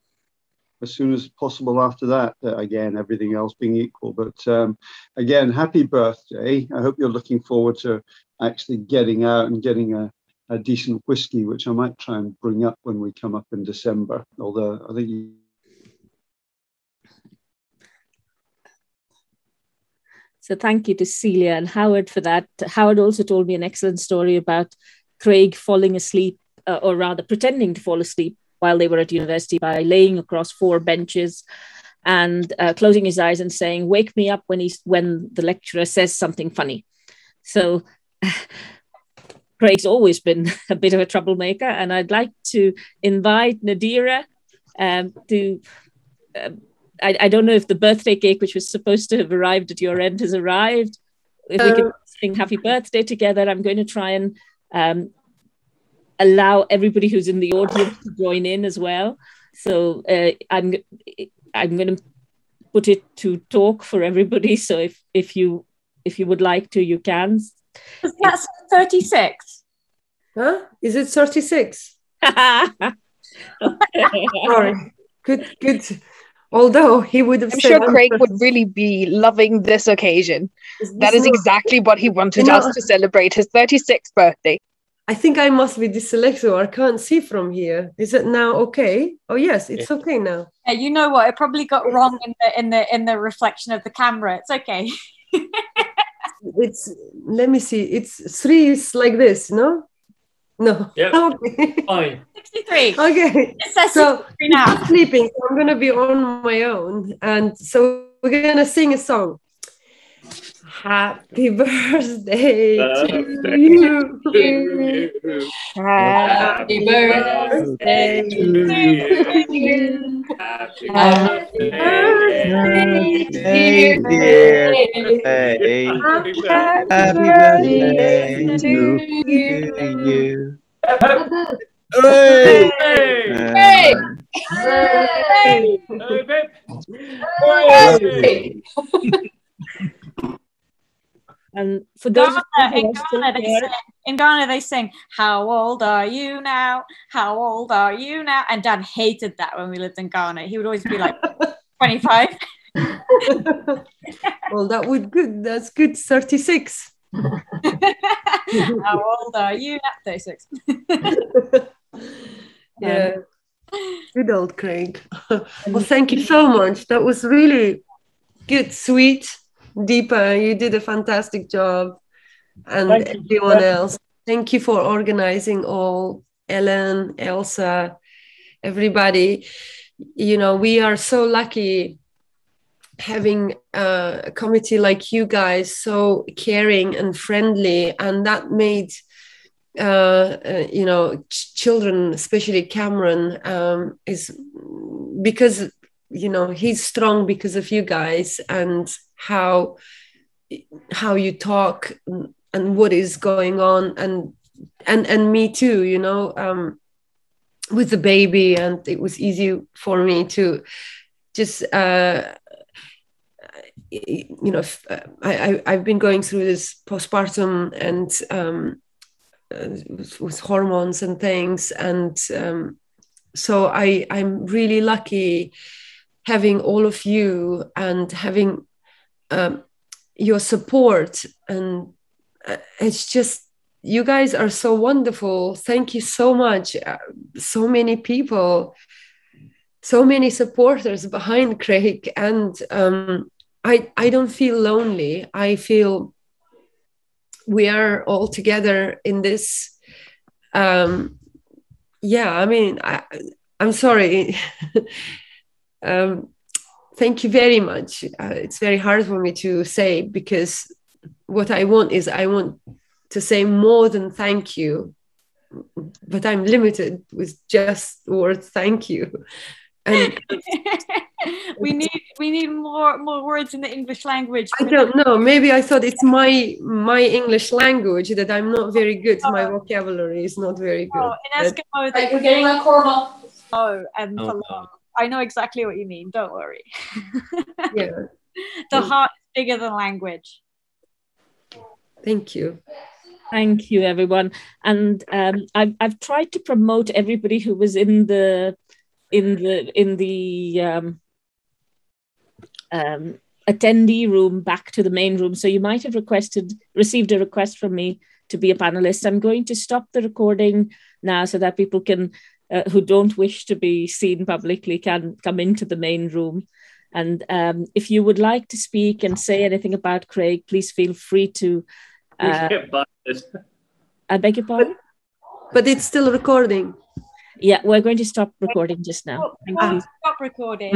as soon as possible after that. Again, everything else being equal, but again, happy birthday. I hope you're looking forward to actually getting out and getting a decent whiskey, which I might try and bring up when we come up in December, although I think So thank you to Celia and Howard for that. Howard also told me an excellent story about Craig falling asleep, or rather pretending to fall asleep while they were at university by laying across 4 benches and closing his eyes and saying, "Wake me up when the lecturer says something funny." So Craig's always been a bit of a troublemaker, and I'd like to invite Nadira to... I don't know if the birthday cake, which was supposed to have arrived at your end, has arrived. If we can sing happy birthday together, I'm going to try and allow everybody who's in the audience to join in as well. So I'm going to put it to talk for everybody. So if you would like to, you can. That's 36. Huh? Is it 36? Sorry. Good. Although he would have I'm said... sure Craig would really be loving this occasion. That is exactly what he wanted us to celebrate, his 36th birthday. I think I must be dyslexic, or I can't see from here. Is it now okay? Oh yes, it's okay now. Yeah, you know what? It probably got wrong in the reflection of the camera. It's okay. It's, let me see. It's 3 is like this, no? No. Yeah. Okay. Fine. 63. Okay. It says so 63 now. I'm sleeping. So I'm going to be on my own, and so we're going to sing a song. Happy birthday to you. Happy birthday to you. Happy birthday, dear. Happy birthday to you. Hooray! Hooray! Hooray! And for those in Ghana, they sing, "How old are you now? How old are you now?" And Dad hated that when we lived in Ghana. He would always be like, 25. Well, that would good. That's good. 36. How old are you now? 36. Yeah. Good old Craig. Well, thank you so much. That was really good, sweet. Deepa, you did a fantastic job, and everyone else. Thank you for organizing all. Ellen, Elsa, everybody. You know, we are so lucky having a committee like you guys, so caring and friendly, and that made you know, children, especially Cameron, is because, you know, he's strong because of you guys and how you talk and what is going on, and me too, you know, with the baby. And it was easy for me to just you know, I've been going through this postpartum and with hormones and things, and so I'm really lucky having all of you and having your support. And it's just, you guys are so wonderful. Thank you so much. So many people, so many supporters behind Craig, and I don't feel lonely. I feel we are all together in this. Yeah, I mean, I'm sorry. Thank you very much. It's very hard for me to say, because what I want to say more than thank you, but I'm limited with just the word thank you. And we need more words in the English language. I don't know. Maybe I thought it's my English language that I'm not very good. My vocabulary is not very good. In Eskimo, we're getting my korma. And I know exactly what you mean. Don't worry. Yeah. The heart is bigger than language. Thank you. Thank you, everyone. And I've tried to promote everybody who was in the attendee room back to the main room. So you might have received a request from me to be a panelist. I'm going to stop the recording now so that people can, who don't wish to be seen publicly, can come into the main room. And if you would like to speak and say anything about Craig, please feel free to. I beg your pardon? But it's still recording. Yeah, we're going to stop recording just now. Thank you. Stop recording.